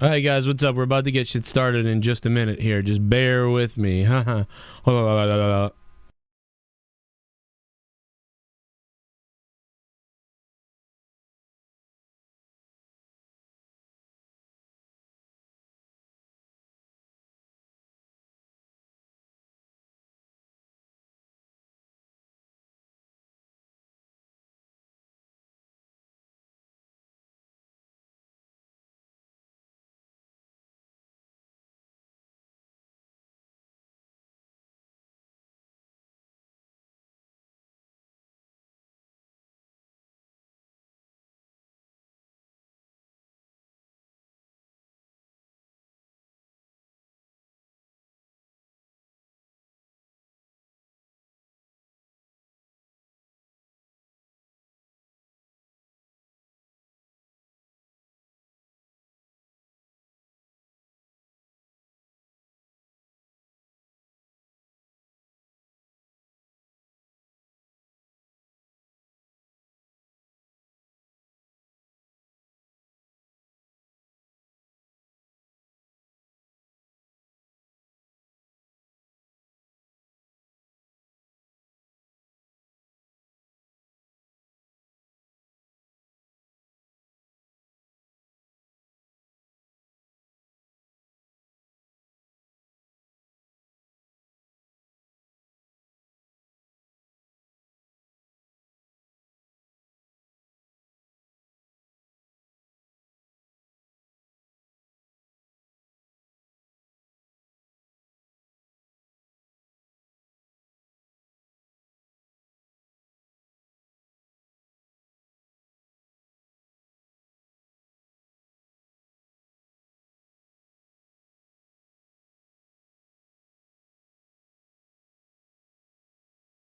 Alright guys, what's up? We're about to get shit started in just a minute here. Just bear with me.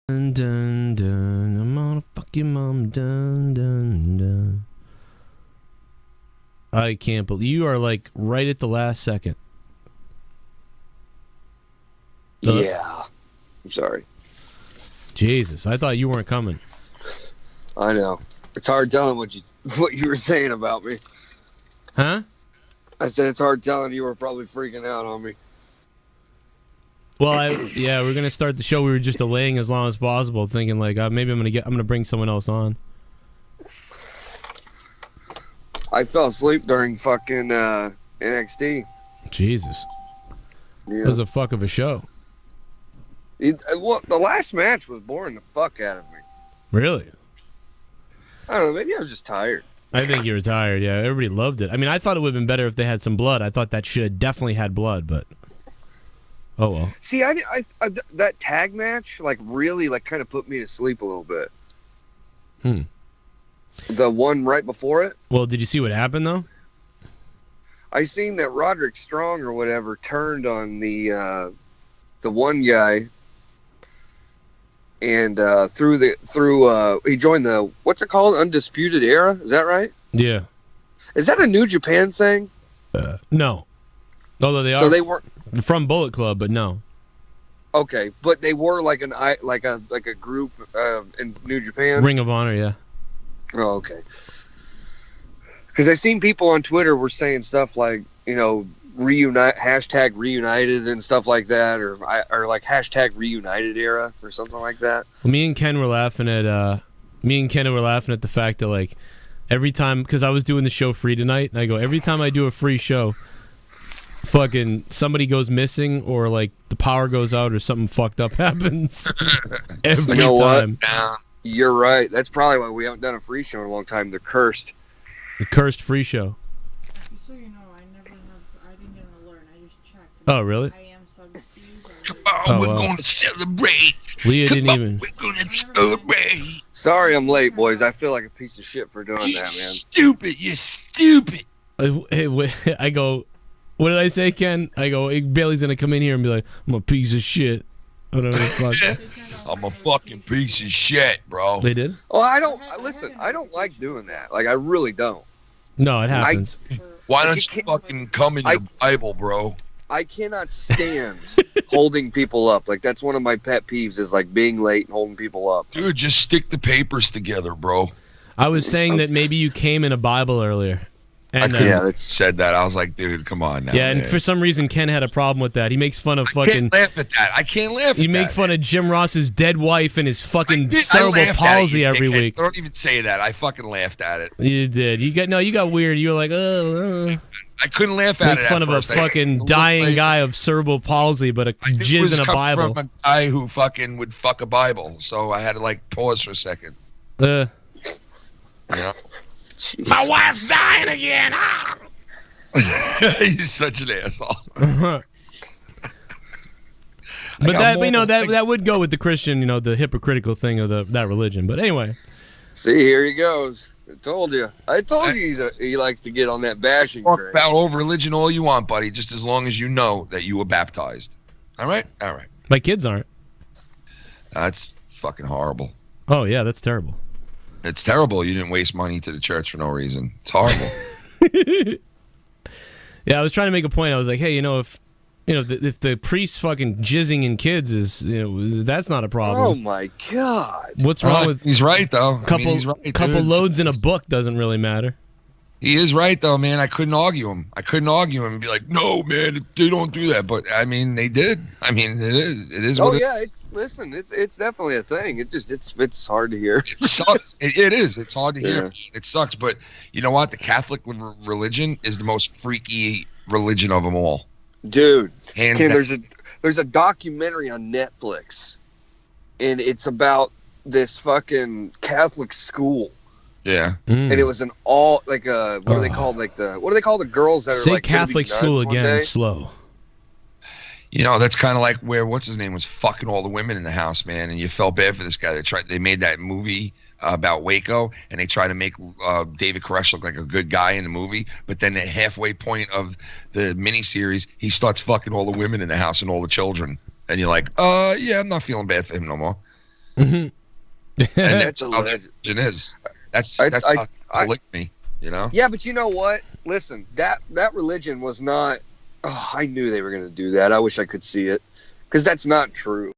Dun, dun, dun. I'm gonna fuck your mom. Dun, dun, dun. I can't believe you are like right at the last second. Yeah. I'm sorry. Jesus, I thought you weren't coming. I know. It's hard telling what you were saying about me. Huh? I said it's hard telling you were probably freaking out on me. Well, yeah, we're gonna start the show. We were just delaying as long as possible, thinking like maybe I'm gonna bring someone else on. I fell asleep during fucking NXT. Jesus, Yeah. that was a fuck of a show. Well, the last match was boring the fuck out of me. Really? I don't know. Maybe I was just tired. I think you were tired. Yeah, everybody loved it. I mean, I thought it would have been better if they had some blood. I thought that should have definitely had blood, but. Oh well. See, I that tag match like really like kind of put me to sleep a little bit. The one right before it. Well, did you see what happened though? I seen that Roderick Strong or whatever turned on the one guy, and he joined the what's it called, Undisputed Era? Is that right? Yeah. Is that a New Japan thing? No. Although they are. So they weren't from Bullet Club, but no. Okay, but they were like a group in New Japan. Ring of Honor, yeah. Oh, okay. Because I seen people on Twitter were saying stuff like, you know, hashtag reunited and stuff like that, or like hashtag reunited era or something like that. Well, me and Ken were laughing at the fact that like every time, because I was doing the show free tonight, and I go, every time I do a free show, fucking somebody goes missing or like the power goes out or something fucked up happens. Every you know time. What? You're right. That's probably why we haven't done a free show in a long time. They're cursed. The cursed free show. Just so you know, I didn't get an alert. I just checked. Oh, really? I am subfused. Come on, we're going to celebrate. Leah didn't even. We're going to celebrate. Sorry I'm late, boys. I feel like a piece of shit for doing that, man. Stupid. You're stupid. Hey, wait, I go, what did I say, Ken? I go, Bailey's going to come in here and be like, I'm a piece of shit. Whatever the fuck. I'm a fucking piece of shit, bro. They did? Oh, I don't like doing that. Like, I really don't. No, it happens. Why don't you fucking come in your Bible, bro? I cannot stand holding people up. Like, that's one of my pet peeves is, like, being late and holding people up. Dude, just stick the papers together, bro. I was saying that maybe you came in a Bible earlier. And said that. I was like, dude, come on now. Yeah, and man. for some reason Ken had a problem with that. He makes fun of fucking. I can't laugh at that. I can't laugh. You at make that. fun of Jim Ross's dead wife and his fucking cerebral palsy every week. Don't even say that. I fucking laughed at it. You did. You got weird. You were like, I couldn't laugh at it. Make fun of a fucking dying guy of cerebral palsy, but a jizz in a Bible. From a guy who fucking would fuck a Bible, so I had to like pause for a second. Yeah. My wife's dying again. Ah! He's such an asshole. But that would go with the Christian, the hypocritical thing of that religion. But anyway. See, here he goes. I told you he likes to get on that bashing Talk train. about all religion all you want, buddy, just as long as you know that you were baptized. All right? All right. My kids aren't. That's fucking horrible. Oh, yeah, that's terrible. It's terrible you didn't waste money to the church for no reason. It's horrible. Yeah, I was trying to make a point. I was like, hey, if the priest fucking jizzing in kids is, that's not a problem. Oh my God! What's wrong with? He's right though. Couple dude. loads in a book doesn't really matter. He is right though, man. I couldn't argue him. And be like, no, man, they don't do that. But I mean, they did. I mean, it is. Oh yeah, it's definitely a thing. It's hard to hear. It sucks. It is. It's hard to hear. It sucks. But you know what? The Catholic religion is the most freaky religion of them all. Dude, there's a documentary on Netflix, and it's about this fucking Catholic school. Yeah, and it was an what are they called? What do they call the girls that are say like Catholic school again? Slow. That's kind of like where what's his name was fucking all the women in the house, man, and you felt bad for this guy. They made that movie about Waco, and they try to make David Koresh look like a good guy in the movie, but then at halfway point of the miniseries, he starts fucking all the women in the house and all the children, and you're like, yeah, I'm not feeling bad for him no more. Mm-hmm. And that's how religion is. That's how polygamy, Yeah, but you know what? Listen, that religion was not. Oh, I knew they were going to do that. I wish I could see it, because that's not true.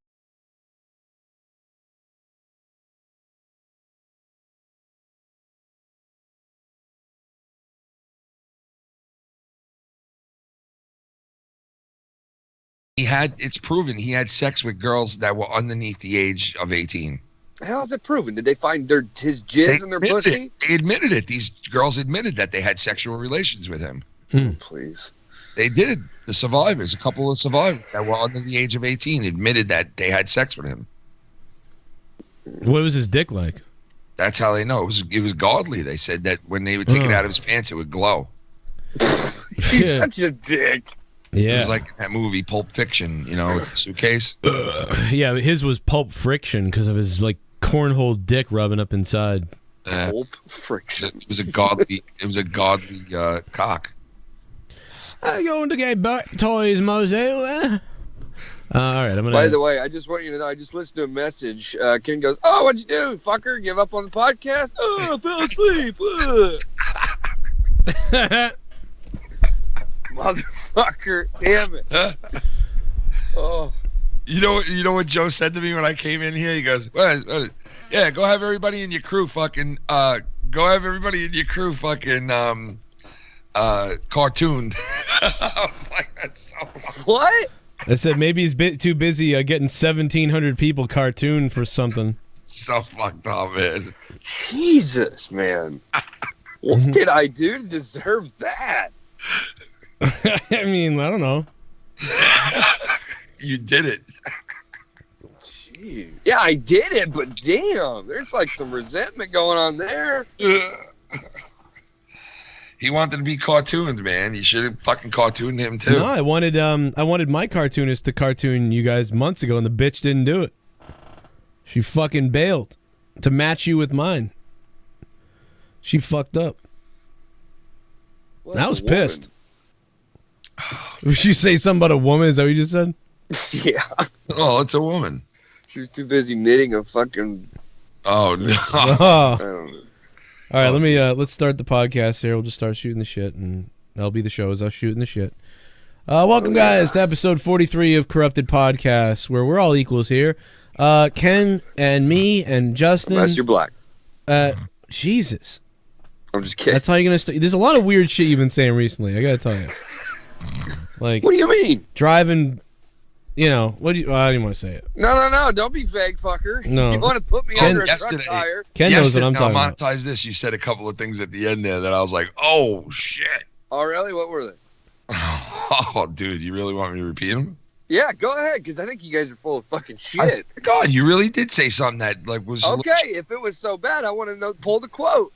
It's proven he had sex with girls that were underneath the age of 18. How is it proven? Did they find his jizz in their pussy? They admitted it. These girls admitted that they had sexual relations with him. Oh, please. They did. The survivors, a couple of survivors that were under the age of 18 admitted that they had sex with him. What was his dick like? That's how they know. It was godly. They said that when they would take it out of his pants, it would glow. He's such a dick. Yeah. It was like that movie Pulp Fiction, with the suitcase. Yeah, his was Pulp Friction because of his cornhole dick rubbing up inside. Pulp Friction. It was a godly cock. I'm going to get toys, Moselle. All right, I'm gonna. By the way, I just want you to know, I just listened to a message. Ken goes, "Oh, what'd you do, fucker? Give up on the podcast? Oh, I fell asleep." Motherfucker, damn it. Oh. You know what Joe said to me when I came in here? He goes, what? Yeah, go have everybody in your crew fucking cartooned. I was like, that's so funny. What? I said maybe he's too busy getting 1,700 people cartooned for something. So fucked up, man. Jesus, man. What did I do to deserve that? I mean, I don't know. You did it. Jeez. Yeah, I did it, but damn, there's some resentment going on there. He wanted to be cartooned, man. You should have fucking cartooned him too. No, I wanted my cartoonist to cartoon you guys months ago, and the bitch didn't do it. She fucking bailed to match you with mine. She fucked up. Well, I was pissed. Did you say something about a woman? Is that what you just said? Yeah. Oh, it's a woman. She was too busy knitting a fucking. Oh no. Oh. All right, let's start the podcast here. We'll just start shooting the shit, and that'll be the show. Is us shooting the shit. Welcome, guys, to episode 43 of Corrupted Podcast, where we're all equals here. Ken and me and Justin. Unless you're black. Jesus. I'm just kidding. That's how you're gonna. There's a lot of weird shit you've been saying recently. I gotta tell you. Like, what do you mean? Driving. You know what? I didn't want to say it. No. Don't be vague, fucker. No. You want to put me under a truck tire? Ken knows what I'm talking about. Monetize this. You said a couple of things at the end there that I was like, oh shit. Oh really? What were they? Oh, dude, you really want me to repeat them? Yeah, go ahead, because I think you guys are full of fucking shit. God, you really did say something that like was okay. If it was so bad, I want to know. Pull the quote.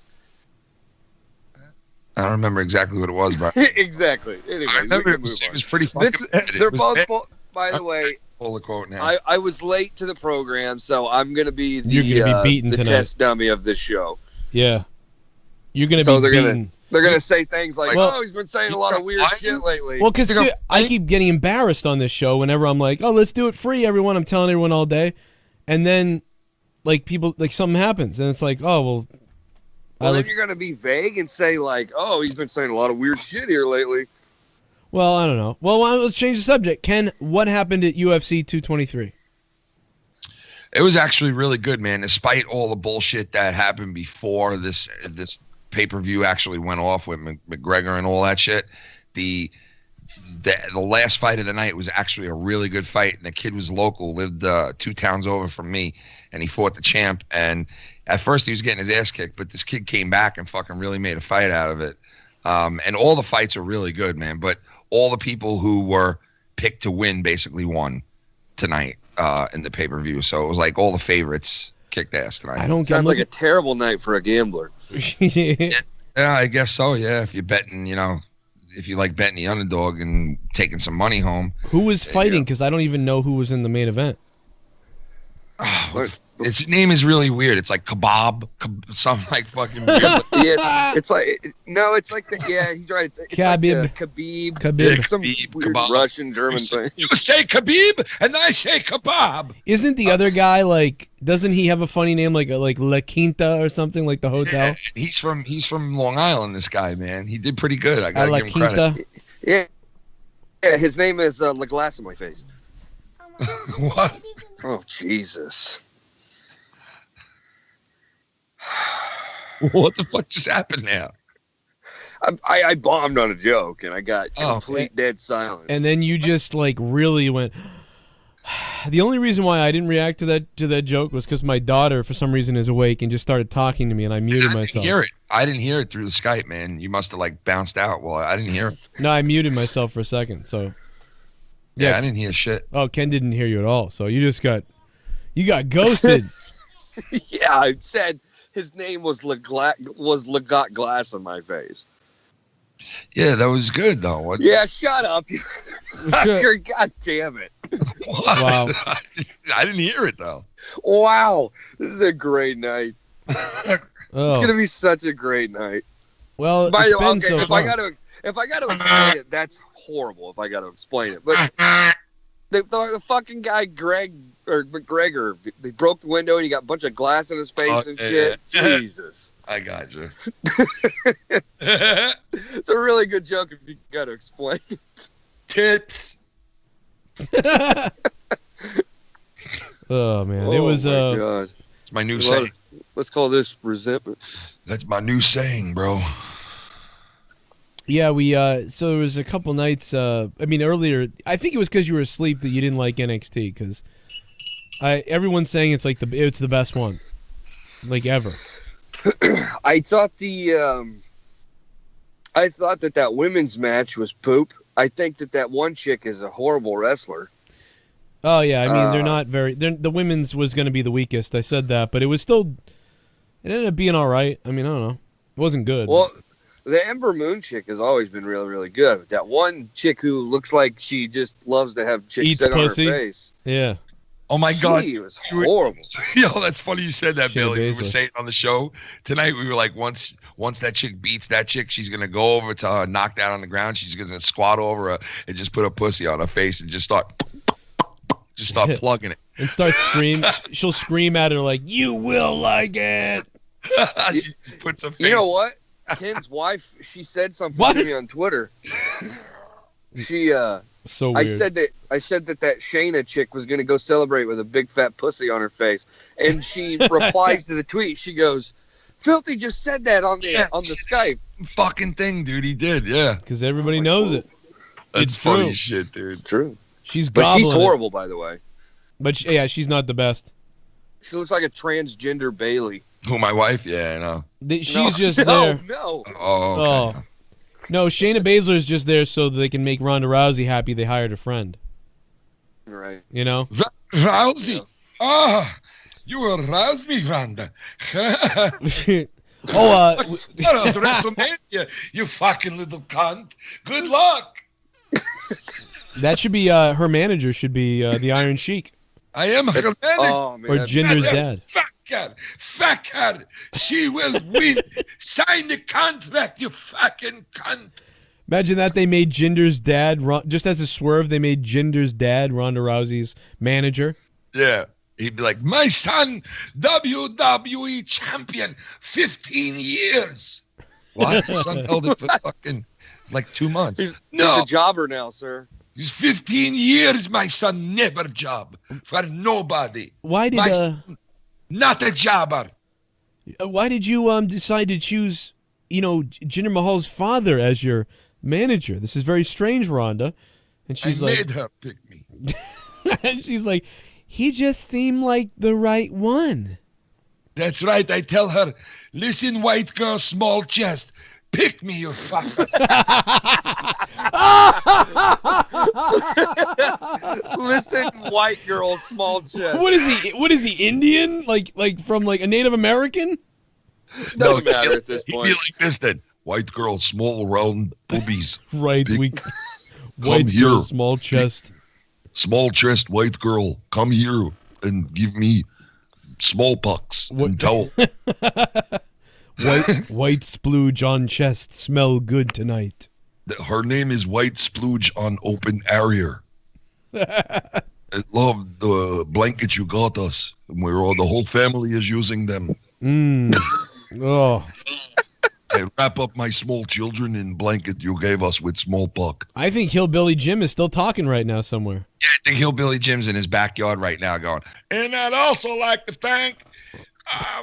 I don't remember exactly what it was, but exactly. Anyway, I remember it was pretty fucking bad. They're both full. By the way, pull the quote now. I was late to the program, so I'm gonna be the You're gonna be beaten the tonight. test dummy of this show. Yeah, you're gonna So be beaten. They're gonna say things like, Well, "Oh, he's been saying a lot of weird shit lately." Well, because I keep getting embarrassed on this show whenever I'm like, "Oh, let's do it free, everyone." I'm telling everyone all day, and then like people like something happens, and it's like, "Oh, well." Then you're gonna be vague and say like, "Oh, he's been saying a lot of weird shit here lately." Well, I don't know. Well, let's change the subject. Ken, what happened at UFC 223? It was actually really good, man. Despite all the bullshit that happened before this pay-per-view actually went off with McGregor and all that shit, the last fight of the night was actually a really good fight. And the kid was local, lived 2 towns over from me, and he fought the champ. And at first he was getting his ass kicked, but this kid came back and fucking really made a fight out of it. And all the fights are really good, man. But all the people who were picked to win basically won tonight in the pay-per-view. So it was like all the favorites kicked ass tonight. I don't get. Sounds like a terrible night for a gambler. Yeah, I guess so. Yeah, if you're betting, if you like betting the underdog and taking some money home. Who was fighting? Because I don't even know who was in the main event. Its name is really weird. It's like kebab, something like fucking weird. Yeah, it's like he's right. It's Khabib. like Khabib. Khabib. Some Khabib, weird kebab. Russian German thing. You say Khabib and I say kebab. Isn't the other guy like? Doesn't he have a funny name like La Quinta or something like the hotel? Yeah, he's from Long Island. This guy, man, he did pretty good. I gotta La give him credit. Quinta. Yeah, his name is La Glass in My Face. What? Oh Jesus! What the fuck just happened now? I bombed on a joke and I got complete dead silence. And then you just like really went. The only reason why I didn't react to that joke was because my daughter, for some reason, is awake and just started talking to me, and I muted myself. I didn't hear it through the Skype, man. You must have like bounced out. Well, I didn't hear it. No, I muted myself for a second. So. Yeah, I didn't hear shit. Oh, Ken didn't hear you at all. So you got ghosted. Yeah, I said his name was Got Glass in My Face. Yeah, that was good though. What? Yeah, shut up, you fucker! God damn it! What? Wow. I didn't hear it though. Wow, this is a great night. Oh. It's gonna be such a great night. Well, By the way, okay, so if far. I gotta explain it, that's horrible. If I gotta explain it, but the fucking guy McGregor, they broke the window and he got a bunch of glass in his face and shit. Yeah. Jesus. I got you. It's a really good joke if you gotta explain it. Tits. Oh man, it was. Oh my God. It's my new saying. Let's call this resentment. That's my new saying, bro. Yeah, we. So there was a couple nights. I mean, earlier. I think it was because you were asleep that you didn't like NXT. Because everyone's saying it's like it's the best one, like ever. I thought that women's match was poop. I think that one chick is a horrible wrestler. Oh yeah, I mean they're not very. The women's was going to be the weakest. I said that, but it was still. It ended up being all right. I mean, I don't know. It wasn't good. Well, the Ember Moon chick has always been really, really good. But that one chick who looks like she just loves to have chicks sit on her face. Yeah. Oh my God, she was horrible. Yo, that's funny you said that, Shayna Billy. We Baszler. were saying on the show tonight. We were like, once that chick beats that chick, she's gonna go over to her, knock down on the ground. She's gonna squat over her and just put a pussy on her face and just start plugging it And start scream. She'll scream at her like, "You will like it." She puts her face. You know what? Ken's wife, she said something to me on Twitter. She So weird. I said that Shayna chick was gonna go celebrate with a big fat pussy on her face, and she replies to the tweet. She goes, Filthy just said that on the Skype. Fucking thing, dude. He did, yeah. Because everybody knows it. That's It's funny true. shit, dude. It's true. She's But gobbling she's it. horrible, by the way. But yeah, she's not the best. She looks like a transgender Bailey. Who, my wife? Yeah, I know. She's just no, there. No. Oh, okay. Oh. No, Shayna Baszler is just there so they can make Ronda Rousey happy they hired a friend. Right. You know? Rousey. Ah, you aroused me, Ronda. WrestleMania, you fucking little cunt. Good luck. That should be her manager should be the Iron Sheik I am her manager. Oh, man. or Jinder's dad. Fuck her. She will win. Sign the contract, you fucking cunt. Imagine that they made Jinder's dad just as a swerve. They made Jinder's dad Ronda Rousey's manager. Yeah. He'd be like, my son, WWE champion, 15 years. What? My son held it for fucking like 2 months. He's a jobber now, sir. He's 15 years, my son, never job for nobody. Why did My son, not a jobber. why did you decide to choose Jinder Mahal's father as your manager? This is very strange, Rhonda. And she's I like, made her pick me. and she's like, he just seemed like the right one. That's right. I tell her, listen, white girl, small chest. Pick me, you fucker. Listen, white girl, small chest. What is he? What is he? Indian? Like from like a Native American? Doesn't matter at this He'd point. be like this then. White girl, small, round boobies. Right. Big- White here. girl, small chest. Small chest, white girl, come here and give me smallpox What- and towel. White splooge on chest. Smell good tonight. Her name is White Splooge on Open Area. I love the blanket you got us, where the whole family is using them. Oh, I wrap up my small children in blanket you gave us with smallpox. I think Hillbilly Jim is still talking right now somewhere. Yeah, I think Hillbilly Jim's in his backyard right now going, and I'd also like to thank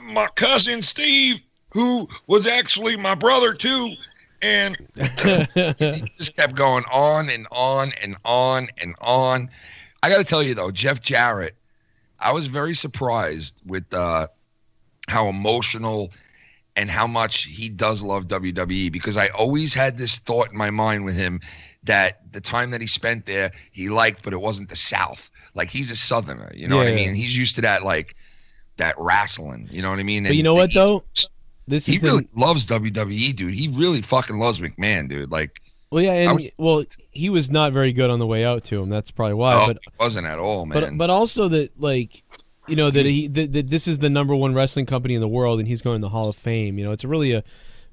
my cousin Steve, who was actually my brother too. And he just kept going on and on and on and on. I got to tell you, though, Jeff Jarrett, I was very surprised with how emotional and how much he does love WWE, because I always had this thought in my mind with him that the time that he spent there, he liked, but it wasn't the South. Like, he's a Southerner, you know what I mean? He's used to that, like, that wrestling, you know what I mean? But you know what, though? He really loves WWE, dude. He really fucking loves McMahon, dude. Like, well, yeah, and he was not very good on the way out to him. That's probably why. Oh, but he wasn't at all, man. But also that, like, that this is the #1 wrestling company in the world, and he's going to the Hall of Fame. It's really a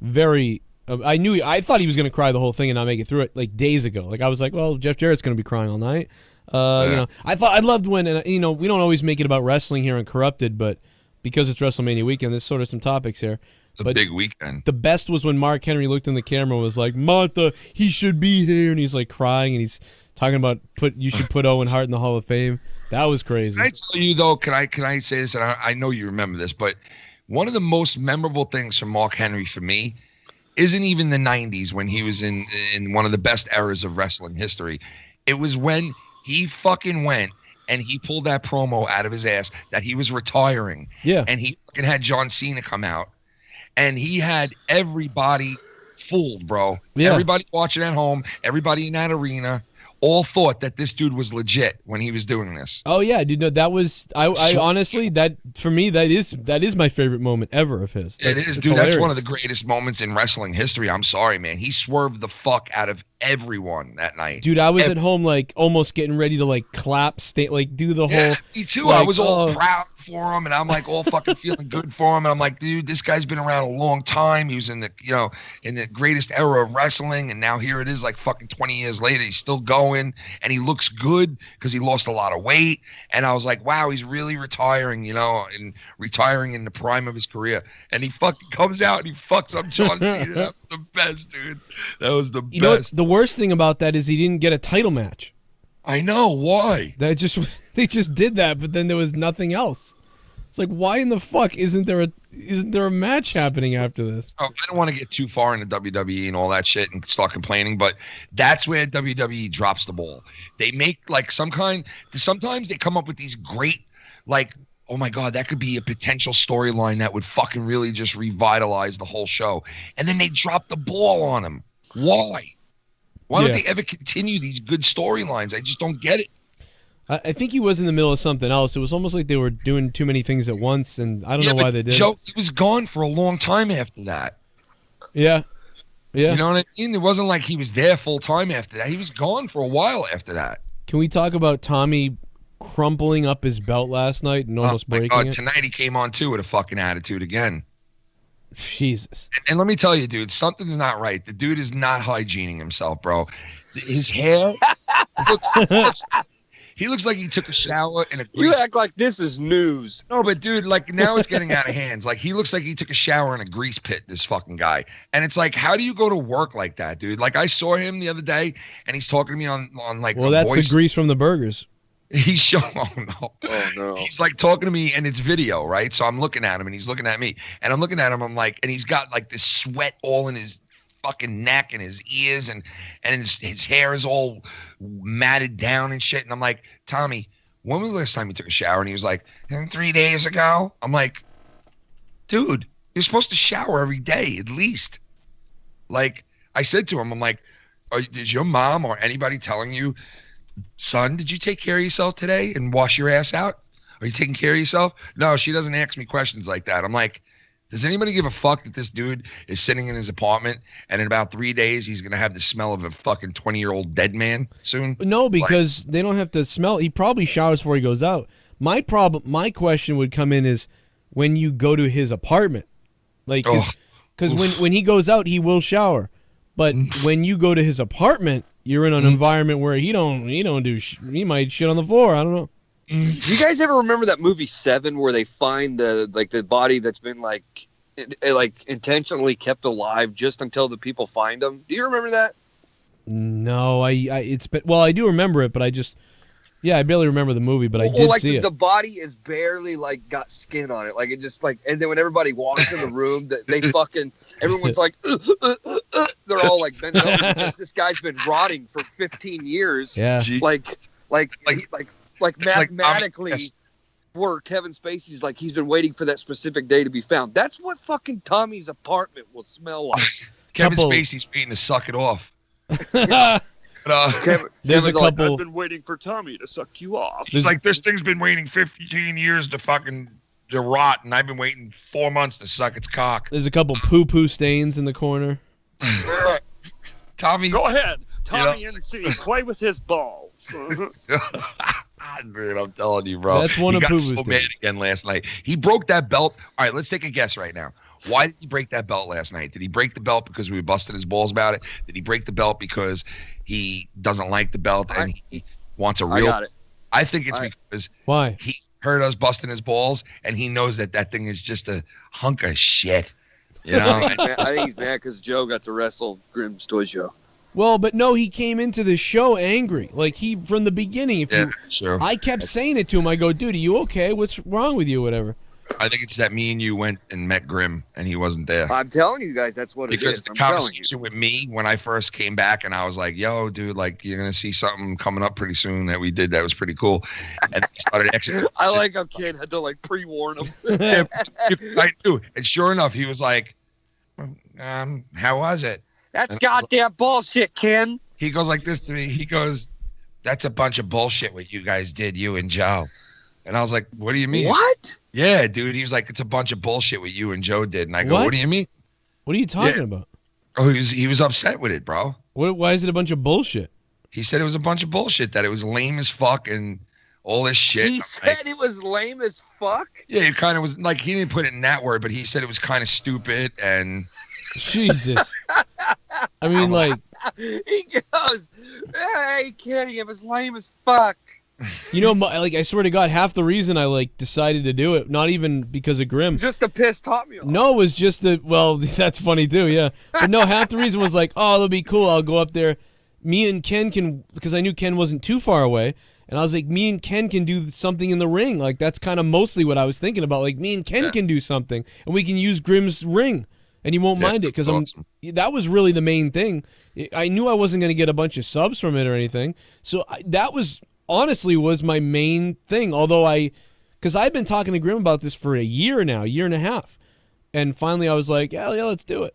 very. I thought he was going to cry the whole thing and not make it through it like days ago. Like I was like, well, Jeff Jarrett's going to be crying all night. I loved when, and we don't always make it about wrestling here on Corrupted, but because it's WrestleMania weekend, there's sort of some topics here. It's a big weekend. The best was when Mark Henry looked in the camera and was like, Martha, he should be here. And he's like crying and he's talking about you should put Owen Hart in the Hall of Fame. That was crazy. Can I tell you, though, can I say this? And I know you remember this, but one of the most memorable things from Mark Henry for me isn't even the 90s when he was in one of the best eras of wrestling history. It was when he fucking went and he pulled that promo out of his ass that he was retiring. Yeah. And he fucking had John Cena come out. And he had everybody fooled, bro. Yeah. Everybody watching at home, everybody in that arena, all thought that this dude was legit when he was doing this. Oh yeah, dude. No, that was I honestly, that for me that is my favorite moment ever of his. It is, dude. That's one of the greatest moments in wrestling history. I'm sorry, man. He swerved the fuck out of everyone that night. Dude, I was at home like almost getting ready to like clap, do the whole. Me too. Like, I was all proud for him, and I'm like all fucking feeling good for him. And I'm like, dude, this guy's been around a long time. He was in the greatest era of wrestling, and now here it is, like fucking 20 years later, he's still going, and he looks good because he lost a lot of weight. And I was like, wow, he's really retiring, and retiring in the prime of his career. And he fucking comes out and he fucks up John Cena. That was the best, dude. That was the best. The worst thing about that is he didn't get a title match. I know why. They just did that, but then there was nothing else. It's like, why in the fuck isn't there a match happening after this? Oh, I don't want to get too far into WWE and all that shit and start complaining, but that's where WWE drops the ball. They make like sometimes they come up with these great, like, oh my God, that could be a potential storyline that would fucking really just revitalize the whole show. And then they drop the ball on them. Why? Why don't they ever continue these good storylines? I just don't get it. I think he was in the middle of something else. It was almost like they were doing too many things at once, and I don't know why they did. Joe, he was gone for a long time after that. Yeah. You know what I mean? It wasn't like he was there full time after that. He was gone for a while after that. Can we talk about Tommy crumpling up his belt last night and almost breaking it? Tonight he came on too with a fucking attitude again. Jesus. And let me tell you, dude, something's not right. The dude is not hygiening himself, bro. His hair he looks like he took a shower in a grease. You act like this is news. No, but dude, like now it's getting out of hands. Like he looks like he took a shower in a grease pit, this fucking guy. And it's like, how do you go to work like that, dude? Like I saw him the other day and he's talking to me on like that's voice. the grease from the burgers. He's showing, Oh no. He's like talking to me and it's video, right? So I'm looking at him and he's looking at me. And I'm looking at him, I'm like, and he's got like this sweat all in his fucking neck and his ears and his hair is all matted down and shit. And I'm like, Tommy, when was the last time you took a shower? And he was like, 3 days ago. I'm like, dude, you're supposed to shower every day at least. Like I said to him, I'm like, is your mom or anybody telling you, son, did you take care of yourself today and wash your ass out? Are you taking care of yourself? No, she doesn't ask me questions like that. I'm like, does anybody give a fuck that this dude is sitting in his apartment and in about 3 days he's going to have the smell of a fucking 20-year-old dead man soon? No, because they don't have to smell. He probably showers before he goes out. My question would come in is when you go to his apartment. Like, because when he goes out, he will shower. But when you go to his apartment, you're in an environment where he might shit on the floor. I don't know. Do you guys ever remember that movie Seven where they find the body that's been like intentionally kept alive just until the people find them? Do you remember that? No, I do remember it, but I barely remember the movie, but I did see it. The body is barely like got skin on it, like it just like, and then when everybody walks in the room, they fucking everyone's like, they're all like bent over because this guy's been rotting for 15 years. Yeah, like mathematically, where Kevin Spacey's like he's been waiting for that specific day to be found. That's what fucking Tommy's apartment will smell like. Kevin Spacey's waiting to suck it off. There's a couple. I've been waiting for Tommy to suck you off. He's like, this thing's been waiting 15 years to rot, and I've been waiting 4 months to suck its cock. There's a couple poo-poo stains in the corner. Tommy, go ahead. Tommy NC, play with his balls. Dude, I'm telling you, bro. That's one he of got Pooper's so mad again last night. He broke that belt. All right, let's take a guess right now. Why did he break that belt last night? Did he break the belt because we were busting his balls about it? Did he break the belt because he doesn't like the belt and he wants a real? I think it's because he heard us busting his balls and he knows that thing is just a hunk of shit. You know? I think he's mad because Joe got to wrestle Grimm's Toy Show. Well, but no, he came into the show angry. Like from the beginning. Sure. I kept saying it to him. I go, dude, are you okay? What's wrong with you? Whatever. I think it's that me and you went and met Grimm and he wasn't there. I'm telling you guys, that's what it is. Because the conversation with me when I first came back and I was like, yo, dude, like you're going to see something coming up pretty soon that we did that was pretty cool. And he started executing. I like how Ken had to like pre-warn him. Yeah, I knew. And sure enough, he was like, how was it? That's goddamn bullshit, Ken. He goes like this to me. He goes, that's a bunch of bullshit what you guys did, you and Joe. And I was like, what do you mean? What? Yeah, dude. He was like, it's a bunch of bullshit what you and Joe did. And I go, what do you mean? What are you talking about? Oh, he was upset with it, bro. Why is it a bunch of bullshit? He said it was a bunch of bullshit, that it was lame as fuck and all this shit. He said it was lame as fuck? Yeah, it kind of was, like, he didn't put it in that word, but he said it was kind of stupid and... Jesus. I mean, like... He goes, hey, Kenny, it was lame as fuck. You know, like, I swear to God, half the reason I, like, decided to do it, not even because of Grimm. Just to piss Tommy off. No, it was just well, that's funny too, yeah. But no, half the reason was like, oh, that'll be cool. I'll go up there. Me and Ken can, because I knew Ken wasn't too far away, And I was like, me and Ken can do something in the ring. Like, that's kind of mostly what I was thinking about. Like, me and Ken can do something, and we can use Grimm's ring, and he won't mind it, because awesome. That was really the main thing. I knew I wasn't going to get a bunch of subs from it or anything, so that was honestly was my main thing. Although because I've been talking to Grimm about this for a year now, a year and a half, and finally I was like, yeah, let's do it.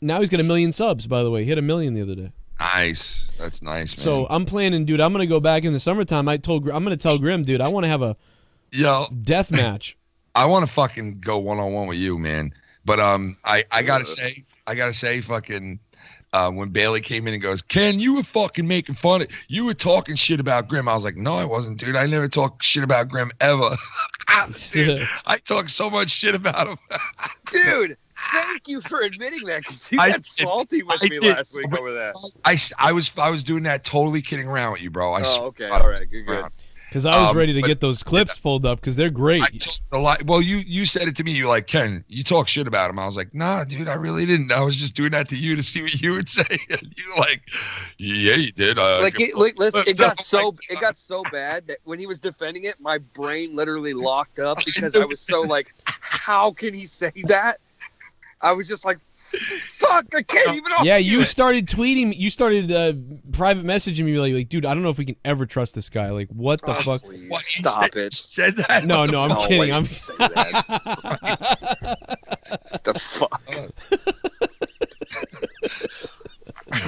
Now he's got 1 million subs, by the way. He hit 1 million the other day. Nice. That's nice, man. So I'm planning, dude, I'm going to go back in the summertime. I'm going to tell Grimm, dude, I want to have a death match. I want to fucking go one-on-one with you, man. But I gotta say, fucking, when Bailey came in and goes, Ken, you were fucking making fun of, you were talking shit about Grimm. I was like, no, I wasn't, dude. I never talked shit about Grimm ever. Dude, I talk so much shit about him. Dude, thank you for admitting that, because you got salty with me last week over that. I was doing that totally kidding around with you, bro. Okay, all right, good. Because I was ready to get those clips pulled up, because they're great. I talked a lot. Well, you said it to me. You're like, Ken, you talk shit about him. I was like, nah, dude, I really didn't. I was just doing that to you to see what you would say. And you're like, yeah, you did. Listen, it got so bad that when he was defending it, my brain literally locked up, because I was so like, how can he say that? I was just like, fuck, I can't even. Yeah, you started tweeting. You started private messaging me like, dude, I don't know if we can ever trust this guy. Like, what the fuck? Please, stop it. Said that? No, I'm kidding. I'm. The fuck.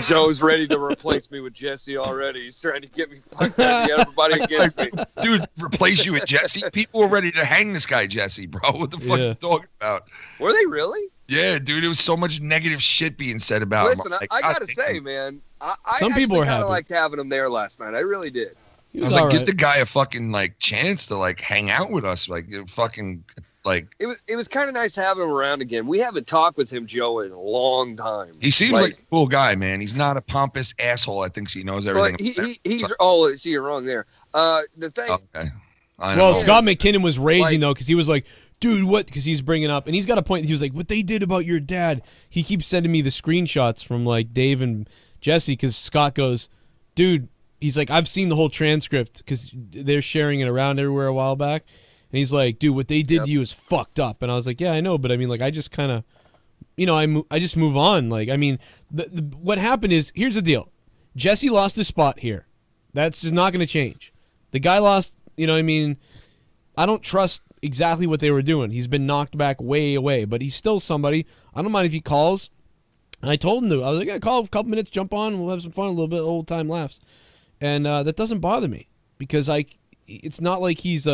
Joe's ready to replace me with Jesse already. He's trying to get me fucked up. Everybody against me. Dude, replace you with Jesse? People were ready to hang this guy, Jesse, bro. What the fuck are you talking about? Were they really? Yeah, dude, there was so much negative shit being said about him. Listen, I gotta say, man, I some people were kind of liked having him there last night. I really did. I was like, get the guy a fucking like chance to like hang out with us, like fucking like. It was kind of nice having him around again. We haven't talked with him, Joe, in a long time. He seems like a cool guy, man. He's not a pompous asshole. I think he knows everything. He's oh, see, you're wrong there. The thing. Okay. Well, Scott McKinnon was raging though, because he was like, dude, what? Because he's bringing up, and he's got a point. He was like, what they did about your dad. He keeps sending me the screenshots from like Dave and Jesse, because Scott goes, dude, he's like, I've seen the whole transcript, because they're sharing it around everywhere a while back. And he's like, dude, what they did to you is fucked up. And I was like, yeah, I know, but I mean, like, I just kind of, I just move on. Like, I mean, what happened is, here's the deal. Jesse lost his spot here. That's just not going to change. The guy lost, you know what I mean? I don't trust exactly what they were doing. He's been knocked back way away, but he's still somebody. I don't mind if he calls. And I told him to. I was like, yeah, call a couple minutes, jump on, and we'll have some fun, a little bit, old time laughs. And that doesn't bother me, because it's not like he's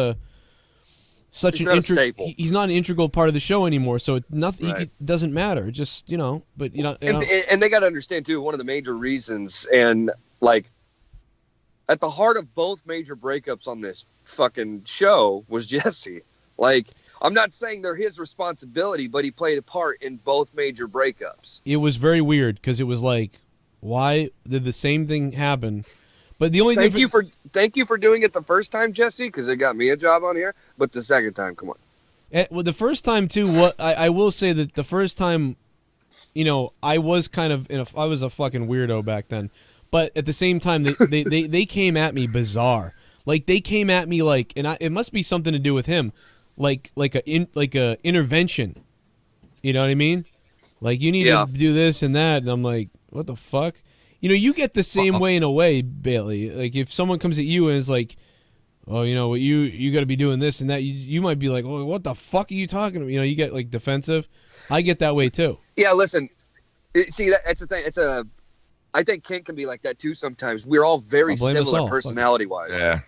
such an staple. He's not an integral part of the show anymore, so nothing. Right. It doesn't matter. Just but and they got to understand too. One of the major reasons, and like at the heart of both major breakups on this fucking show was Jesse. Like, I'm not saying they're his responsibility, but he played a part in both major breakups. It was very weird, because it was like, why did the same thing happen? But the only thank you for doing it the first time, Jesse, because it got me a job on here. But the second time, come on. Well, the first time too. What I will say that the first time, I was kind of I was a fucking weirdo back then. But at the same time, they came at me bizarre. Like, they came at me like, and it must be something to do with him, like a intervention. You know what I mean? Like, you need to do this and that, and I'm like, what the fuck? You get the same way in a way, Bailey. Like, if someone comes at you and is like, oh, you got to be doing this and that, you might be like, oh, what the fuck are you talking about? You get like defensive. I get that way too. Yeah, listen. See, that's the thing. I think Kent can be like that too sometimes. We're all very similar personality-wise. Yeah.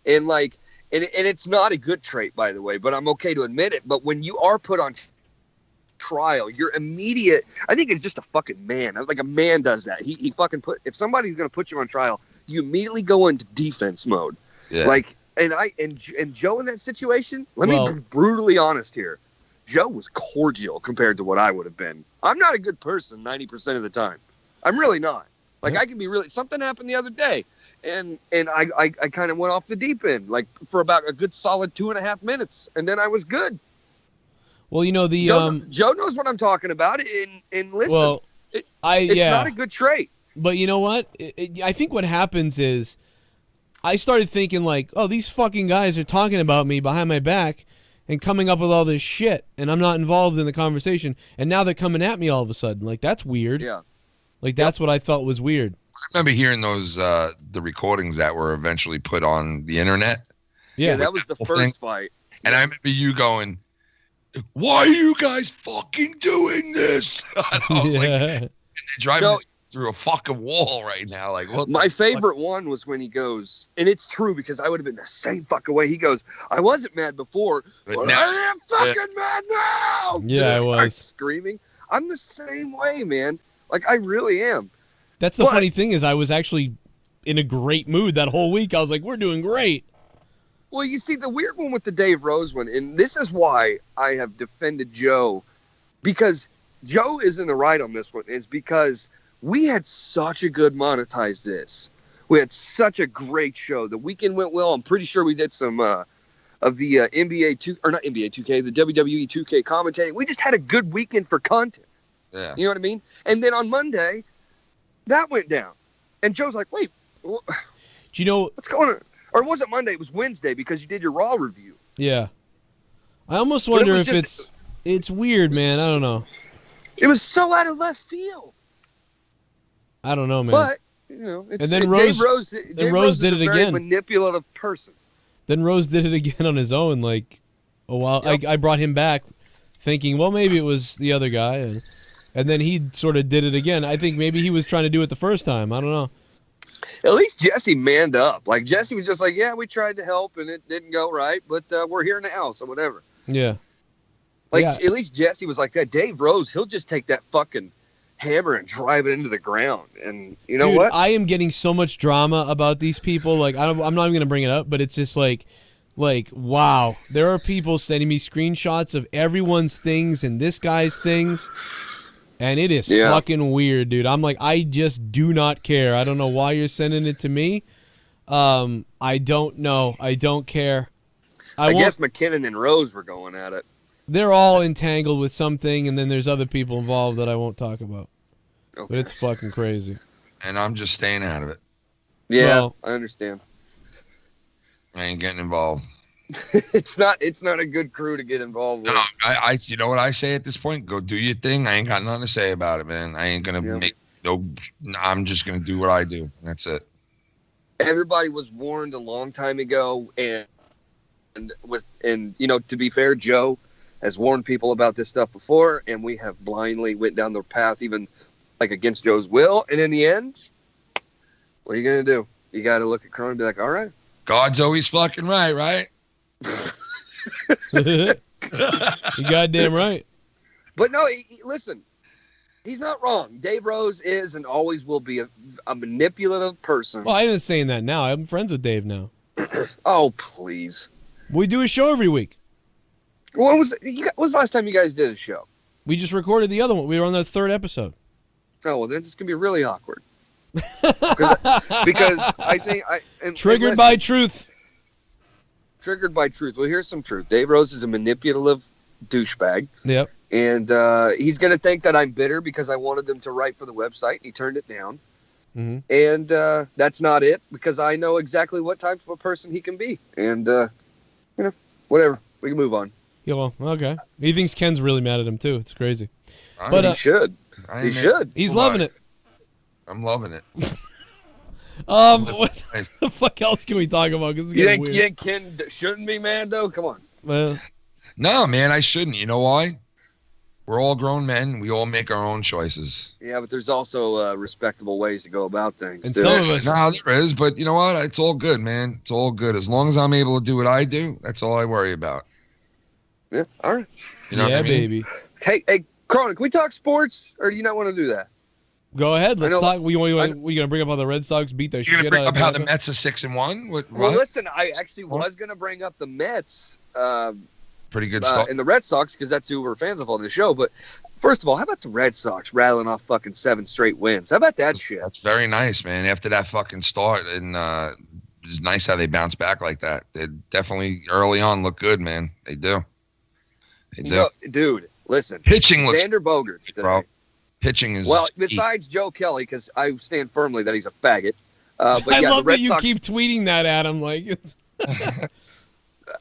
And like, and it's not a good trait, by the way, but I'm okay to admit it. But when you are put on trial, your immediate, I think it's just a fucking man. Like, a man does that. He fucking if somebody's going to put you on trial, you immediately go into defense mode. Yeah. Like, and Joe in that situation, let me be brutally honest here. Joe was cordial compared to what I would have been. I'm not a good person 90% of the time. I'm really not. Like, I can be really, something happened the other day, and I kind of went off the deep end, like, for about a good solid 2.5 minutes, and then I was good. Well, Joe knows what I'm talking about, and listen, it's not a good trait. But you know what? I think what happens is, I started thinking like, oh, these fucking guys are talking about me behind my back and coming up with all this shit, and I'm not involved in the conversation. And now they're coming at me all of a sudden. Like, that's weird. Yeah. Like, that's what I felt was weird. I remember hearing those the recordings that were eventually put on the internet. Yeah, that was the first fight. And I remember you going, "Why are you guys fucking doing this?" I was like, they're driving through a fucking wall right now. Like, what? My favorite one was when he goes, and it's true because I would have been the same fucking way. He goes, "I wasn't mad before, but now I am fucking mad now." Yeah, I was screaming. I'm the same way, man. Like, I really am. That's the funny thing is I was actually in a great mood that whole week. I was like, we're doing great. Well, you see, the weird one with the Dave Rose one, and this is why I have defended Joe, because Joe is in the right on this one, is because we had such a good monetize this. We had such a great show. The weekend went well. I'm pretty sure we did some of the NBA 2, or not NBA 2K, the WWE 2K commentating. We just had a good weekend for content. Yeah. You know what I mean? And then on Monday, that went down. And Joe's like, wait, do you know what's going on? Or it wasn't Monday, it was Wednesday because you did your Raw review. Yeah. I almost wonder if it's weird, man. I don't know. It was so out of left field. I don't know, man. But, you know, it's, and then Dave Rose did it very again. Manipulative person. Then Rose did it again on his own, like a while. Yep. I brought him back thinking, well, maybe it was the other guy. And then he sort of did it again. I think maybe he was trying to do it the first time. I don't know. At least Jesse manned up. Like, Jesse was just like, yeah, we tried to help, and it didn't go right, but we're here now, so whatever. Yeah. Like, yeah. At least Jesse was like that. Dave Rose, he'll just take that fucking hammer and drive it into the ground. And you know what? I am getting so much drama about these people. Like, I'm not even going to bring it up, but it's just like, wow. There are people sending me screenshots of everyone's things and this guy's things. And it is fucking weird, dude. I'm like, I just do not care. I don't know why you're sending it to me. I don't know. I don't care. I guess McKinnon and Rose were going at it. They're all entangled with something, and then there's other people involved that I won't talk about. Okay. But it's fucking crazy. And I'm just staying out of it. Yeah, well, I understand. I ain't getting involved. It's not a good crew to get involved with. No, I you know what I say at this point? Go do your thing. I ain't got nothing to say about it, man. I ain't gonna make I'm just gonna do what I do. That's it. Everybody was warned a long time ago, and you know, to be fair, Joe has warned people about this stuff before, and we have blindly went down the path, even like against Joe's will. And in the end, what are you gonna do? You got to look at Cronin and be like, all right, God's always fucking right? You goddamn right. But no, listen, he's not wrong. Dave Rose is and always will be a manipulative person. Well, I ain't saying that now. I'm friends with Dave now. Oh, please. We do a show every week. When was the last time you guys did a show? We just recorded the other one. We were on the 3rd episode. Oh, well, then it's going to be really awkward. because I think... Triggered by truth. Triggered by truth. Well, here's some truth. Dave Rose is a manipulative douchebag. Yep. And he's going to think that I'm bitter because I wanted them to write for the website, and he turned it down. Mm-hmm. And that's not it, because I know exactly what type of a person he can be. And, you know, whatever. We can move on. Yeah, well, okay. He thinks Ken's really mad at him, too. It's crazy. But he should. He should. He's loving it. I'm loving it. What the fuck else can we talk about? You think Ken shouldn't be mad, though? Come on. Well, no, man, I shouldn't. You know why? We're all grown men. We all make our own choices. Yeah, but there's also respectable ways to go about things. And some of us... No, there is, but you know what? It's all good, man. It's all good. As long as I'm able to do what I do, that's all I worry about. Yeah, all right. You know what I mean? Baby. Hey, Cronin, can we talk sports, or do you not want to do that? Go ahead. Let's talk. We going to bring up how the Red Sox beat the shit out of... You're going to bring up how the Mets are 6-1? What? Well, listen, I actually was going to bring up the Mets. Pretty good stuff. And the Red Sox, because that's who we're fans of on the show. But first of all, how about the Red Sox rattling off fucking 7 straight wins? How about that shit? That's very nice, man. After that fucking start, and it's nice how they bounce back like that. They definitely early on look good, man. They do. They do. You know, dude, listen. Pitching looks... Xander Bogaerts today. Bro. Pitching is... Well, besides Joe Kelly, because I stand firmly that he's a faggot. But I yeah, love the Red that you Sox, keep tweeting that at him. Like, it's...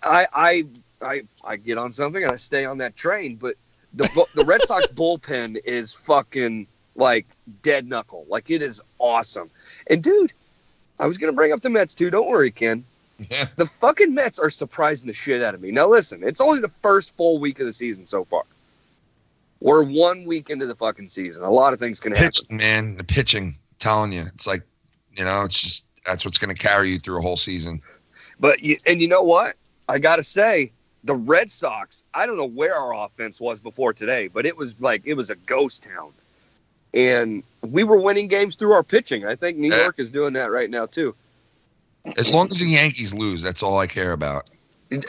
I get on something and I stay on that train. But the Red Sox bullpen is fucking like dead knuckle. Like, it is awesome. And dude, I was gonna bring up the Mets too. Don't worry, Ken. Yeah. The fucking Mets are surprising the shit out of me. Now listen, it's only the first full week of the season so far. We're 1 week into the fucking season. A lot of things can happen. Pitching, man, the pitching. I'm telling you, it's like, it's just that's what's going to carry you through a whole season. But you know what? I gotta say, the Red Sox. I don't know where our offense was before today, but it was a ghost town, and we were winning games through our pitching. I think New York is doing that right now too. As long as the Yankees lose, that's all I care about.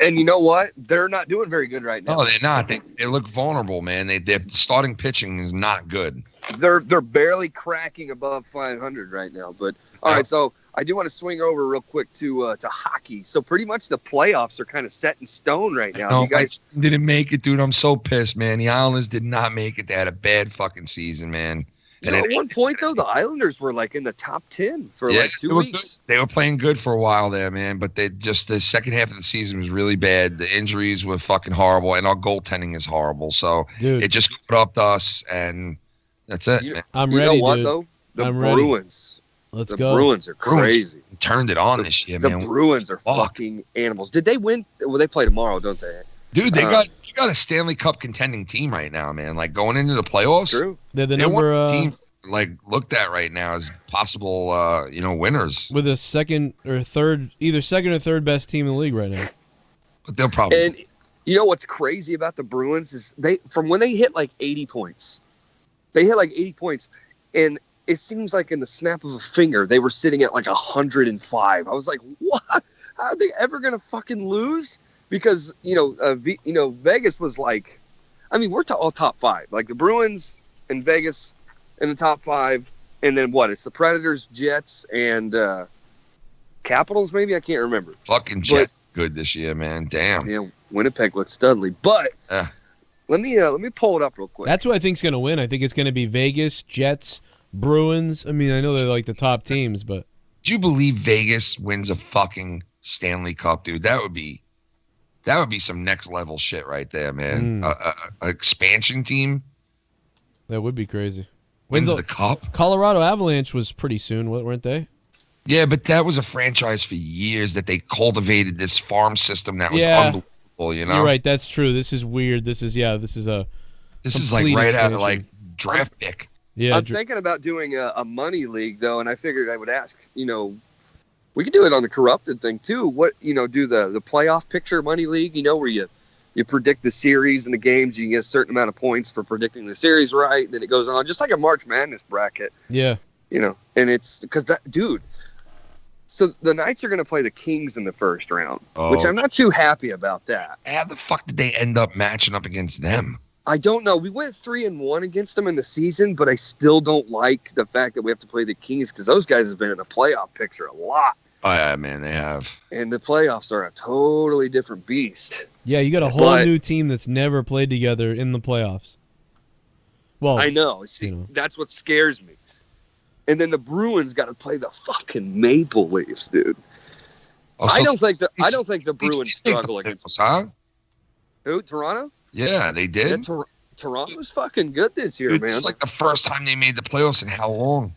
And you know what? They're not doing very good right now. No, they're not. They look vulnerable, man. Their starting pitching is not good. They're barely cracking above 500 right now. But all right, so I do want to swing over real quick to hockey. So pretty much the playoffs are kind of set in stone right now. No, You guys didn't make it, dude. I'm so pissed, man. The Islanders did not make it. They had a bad fucking season, man. And at one point though, the Islanders were like in the top 10 for like 2 weeks. They were playing good for a while there, man. But the second half of the season was really bad. The injuries were fucking horrible, and our goaltending is horrible. So it just caught up to us, and that's it. Man. I'm ready, You know what dude. though? The I'm Bruins. Let's the go. Bruins are crazy. Turned it on this year, man. The Bruins are fucking animals. Did they win? Well, they play tomorrow, don't they? Dude, they got a Stanley Cup contending team right now, man. Like going into the playoffs. True. They're the They're one number of the teams looked at right now as possible winners. with a second or third best team in the league right now. But they'll probably. And you know what's crazy about the Bruins is from when they hit like 80 points. They hit like 80 points, and it seems like in the snap of a finger they were sitting at like 105. I was like, what? How are they ever gonna fucking lose? Because Vegas was like, I mean, we're all top 5. Like the Bruins and Vegas in the top 5, and then what? It's the Predators, Jets, and Capitals. Maybe I can't remember. Fucking Jets good this year, man. Damn. Yeah, Winnipeg looks studly, but let me pull it up real quick. That's what I think's going to win. I think it's going to be Vegas, Jets, Bruins. I mean, I know they're like the top teams, but do you believe Vegas wins a fucking Stanley Cup, dude? That would be some next level shit right there, man. A expansion team that would be crazy. Wins the cup. Colorado Avalanche was pretty soon, weren't they? Yeah, but that was a franchise for years that they cultivated this farm system that was unbelievable. You're right. That's true. This is weird. This is like right out of like draft pick. Yeah, I'm thinking about doing a money league though, and I figured I would ask. We could do it on the corrupted thing too. What do the playoff picture money league? Where you predict the series and the games. You get a certain amount of points for predicting the series right. Then it goes on just like a March Madness bracket. Yeah. And it's because that dude. So the Knights are going to play the Kings in the first round, which I'm not too happy about that. How the fuck did they end up matching up against them? I don't know. We went 3-1 against them in the season, but I still don't like the fact that we have to play the Kings because those guys have been in the playoff picture a lot. Oh, yeah, man, they have. And the playoffs are a totally different beast. Yeah, you got a whole new team that's never played together in the playoffs. Well, I know. See, that's what scares me. And then the Bruins got to play the fucking Maple Leafs, dude. I don't think the Bruins struggle against them. Who? Toronto? Yeah, they did. Yeah, Toronto's fucking good this year, man. It's like the first time they made the playoffs in how long?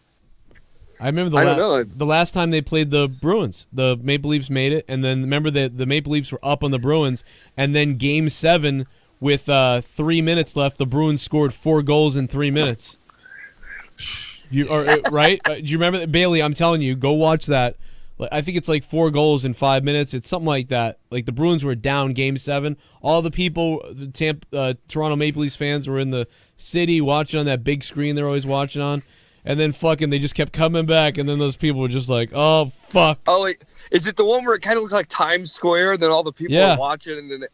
I remember the last time they played the Bruins. The Maple Leafs made it, and then remember that the Maple Leafs were up on the Bruins, and then Game 7 with 3 minutes left, the Bruins scored 4 goals in 3 minutes. Right? Do you remember that? Bailey, I'm telling you, go watch that. I think it's like 4 goals in 5 minutes. It's something like that. Like the Bruins were down Game 7. All the people, the Toronto Maple Leafs fans were in the city watching on that big screen they're always watching on. And then they just kept coming back. And then those people were just like, oh, fuck. Oh, is it the one where it kind of looks like Times Square? Then all the people are watching. And then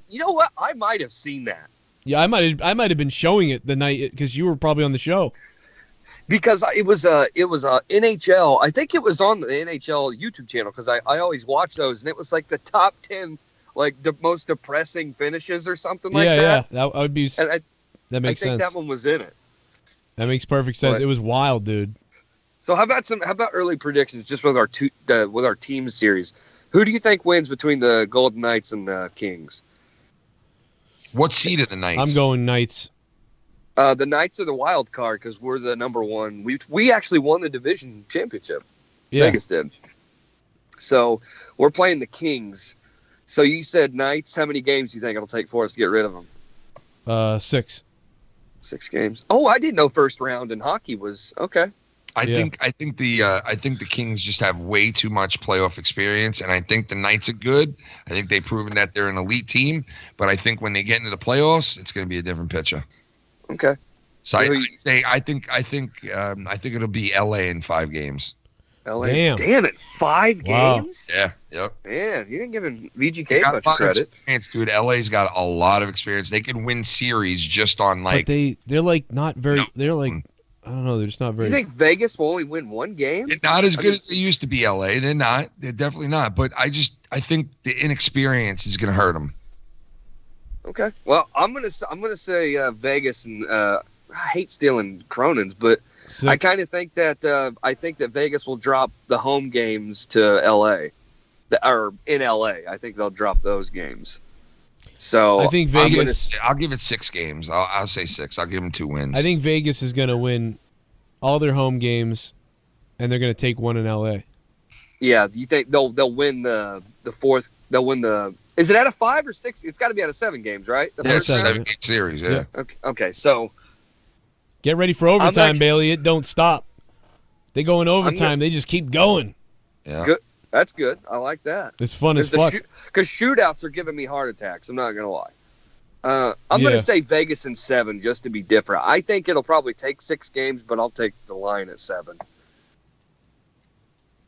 you know what? I might have seen that. Yeah, I might have been showing it the night because you were probably on the show. Because it was NHL. I think it was on the NHL YouTube channel because I always watch those, and it was like the top 10, like the most depressing finishes or something like that. Yeah, that would be. That makes sense. I think that one was in it. That makes perfect sense. It was wild, dude. So how about early predictions just with our team series? Who do you think wins between the Golden Knights and the Kings? What seed are the Knights? I'm going Knights. The Knights are the wild card because we're the number one. We actually won the division championship. Yeah. Vegas did. So we're playing the Kings. So you said Knights. How many games do you think it'll take for us to get rid of them? 6. 6 games. Oh, I didn't know first round in hockey was okay. I think the Kings just have way too much playoff experience, and I think the Knights are good. I think they've proven that they're an elite team, but I think when they get into the playoffs, it's going to be a different picture. Okay. So I think it'll be LA in 5 games. LA. Damn it, 5 games? Yeah. Yep. Man, you didn't give VGK much credit. Dude, LA's got a lot of experience. They can win series just on like. But they're like not very. No. They're like I don't know. They're just not very. You think Vegas will only win 1 game? They're not as good as they used to be. LA. They're not. They're definitely not. But I think the inexperience is going to hurt them. Okay. Well, I'm gonna say Vegas, and I hate stealing Cronin's, but 6. I kind of think that Vegas will drop the home games to LA, or in LA. I think they'll drop those games. So I think Vegas. I'll give it 6 games. I'll say 6. I'll give them 2 wins. I think Vegas is going to win all their home games, and they're going to take 1 in LA. Yeah, you think they'll win the 4th? They'll win the. Is it out of 5 or 6? It's got to be out of 7 games, right? It's a 7-game series. Yeah. Okay. So get ready for overtime, Bailey. It don't stop. They go in overtime. They just keep going. Yeah. Good. That's good. I like that. It's fun as fuck. Because shootouts are giving me heart attacks. I'm not gonna lie. I'm gonna say Vegas in 7 just to be different. I think it'll probably take 6 games, but I'll take the line at 7.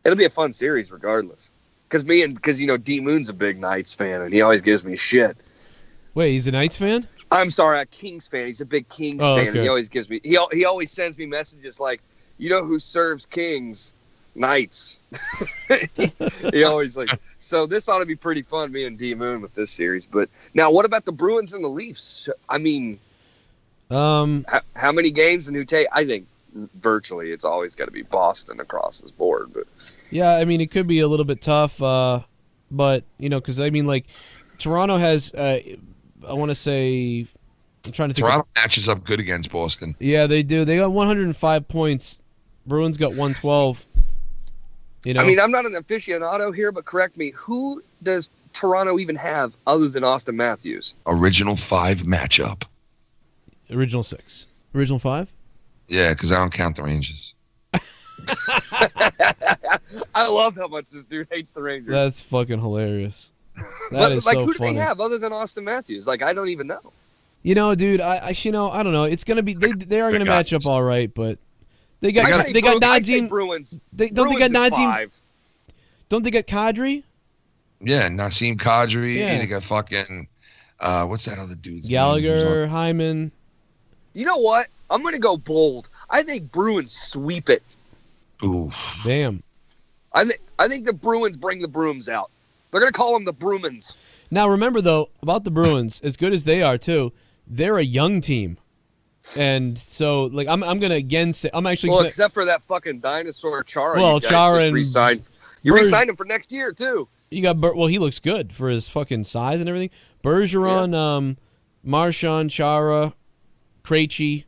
It'll be a fun series regardless. Because D Moon's a big Knights fan and he always gives me shit. Wait, he's a Knights fan? I'm sorry, a Kings fan. He's a big Kings fan. Okay. And he always gives me. He always sends me messages like, "You know who serves Kings? Knights." he always like. So this ought to be pretty fun, me and D Moon with this series. But now, what about the Bruins and the Leafs? I mean, how many games and who take? I think virtually it's always got to be Boston across this board. But yeah, I mean it could be a little bit tough, but because I mean like Toronto has. I want to say, I'm trying to think. Toronto matches up good against Boston. Yeah, they do. They got 105 points. Bruins got 112. I mean, I'm not an aficionado here, but correct me. Who does Toronto even have other than Austin Matthews? Original 5 matchup. Original 6. Original 5? Yeah, because I don't count the Rangers. I love how much this dude hates the Rangers. That's fucking hilarious. That is so funny. Who do they have other than Austin Matthews? Like, I don't even know. Dude, I don't know. It's gonna be they are gonna match up all right, but they got Nazem. Bruins. Don't they got Nazem? Don't they got Kadri? Yeah, Nazem Kadri. Yeah. They got fucking what's that other dude's Gallagher, name? Hyman. You know what? I'm gonna go bold. I think Bruins sweep it. Ooh. Damn. I think the Bruins bring the brooms out. They're going to call them the Broomans. Now, remember, though, about the Bruins, as good as they are, too, they're a young team. And so, like, I'm going to again say, I'm actually Well, except for that fucking dinosaur Chara. Well, Chara and re-signed. You re-signed him for next year, too. You got, well, he looks good for his fucking size and everything. Bergeron, Marchand, Chara, Krejci,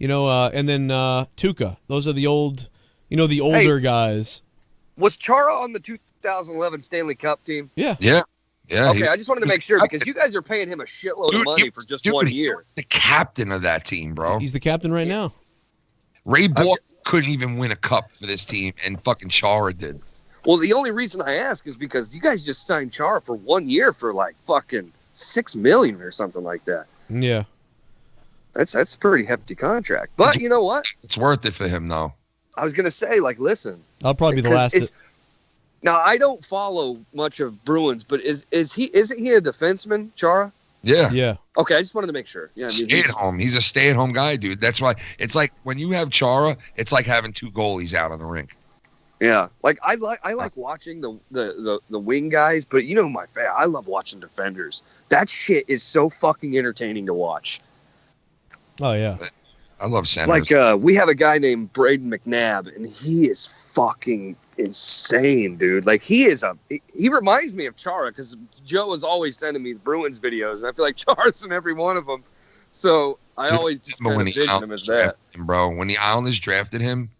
and then Tuca. Those are the old, the older guys. Was Chara on the 2011 Stanley Cup team? Yeah. Yeah. Okay, I just wanted to make sure because you guys are paying him a shitload of money for just 1 year. He's the captain of that team, bro. He's the captain right now. Ray Bork couldn't even win a cup for this team, and fucking Chara did. Well, the only reason I ask is because you guys just signed Chara for 1 year for like fucking $6 million or something like that. Yeah. That's a pretty hefty contract. But you know what? It's worth it for him, though. I was gonna say, like, listen. I'll probably be the last. Now I don't follow much of Bruins, but isn't he a defenseman, Chara? Yeah. Yeah. Okay, I just wanted to make sure. Yeah, I mean, stay at home. He's a stay-at-home guy, dude. That's why it's like when you have Chara, it's like having 2 goalies out on the rink. Yeah, like I like watching the wing guys, but I love watching defenders. That shit is so fucking entertaining to watch. Oh yeah. I love centers. Like, we have a guy named Braden McNabb, and he is fucking insane, dude. Like, he reminds me of Chara, because Joe is always sending me the Bruins videos, and I feel like Chara's in every one of them. So I always just kind of vision him as that. Bro, when the Islanders drafted him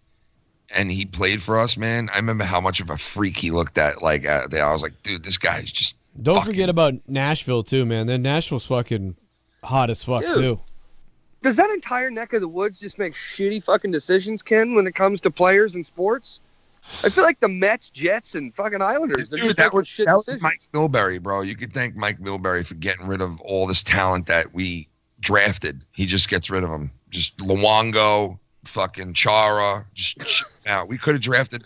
and he played for us, man, I remember how much of a freak he looked at. Like, I was like, dude, this guy's just. Don't forget about Nashville, too, man. Then Nashville's fucking hot as fuck, too. Does that entire neck of the woods just make shitty fucking decisions, Ken, when it comes to players and sports? I feel like the Mets, Jets, and fucking Islanders, they're just making shit decisions. Mike Milbury, bro. You could thank Mike Milbury for getting rid of all this talent that we drafted. He just gets rid of them. Just Luongo, fucking Chara, just out. We could have drafted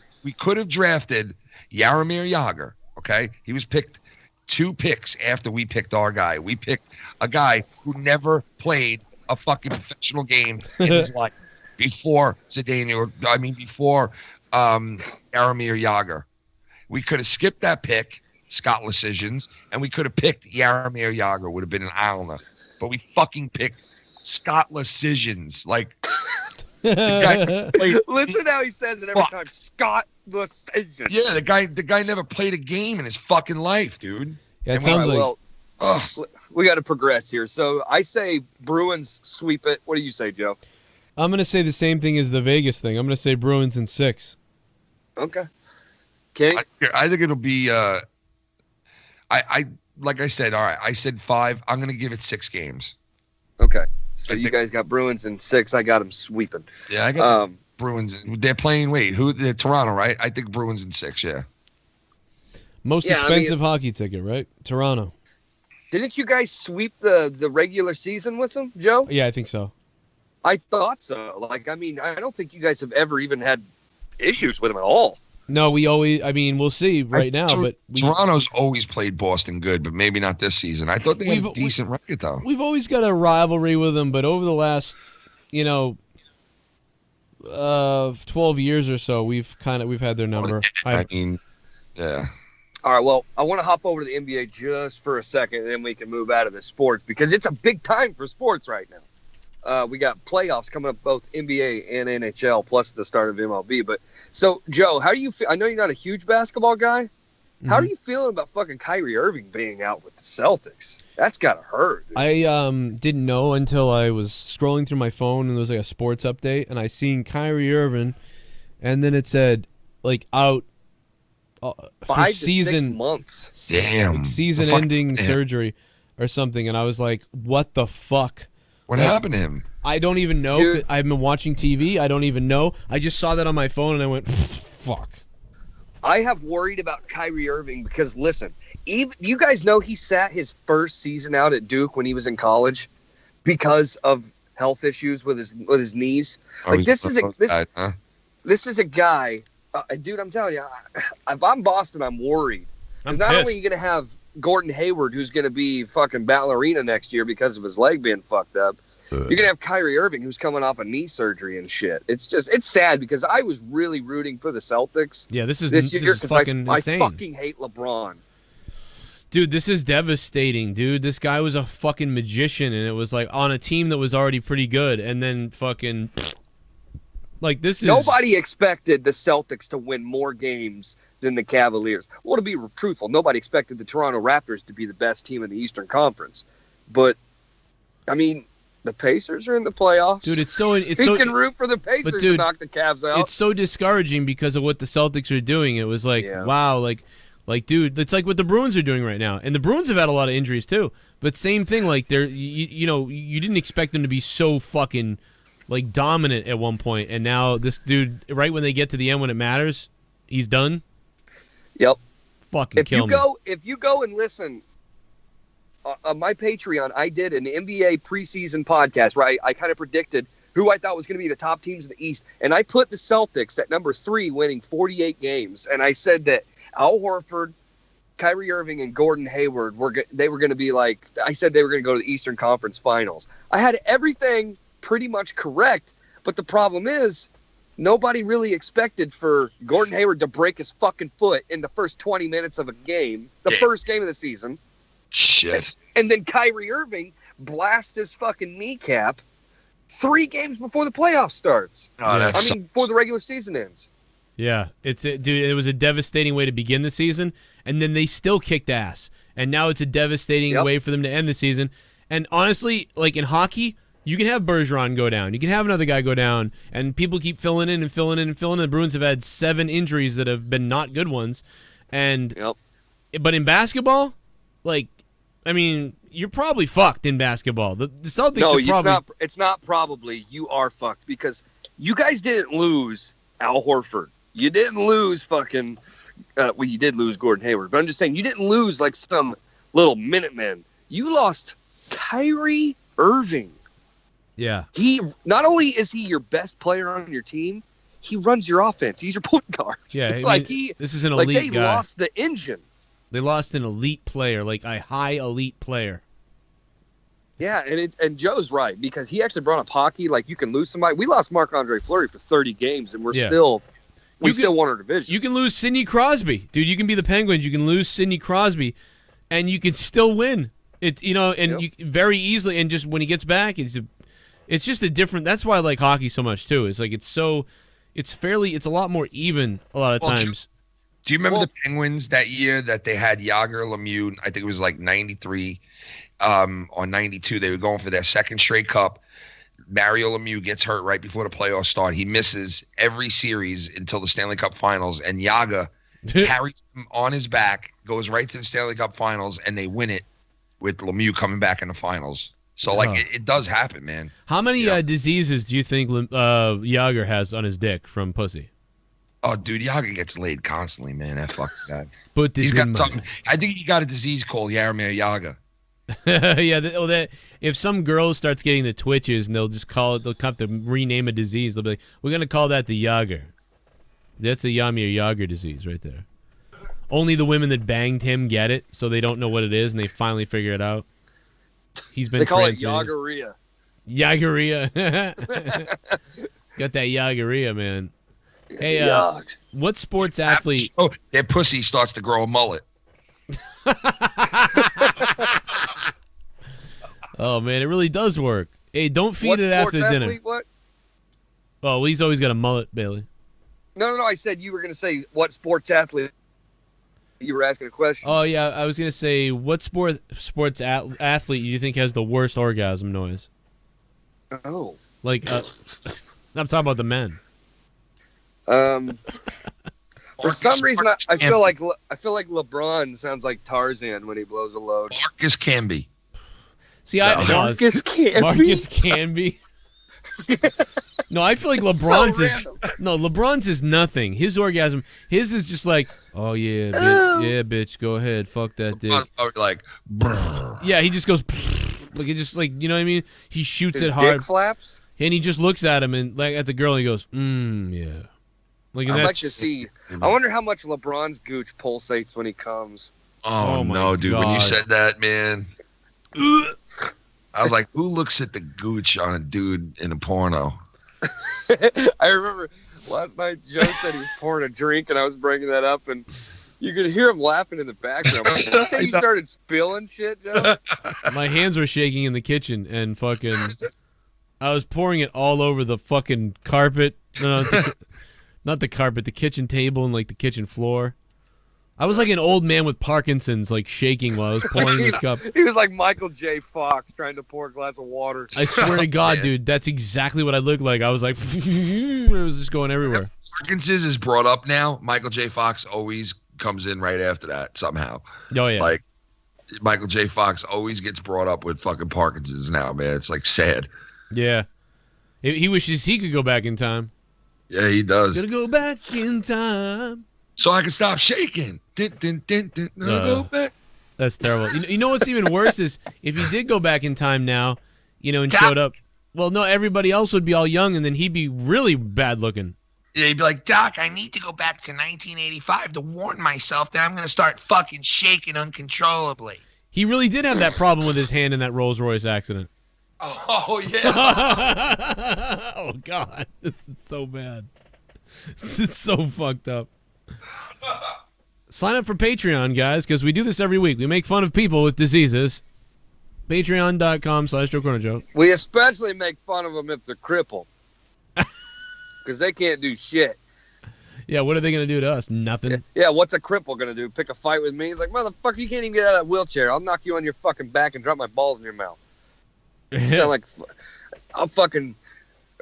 Jaromir Jagr, okay? He was picked 2 picks after we picked our guy. We picked a guy who never played a fucking professional game in his life before before Jaromir Jagr. We could have skipped that pick, Scott Decisions, and we could have picked Jaromir Jagr, would have been an Islander. But we fucking picked Scott Decisions. Like, listen how he says it every time. Scott Decisions. Yeah, the guy never played a game in his fucking life, dude. Yeah, it sounds like. Well, we got to progress here. So I say Bruins sweep it. What do you say, Joe? I'm going to say the same thing as the Vegas thing. I'm going to say Bruins in 6. Okay. Kenny? I think it'll be like I said, all right, I said 5. I'm going to give it 6 games. Okay. So you guys got Bruins in 6. I got them sweeping. Yeah, I got Bruins. They're playing, they're Toronto, right? I think Bruins in 6, yeah. Most expensive hockey ticket, right? Toronto. Didn't you guys sweep the regular season with them, Joe? Yeah, I think so. I thought so. Like, I mean, I don't think you guys have ever even had issues with them at all. No, we'll see right now. But Toronto's always played Boston good, but maybe not this season. I thought they had a decent record, though. We've always got a rivalry with them, but over the last, 12 years or so, we've had their number. Yeah. All right, well, I want to hop over to the NBA just for a second, and then we can move out of the sports, because it's a big time for sports right now. We got playoffs coming up, both NBA and NHL, plus the start of MLB. But so, Joe, how do you feel? I know you're not a huge basketball guy. Mm-hmm. How are you feeling about fucking Kyrie Irving being out with the Celtics? That's gotta hurt. Dude. I didn't know until I was scrolling through my phone and there was like a sports update, and I seen Kyrie Irving, and then it said out. 5 to 6 months. Damn. Season-ending surgery or something, and I was like, "What the fuck? What happened to him?" I don't even know. Dude, I've been watching TV. I don't even know. I just saw that on my phone, and I went, "Fuck." I have worried about Kyrie Irving because, listen, even you guys know he sat his first season out at Duke when he was in college because of health issues with his knees. This is a guy. Dude, I'm telling you, if I'm Boston, I'm worried. Because not only are you going to have Gordon Hayward, who's going to be fucking ballerina next year because of his leg being fucked up, you're going to have Kyrie Irving, who's coming off a knee surgery and shit. It's sad because I was really rooting for the Celtics. Yeah, this year because I fucking hate LeBron. Dude, this is devastating, dude. This guy was a fucking magician, and it was like on a team that was already pretty good, and then fucking... Nobody expected the Celtics to win more games than the Cavaliers. Well, to be truthful, nobody expected the Toronto Raptors to be the best team in the Eastern Conference. But, I mean, the Pacers are in the playoffs. Dude, he can root for the Pacers to knock the Cavs out. It's so discouraging because of what the Celtics are doing. It was like, wow, dude, it's like what the Bruins are doing right now. And the Bruins have had a lot of injuries too. But same thing, like you didn't expect them to be so fucking dominant at one point, and now this dude, right when they get to the end when it matters, he's done. Yep. Fucking kill me. If you go and listen on my Patreon, I did an NBA preseason podcast where I kind of predicted who I thought was going to be the top teams in the East, and I put the Celtics at number 3, winning 48 games, and I said that Al Horford, Kyrie Irving, and Gordon Hayward were going to be I said they were going to go to the Eastern Conference Finals. I had everything pretty much correct, but the problem is nobody really expected for Gordon Hayward to break his fucking foot in the first 20 minutes of a game, first game of the season. Shit. And then Kyrie Irving blast his fucking kneecap 3 games before the playoff starts. Oh, that's before the regular season ends. Yeah, dude. It was a devastating way to begin the season, and then they still kicked ass. And now it's a devastating way for them to end the season. And honestly, like in hockey, you can have Bergeron go down, you can have another guy go down, and people keep filling in and filling in and filling in. The Bruins have had 7 injuries that have been not good ones, and but in basketball, like, I mean, you're probably fucked in basketball. The Celtics. No, are probably... it's not probably. You are fucked because you guys didn't lose Al Horford. You didn't lose fucking. Well, you did lose Gordon Hayward, but I'm just saying you didn't lose like some little Minutemen. You lost Kyrie Irving. Yeah. He not only is he your best player on your team, he runs your offense. He's your point guard. Yeah, this is an elite they guy. lost the engine. They lost an elite player, like a high elite player. Yeah, and Joe's right because he actually brought up hockey. Like you can lose somebody. We lost Marc-Andre Fleury for 30 games, and we still won our division. You can lose Sidney Crosby, dude. You can be the Penguins. You can lose Sidney Crosby, and you can still win. You very easily. And just when he gets back, it's just a different. That's why I like hockey so much too. It's like it's a lot more even a lot of times. Do you remember the Penguins that year that they had Yager Lemieux? I think it was like 93 or 92. They were going for their second straight cup. Mario Lemieux gets hurt right before the playoffs start. He misses every series until the Stanley Cup Finals, and Yager carries him on his back, goes right to the Stanley Cup Finals, and they win it with Lemieux coming back in the finals. So, it does happen, man. How many diseases do you think Yager has on his dick from pussy? Oh, dude, Yager gets laid constantly, man. That fucking guy. But he's got something. I think he got a disease called Yarmir Yager. Yeah, if some girl starts getting the twitches and they'll have to rename a disease, they'll be like, we're going to call that the Yager. That's the Yarmir Yager disease right there. Only the women that banged him get it, so they don't know what it is, and they finally figure it out. They call it Yageria. Yageria. Got that Yageria, man. Hey, what sports athlete? Oh, their pussy starts to grow a mullet. Oh man, it really does work. Hey, don't feed it after dinner. What? Oh, well, he's always got a mullet, Bailey. No. I said you were going to say what sports athlete. You were asking a question. Oh yeah, I was going to say what sports athlete do you think has the worst orgasm noise? Oh, like I'm talking about the men. For some reason, I feel like LeBron sounds like Tarzan when he blows a load. Marcus Camby. See, Marcus Camby. Marcus Camby. No, I feel like LeBron's is nothing. His orgasm, his is just like, oh yeah, bitch, go ahead, fuck that dick. Like, yeah, he just goes, like it just like you know what I mean. He shoots it hard. Dick flaps. And he just looks at him and like at the girl and he goes, yeah. Like I'd like to see. I wonder how much LeBron's gooch pulsates when he comes. Oh no, dude! God. When you said that, man, I was like, "Who looks at the gooch on a dude in a porno?" I remember last night Joe said he was pouring a drink, and I was bringing that up, and you could hear him laughing in the background. Did you say you started spilling shit, Joe? My hands were shaking in the kitchen, and fucking, I was pouring it all over the fucking carpet. Not the carpet, the kitchen table and like the kitchen floor. I was like an old man with Parkinson's, like shaking while I was pouring this cup. He was like Michael J. Fox trying to pour a glass of water. I swear to God, dude, that's exactly what I looked like. I was like, it was just going everywhere. If Parkinson's is brought up now, Michael J. Fox always comes in right after that somehow. Oh yeah, like Michael J. Fox always gets brought up with fucking Parkinson's now, man. It's like sad. Yeah, he wishes he could go back in time. Yeah, he does. Gonna go back in time so I can stop shaking. Go back. That's terrible. You know what's even worse is if he did go back in time now, and showed up. Well, no, everybody else would be all young, and then he'd be really bad looking. Yeah, he'd be like, Doc, I need to go back to 1985 to warn myself that I'm gonna start fucking shaking uncontrollably. He really did have that problem with his hand in that Rolls Royce accident. Oh yeah. Oh God, this is so bad. This is so fucked up. Sign up for Patreon, guys, because we do this every week. We make fun of people with diseases. Patreon.com/Joe Cronin Show. We especially make fun of them if they're crippled. Because they can't do shit. Yeah, what are they going to do to us? Nothing. Yeah, what's a cripple going to do? Pick a fight with me? He's like, motherfucker, you can't even get out of that wheelchair. I'll knock you on your fucking back and drop my balls in your mouth. You sound like... I'll fucking...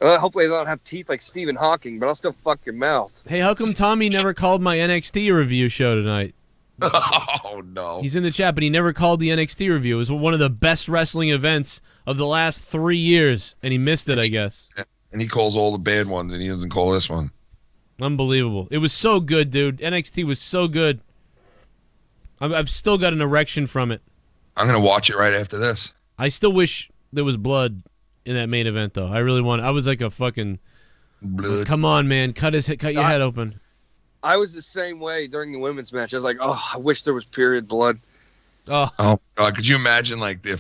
hopefully I don't have teeth like Stephen Hawking, but I'll still fuck your mouth. Hey, how come Tommy never called my NXT review show tonight? Oh, no. He's in the chat, but he never called the NXT review. It was one of the best wrestling events of the last 3 years, and he missed it, I guess. And he calls all the bad ones, and he doesn't call this one. Unbelievable. It was so good, dude. NXT was so good. I've still got an erection from it. I'm going to watch it right after this. I still wish there was blood in that main event, though. I really want. I was like a fucking... Blood. Come on, man. Cut your head open. I was the same way during the women's match. I was like, oh, I wish there was period blood. Oh, God. Could you imagine, like, their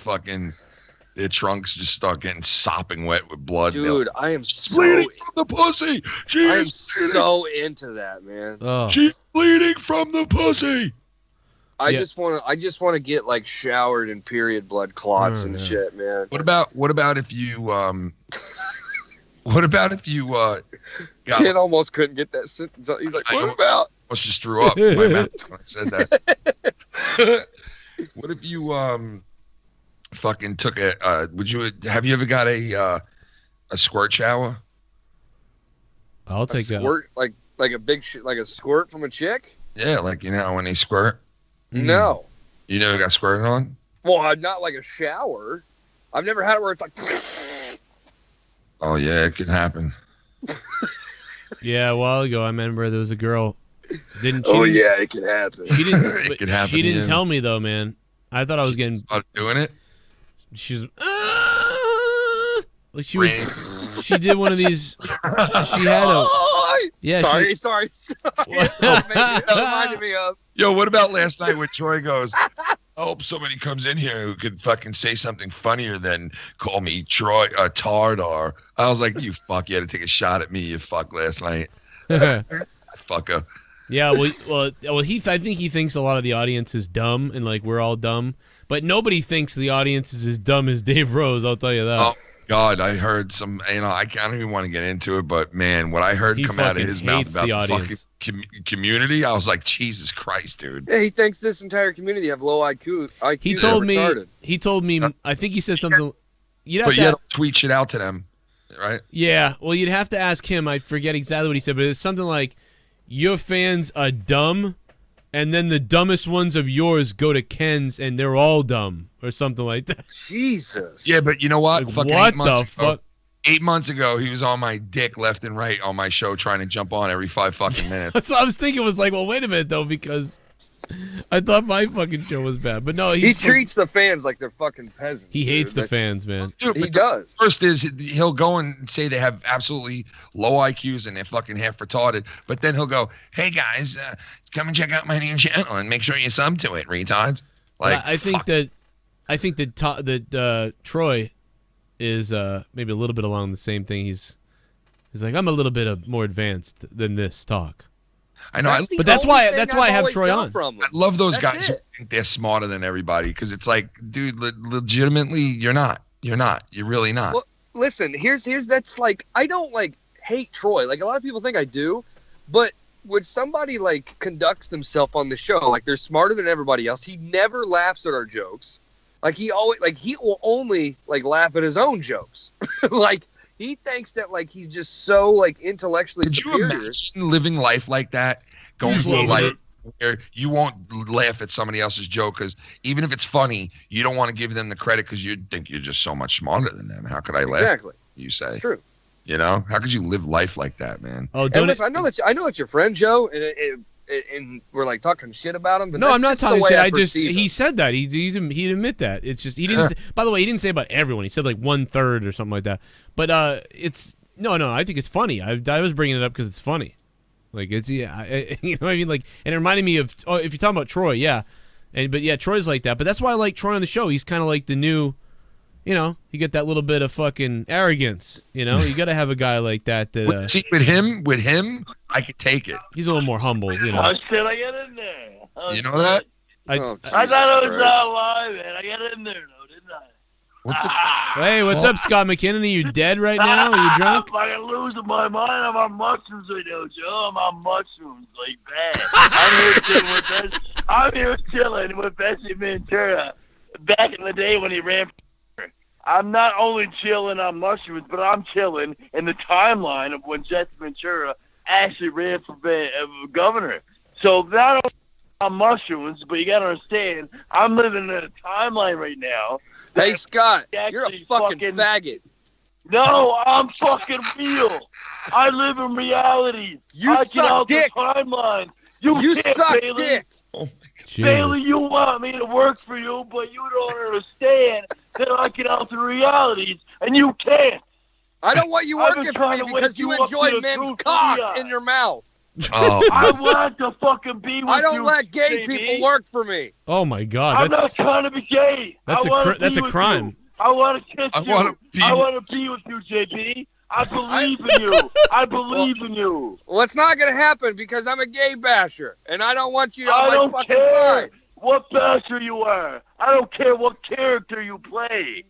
trunks just start getting sopping wet with blood? Dude, I am so... bleeding from the pussy. I am so into that, man. oh. She's bleeding from the pussy. I just want to get like showered in period blood clots and shit, man. What about if you Kid almost couldn't get that sentence out. He's like, what about? I almost just threw up in my mouth when I said that. What if you fucking took have you ever got a squirt shower? I'll take that. Squirt, like a big like a squirt from a chick? Yeah, like you know when they squirt. No. You never got squirted on? Well, not like a shower. I've never had it where it's like. Oh yeah, it can happen. Yeah, a while ago I remember there was a girl. Didn't she? Oh yeah, it can happen. She didn't. It can happen. She didn't tell me though, man. I thought I was getting. Started doing it. She's like she was. She did one of these. She had a. Yeah. Sorry. That reminded me of. Yo, what about last night when Troy goes, I hope somebody comes in here who could fucking say something funnier than call me Troy Tardar. I was like, you fuck, you had to take a shot at me, you fuck, last night. Fucker. Yeah, well, I think he thinks a lot of the audience is dumb and like we're all dumb, but nobody thinks the audience is as dumb as Dave Rose. I'll tell you that. Oh God, I heard some. You know, I don't even want to get into it, but man, what I heard come out of his mouth about the fucking community, I was like, Jesus Christ, dude. Yeah, he thinks this entire community have low IQ. He told me. I think he said something. You don't tweet shit out to them, right? Yeah. Well, you'd have to ask him. I forget exactly what he said, but it's something like, "Your fans are dumb, and then the dumbest ones of yours go to Ken's, and they're all dumb," or something like that. Jesus. Yeah, but you know what? Like, fucking what 8 months the ago, fuck? 8 months ago, he was on my dick left and right on my show trying to jump on every 5 fucking minutes. That's what I was thinking. Was like, well, wait a minute though, because I thought my fucking show was bad, but no, he treats the fans like they're fucking peasants. He hates the fans, man. Dude, he does. First is he'll go and say they have absolutely low IQs and they're fucking half retarded, but then he'll go, "Hey guys, come and check out my new channel and make sure you sub to it, retards." Like, I think that Troy is maybe a little bit along the same thing. He's like, I'm a little bit more advanced than this talk. I know, but that's why I have Troy on. I love those guys who think they're smarter than everybody, because it's like, dude, legitimately, you're not. You're really not. Well, listen, here's that's like, I don't like hate Troy. Like a lot of people think I do, but when somebody like conducts themselves on the show like they're smarter than everybody else, he never laughs at our jokes. Like he will only like laugh at his own jokes. Like he thinks that like he's just so like intellectually superior. Could you imagine living life like that? Going through life where you won't laugh at somebody else's joke because even if it's funny, you don't want to give them the credit because you think you're just so much smarter than them. How could I laugh? Exactly. You say. It's true. You know, how could you live life like that, man? Oh, and listen, I know that's your friend Joe, and we're like talking shit about him. But no, I'm not talking shit. He said that he'd admit that. It's just he didn't. By the way, he didn't say about everyone. He said like 1/3 or something like that. But it's no. I think it's funny. I was bringing it up because it's funny. Like it's you know what I mean, like, and it reminded me of if you're talking about Troy, yeah, but Troy's like that. But that's why I like Troy on the show. He's kind of like the new. You know, you get that little bit of fucking arrogance. You know, you got to have a guy like that. See, with him, I could take it. He's a little more humble. You know. How should I get in there? You know that? I thought it was live, man. I got in there, though, didn't I? What the? Hey, what's up, Scott McKinnon? Are you dead right now? Are you drunk? I'm fucking losing my mind. I'm on mushrooms right now, Joe. I'm on mushrooms like that. I'm here chilling with Bessie Ventura. Back in the day when he ran. I'm not only chilling on mushrooms, but I'm chilling in the timeline of when Jesse Ventura actually ran for governor. So not only on mushrooms, but you got to understand, I'm living in a timeline right now. Hey, Scott, you're a fucking faggot. No, I'm fucking real. I live in reality. You suck dick. The timeline. You can't, suck Bailey. dick. Oh my God. Bailey, you want me to work for you, but you don't understand that I get out the realities, and you can't. I don't want you working for me because you enjoy men's cock in your mouth. Oh. I want to fucking be with you. I don't let gay JB. people work for me. Oh my God, I'm not trying to be gay. that's a crime. I want to kiss you. I want want to be with you, JB. I believe in you. I believe in you. Well, it's not going to happen because I'm a gay basher, and I don't want you on I my don't fucking care side. what basher you are. I don't care what character you play.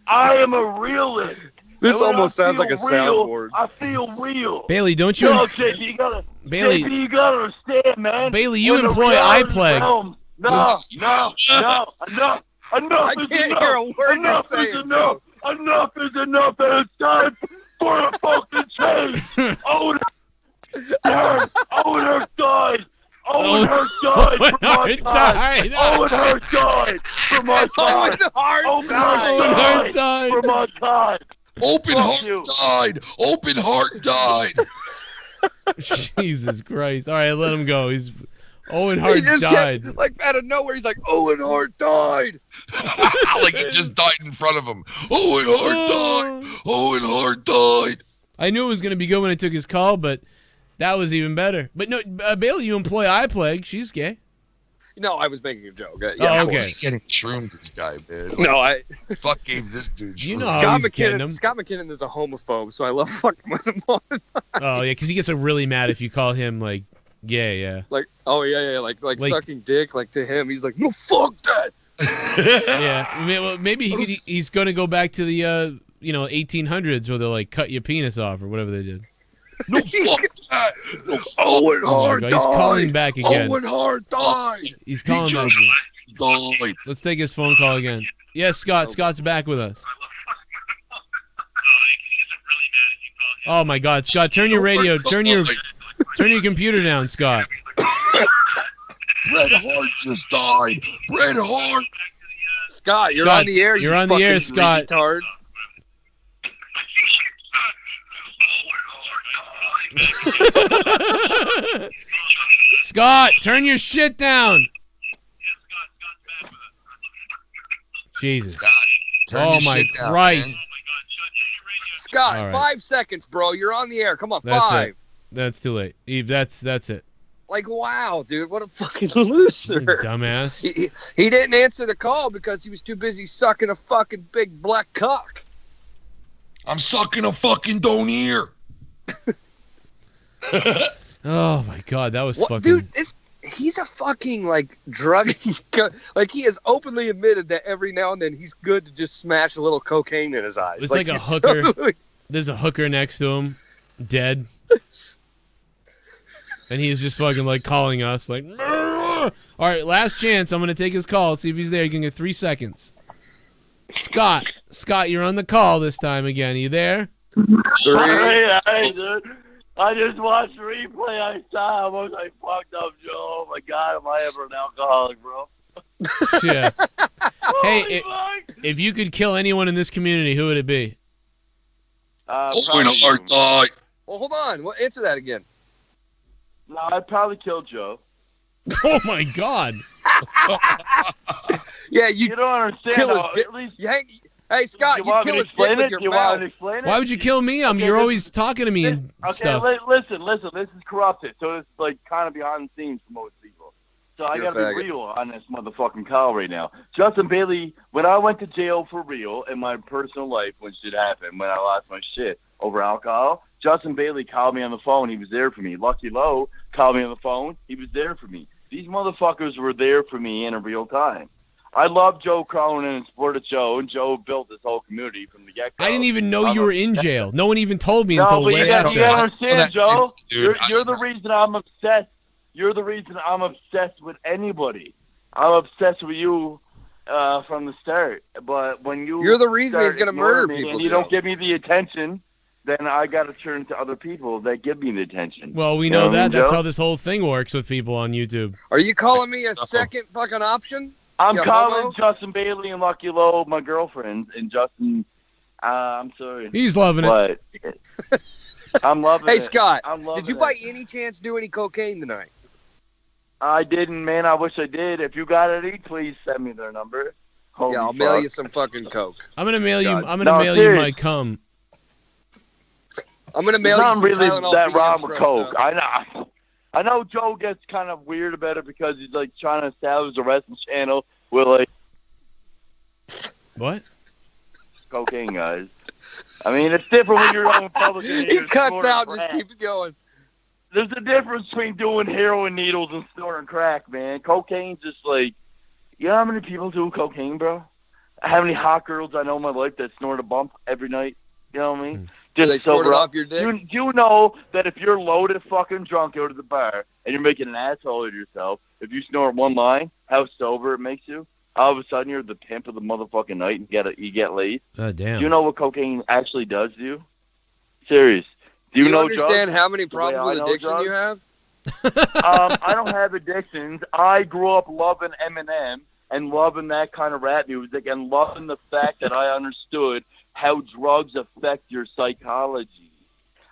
I am a realist. This And when almost I sounds like a feel real, soundboard. I feel real. Bailey, don't you? No, JB, you gotta. Bailey- JB, you gotta understand, man. Bailey, you When the employ reality iPlague. realm- No, enough. I is can't enough. hear a word you're Enough saying, is enough. Enough is enough, and it's time for a fucking change. Owen Hurt died. Owen Hurt died for my time. Owen Hurt died for my time. Owen Hurt died. for my time. Open Fuck Heart you. died. Open Heart died. Jesus Christ! All right, let him go. Owen He Hart just died. kept, like, out of nowhere, he's like, Owen Hart died. Like he just died in front of him. Owen Hart died. Owen Hart died. I knew it was gonna be good when I took his call, but that was even better. But no, Bailey, you employ iPlague. She's gay. No, I was making a joke. Oh, of okay. course. He's getting shroomed, this guy, man. No, I. Fuck gave this dude You shrooms. know how he's Scott getting him. McKinnon is a homophobe, so I love fucking with him all the time. Oh yeah, because he gets really mad if you call him like gay. Yeah. Like, oh yeah, like Like- sucking dick. Like to him, he's like, no, fuck that. Yeah. I mean, well, maybe he's gonna go back to the 1800s where they'll like cut your penis off or whatever they did. No, fuck that. No, Owen Oh my Hart God, died. he's calling back again. Owen Hart died. He's calling He back. just Again. died. Let's take his phone call again. Yes, Scott. Scott's back with us. Oh my God, Scott! Turn your radio. Turn your computer down, Scott. Bret Hart just died. Bret Hart. Scott, you're Scott, on the air. you're you on the air, fucking Scott. retard. Scott, turn your shit down. Jesus. Turn Oh your my shit down, Christ. man. Scott, All right. 5 seconds, bro. You're on the air. Come on, That's 5. it. That's too late. Eve, that's it. Like, wow, dude, what a fucking loser. Dumbass. He didn't answer the call because he was too busy sucking a fucking big black cock. I'm sucking a fucking doneer. Oh my God, that was What, fucking. dude? He's a fucking like drug. Like he has openly admitted that every now and then he's good to just smash a little cocaine in his eyes. It's like a he's hooker. totally- There's a hooker next to him, dead. And he's just fucking like calling us like, "All right, last chance. I'm gonna take his call. See if he's there. You can get 3 seconds. Scott, you're on the call this time again. Are you there? 3. Hey, dude. I just watched the replay. I saw. I was like, fucked up, Joe. Oh my God, am I ever an alcoholic, bro? Yeah. Hey, Holy fuck. if you could kill anyone in this community, who would it be? Owen Probably Hart you. died. Well, hold on. Well, answer that again. No, I'd probably kill Joe. Oh my God. Yeah, You you don't understand. kill his though. dick. At least Hey, Scott, you want kill me to his dick explain with it? your Do you want me to mouth. explain it? Why would you kill me? You're always talking to me and Okay, stuff. listen. This is corrupted, so it's like kind of behind the scenes for most people. So I You're a gotta faggot. be real on this motherfucking call right now. Justin Bailey, when I went to jail for real in my personal life, when shit happened, when I lost my shit over alcohol, Justin Bailey called me on the phone. He was there for me. Lucky Lowe called me on the phone. He was there for me. These motherfuckers were there for me in a real time. I love Joe Cronin and supported Joe, and Joe built this whole community from the get-go. I didn't even know you were in jail. No one even told me until but way you gotta after. understand, Joe. Dude, You're the reason I'm obsessed. You're the reason I'm obsessed with anybody. I'm obsessed with you from the start. But when you're the reason he's gonna murder me people, and you Joe. don't give me the attention, then I gotta turn to other people that give me the attention. Well, we You know what I that. mean, That's Joe? how this whole thing works with people on YouTube. Are you calling me a second fucking option? I'm You calling homo? Justin Bailey and Lucky Lowe my girlfriends, and Justin. I'm sorry, He's loving it. but I'm loving it. Hey, Scott, I'm loving did you it. by any chance do any cocaine tonight? I didn't, man. I wish I did. If you got any, please send me their number. Holy Yeah, I'll mail fuck. you some fucking coke. I'm gonna mail you. God. I'm gonna No, mail you serious. my cum. I'm gonna There's mail you not some really Tylenol that PMs wrong with crushed coke. up. I know Joe gets kind of weird about it because he's like trying to establish a wrestling channel with like What? cocaine guys. I mean, it's different when you're on public. And He you're cuts snorting out and just crack. keeps going. There's a difference between doing heroin needles and snorting crack, man. Cocaine's just like, you know how many people do cocaine, bro? How many hot girls I know in my life that snort a bump every night? You know what I mean? Do they Just snort it sober off up. your dick? Do you know that if you're loaded fucking drunk out of the bar and you're making an asshole of yourself, if you snort one line, how sober it makes you? All of a sudden you're the pimp of the motherfucking night and you get laid. Oh damn. Do you know what cocaine actually does to you? Serious. Do you know understand drugs? how many The way problems I with know addiction drugs? you have? I don't have addictions. I grew up loving Eminem and loving that kind of rap music and loving the fact that I understood how drugs affect your psychology.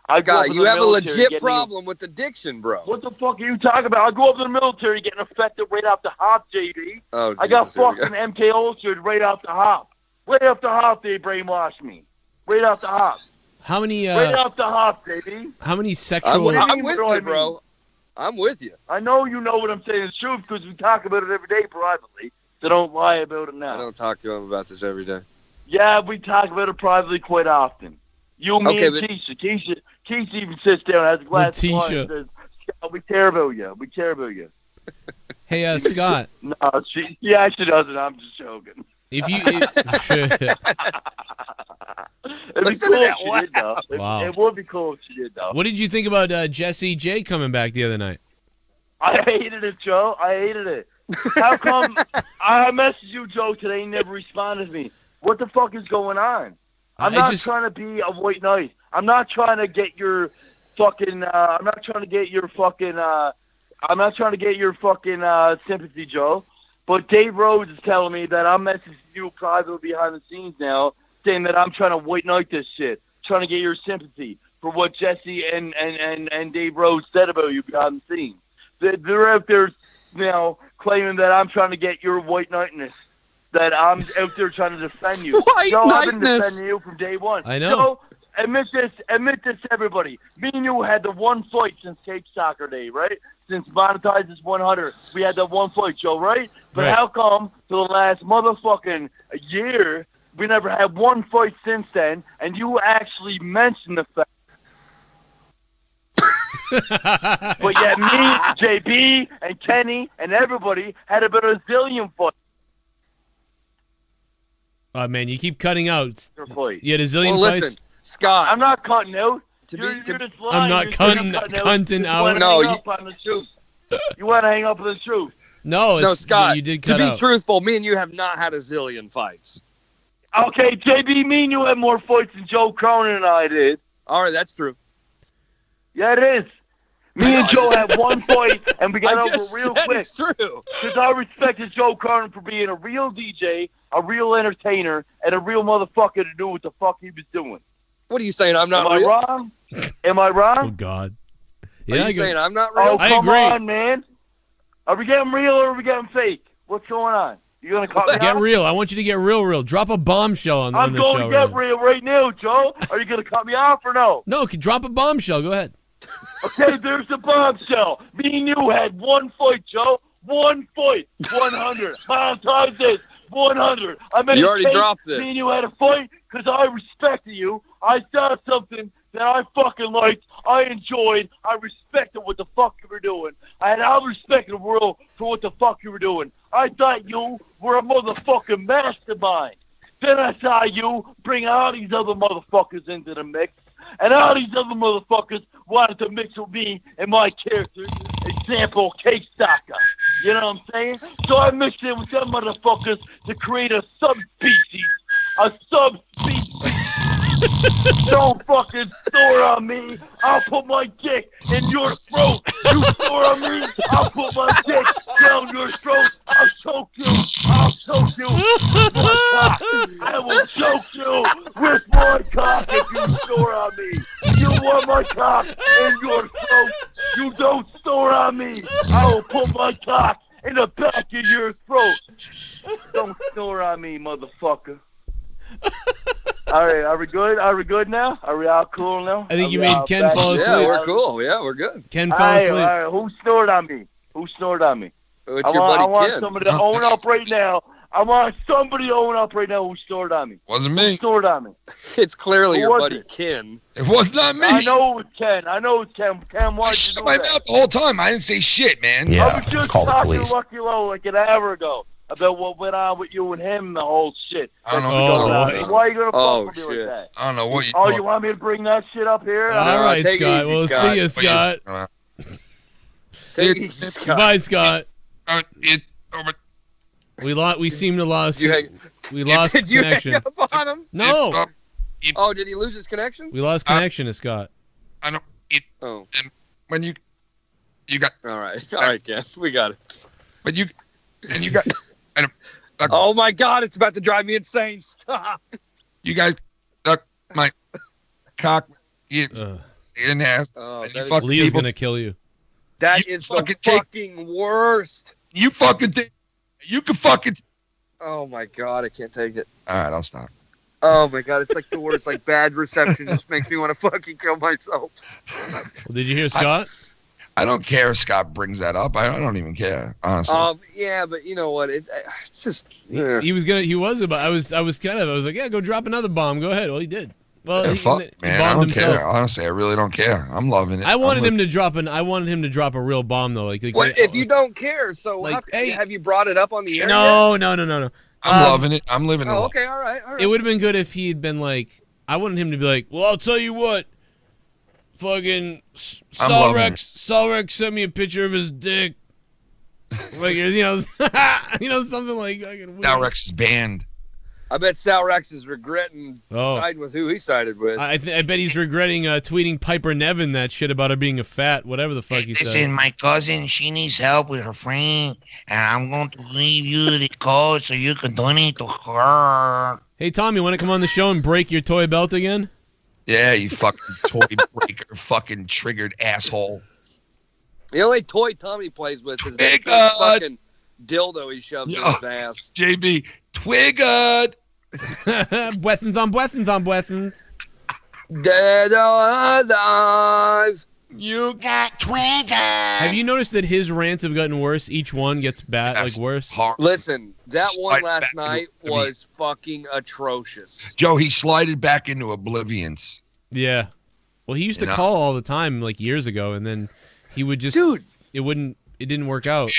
I grew up Scott, in you the have a military legit getting- problem with addiction, bro. What the fuck are you talking about? I grew up in the military getting affected right off the hop, JD. Oh, I got Jesus, here we go. fucking MK ulcered right off the hop. Right off the hop, they brainwashed me. Right off the hop. How many? Right off the hop, baby. How many I'm, sexual? What do you I'm mean, with bro? you, bro. I'm with you. I know you know what I'm saying is true because we talk about it every day privately. So don't lie about it I now. don't talk to him about this every day. Yeah, we talk about it privately quite often. You, me, Okay, and but- Keisha. Keisha even sits down, has a glass of wine, Letitia. and says, "Scott, we care about you. We care about you." Hey, Scott. No, she doesn't. I'm just joking. If you, It'd Listen be to cool that if she did, though. Wow. It would be cool if she did, though. what did you think about Jesse J coming back the other night? I hated it, Joe. I hated it. How come I messaged you, Joe, today and never responded to me? What the fuck is going on? I'm not trying to be a white knight. I'm not trying to get your fucking. I'm not trying to get your fucking. I'm not trying to get your fucking sympathy, Joe. But Dave Rhodes is telling me that I'm messaging you privately behind the scenes now, saying that I'm trying to white knight this shit, trying to get your sympathy for what Jesse and Dave Rhodes said about you behind the scenes. They're out there now claiming that I'm trying to get your white knightness, that I'm out there trying to defend you. White Joe, I've been knightness. defending you from day one. I know. Joe, admit this, everybody. Me and you had the one fight since Cape Soccer Day, right? Since Monetizes 100, we had that one fight, Joe, right? But Right. how come for the last motherfucking year, we never had one fight since then, and you actually mentioned the fact. But yet me, JB, and Kenny, and everybody had about a zillion fights. Oh man, you keep cutting out. Fight. You had a zillion Well, fights. listen, Scott. I'm not cutting out. To You're be- to- just lying. I'm not You're cutting out. cunting You out. wanna No, hang up on the truth. You want to hang up on the truth. No, it's, No, Scott. You did To cut be out. truthful, me and you have not had a zillion fights. Okay, JB, me and you had more fights than Joe Cronin and I did. All right, that's true. Yeah, it is. Me and Joe had one fight, and we got I over just real said quick. it's true. Because I respected Joe Cronin for being a real DJ, a real entertainer, and a real motherfucker to do what the fuck he was doing. What are you saying? I'm not Am I real? wrong? Am I wrong? Oh God. Are Yeah, you I saying go, I'm not real? Oh, I come agree. on, man. Are we getting real or are we getting fake? What's going on? You going to cut me get off? real. I want you to get real. Drop a bombshell on I'm the going show. to get right real right now, Joe. Are you going to cut me off or no? now. No, drop a bombshell. Go ahead. Okay, there's the bombshell. Me and you had one fight, Joe. One fight. 100. Monetize this. 100. I made You a already tape. dropped this. Me and you had a fight because I respected you. I saw something that I fucking liked, I enjoyed, I respected what the fuck you were doing. I had all respect in the world for what the fuck you were doing. I thought you were a motherfucking mastermind. Then I saw you bring all these other motherfuckers into the mix, and all these other motherfuckers wanted to mix with me and my character, example, Cake Stalker. You know what I'm saying? So I mixed in with them motherfuckers to create a subspecies. A subspecies. Don't fucking snore on me. I'll put my dick in your throat. You snore on me, I'll put my dick down your throat. I'll choke you. I'll choke you with my cock. I will choke you with my cock if you snore on me. You want my cock in your throat. You don't snore on me. I will put my cock in the back of your throat. Don't snore on me, motherfucker. All right, are we good? Are we good now? Are we all cool now? I think you made Ken fall asleep. Yeah, we're cool. Yeah, we're good. Ken fell asleep. All right. Who snored on me? Who snored on me? It's your buddy I want Ken. somebody to own up right now. I want somebody to own up right now who snored on me. Wasn't me. Who snored on me? It's clearly Who your was buddy it? Ken. It was not me. I know it was Ken. Ken, why I did you shut do my that? mouth the whole time. I didn't say shit, man. I Yeah, was just call the talking police. to Lucky Low like an hour ago about what went on with you and him and the whole shit. I don't know what you're Why talking are you going to Oh, fuck with me shit. like that? I don't know what you. Oh, you want me to bring that shit up here? All right, take it Scott. easy, We'll Scott. see you, Scott. Take it easy, Scott. Goodbye, Scott. It, We seem to lost. You hang- We lost Did you connection. hang up on him? No, Oh, did he lose his connection? we lost connection to Scott. I don't. It Oh, when you got, all right. All right, Ken. We got it. but you got. Oh, my God. It's about to drive me insane. Stop. You guys stuck my cock in ass. Oh, And that you is- fucking Leah's people- gonna kill you. That You is the fucking take- fucking worst. You fucking think you can fucking. Oh, my God. I can't take it. All right, I'll stop. Oh, my God. It's like the worst. Like, bad reception just makes me want to fucking kill myself. Well, did you hear Scott? I don't care if Scott brings that up. I don't even care, honestly. Yeah, but you know what? It's just... He was gonna. He was about. I was like, yeah, go drop another bomb. Go ahead. Well, he did. Well, Yeah, he fuck, he man. I bombed don't himself. care. Honestly, I really don't care. I'm loving it. I wanted him to drop a real bomb though. Like What, if you don't care, so Like, hey, have you brought it up on the air yet? No. I'm loving it. I'm living it. Oh, okay, all right. It would have been good if he had been like, I wanted him to be like, well, I'll tell you what, fucking I'm loving Salrex sent me a picture of his dick. Like, something like fucking weird. Now Rex is banned. I bet Sal Rex is regretting Oh. siding with who he sided with. I bet he's regretting tweeting Piper Nevin that shit about her being a fat, whatever the fuck he said. Listen, my cousin, she needs help with her friend, and I'm going to leave you the code so you can donate to her. Hey, Tom, you want to come on the show and break your toy belt again? Yeah, you fucking toy breaker, fucking triggered asshole. The only toy Tommy plays with is that Big big fucking dildo he shoves in his ass. JB, twiggered. Blessings on blessings on blessings. Dead or alive. You Got Twitter. Have you noticed that his rants have gotten worse? Each one gets worse. Listen, that one Slide last back night into was fucking atrocious. Joe, he slided back into oblivions. Yeah. Well, he used to You know? call all the time, like years ago, and then he would just. Dude, it didn't work out.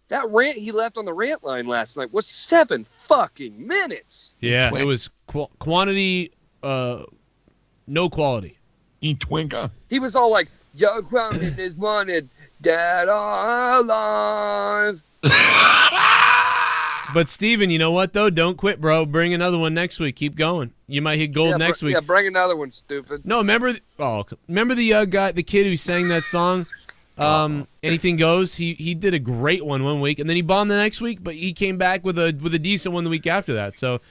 that rant he left on the rant line last night was 7 fucking minutes. Yeah, it was quantity, no quality. Eat Twinker. He was all like, "Yo, grounded is wanted, dead or alive." But Steven, you know what though? Don't quit, bro. Bring another one next week. Keep going. You might hit gold next week. Yeah, bring another one, stupid. No, remember the guy, the kid who sang that song, Anything Goes. He did a great one week, and then he bombed the next week. But he came back with a decent one the week after that. So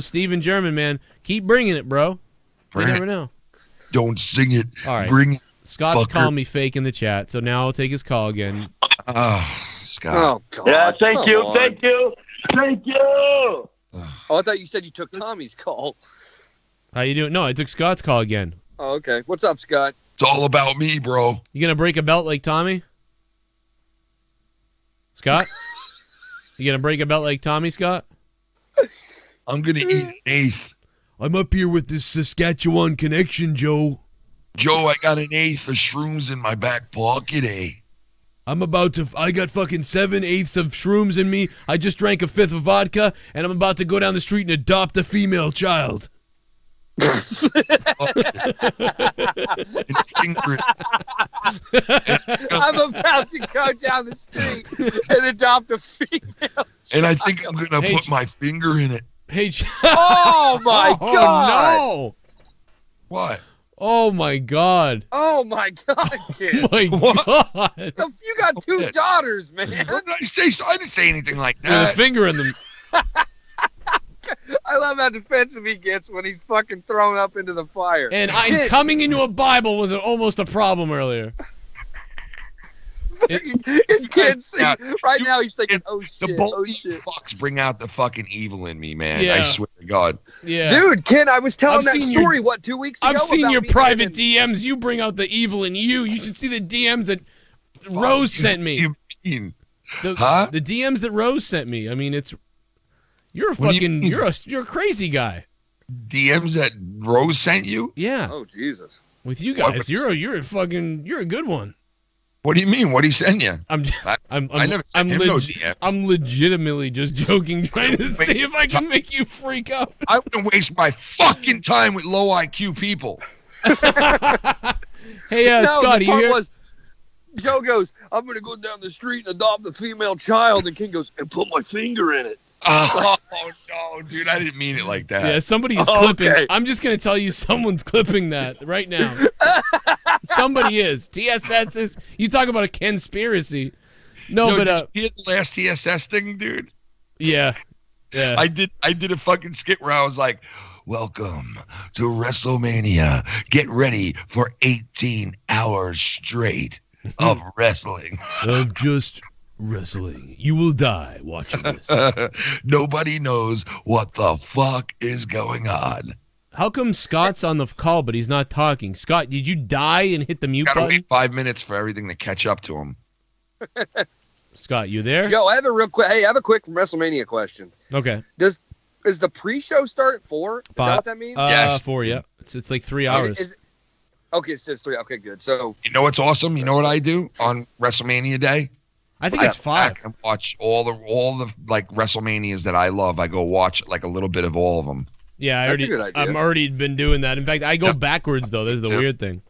Steven German, man, keep bringing it, bro. You never know. Don't sing it. All right. Bring it. Scott's fucker. calling me fake in the chat, so now I'll take his call again. Scott. Oh God. Yeah, thank come you, on. thank you, thank you. Oh, I thought you said you took Tommy's call. How you doing? No, I took Scott's call again. Oh, okay. What's up, Scott? It's all about me, bro. You gonna break a belt like Tommy? Scott? You gonna break a belt like Tommy, Scott? I'm gonna eat an eighth. I'm up here with this Saskatchewan connection, Joe. Joe, I got an eighth of shrooms in my back pocket, eh? I got fucking 7/8 of shrooms in me. I just drank a fifth of vodka, and I'm about to go down the street and adopt a female child. I'm about to go down the street and adopt a female. And I think I'm gonna put my finger in it. Hey, oh my god! No! What? Oh my god! Oh my god, kid! Oh my god! You got 2 daughters, man. What did I say? I didn't say anything like With a that. finger in them. I love how defensive he gets when he's fucking thrown up into the fire. And I'm coming into a Bible was almost a problem earlier. His kid's right now he's thinking, oh shit, The both oh these shit. fucks bring out the fucking evil in me, man. Yeah. I swear to God. Yeah. Dude, Ken, I was telling I've that seen story, 2 weeks ago? I've seen about your me private getting- DMs. You bring out the evil in you. You should see the DMs that Rose sent me. What do you mean? The, Huh? the DMs that Rose sent me. I mean, you're a What do you fucking mean? you're a crazy guy. DMs that Rose sent you? Yeah. Oh Jesus. With you What guys, was- you're a good one. What do you mean? What did he send you? I never sent him no DMs. I'm legitimately just joking, trying to Waste see if I can time. make you freak out. I wouldn't waste my fucking time with low IQ people. Hey, No, Scott, the you part here? was, Joe goes, I'm gonna go down the street and adopt a female child, and Ken goes, and put my finger in it. Oh no, dude! I didn't mean it like that. Yeah, somebody is Oh, clipping. okay. I'm just gonna tell you, someone's clipping that right now. Somebody is. TSS is. You talk about a conspiracy. No, Yo, but did you hear the last TSS thing, dude? yeah. I did a fucking skit where I was like, "Welcome to WrestleMania. Get ready for 18 hours straight of wrestling." Of just wrestling. You will die watching this. Nobody knows what the fuck is going on. How come Scott's on the call but he's not talking? Scott, did you die and hit the mute Gotta button? wait 5 minutes for everything to catch up to him. Scott, you there? Joe, I have a real quick. Hey, I have a quick WrestleMania question. Okay. Is the pre-show start at 4? Is that what that means? Yes. 4, yeah. It's like 3 hours. Okay, it says 3. Okay, good. So You know what's awesome? You know what I do on WrestleMania day? I think it's go 5. back and watch all the like WrestleManias that I love. I go watch like a little bit of all of them. Yeah, That's a good idea. I'm already been doing that. In fact, I go backwards though. There's the too. weird thing.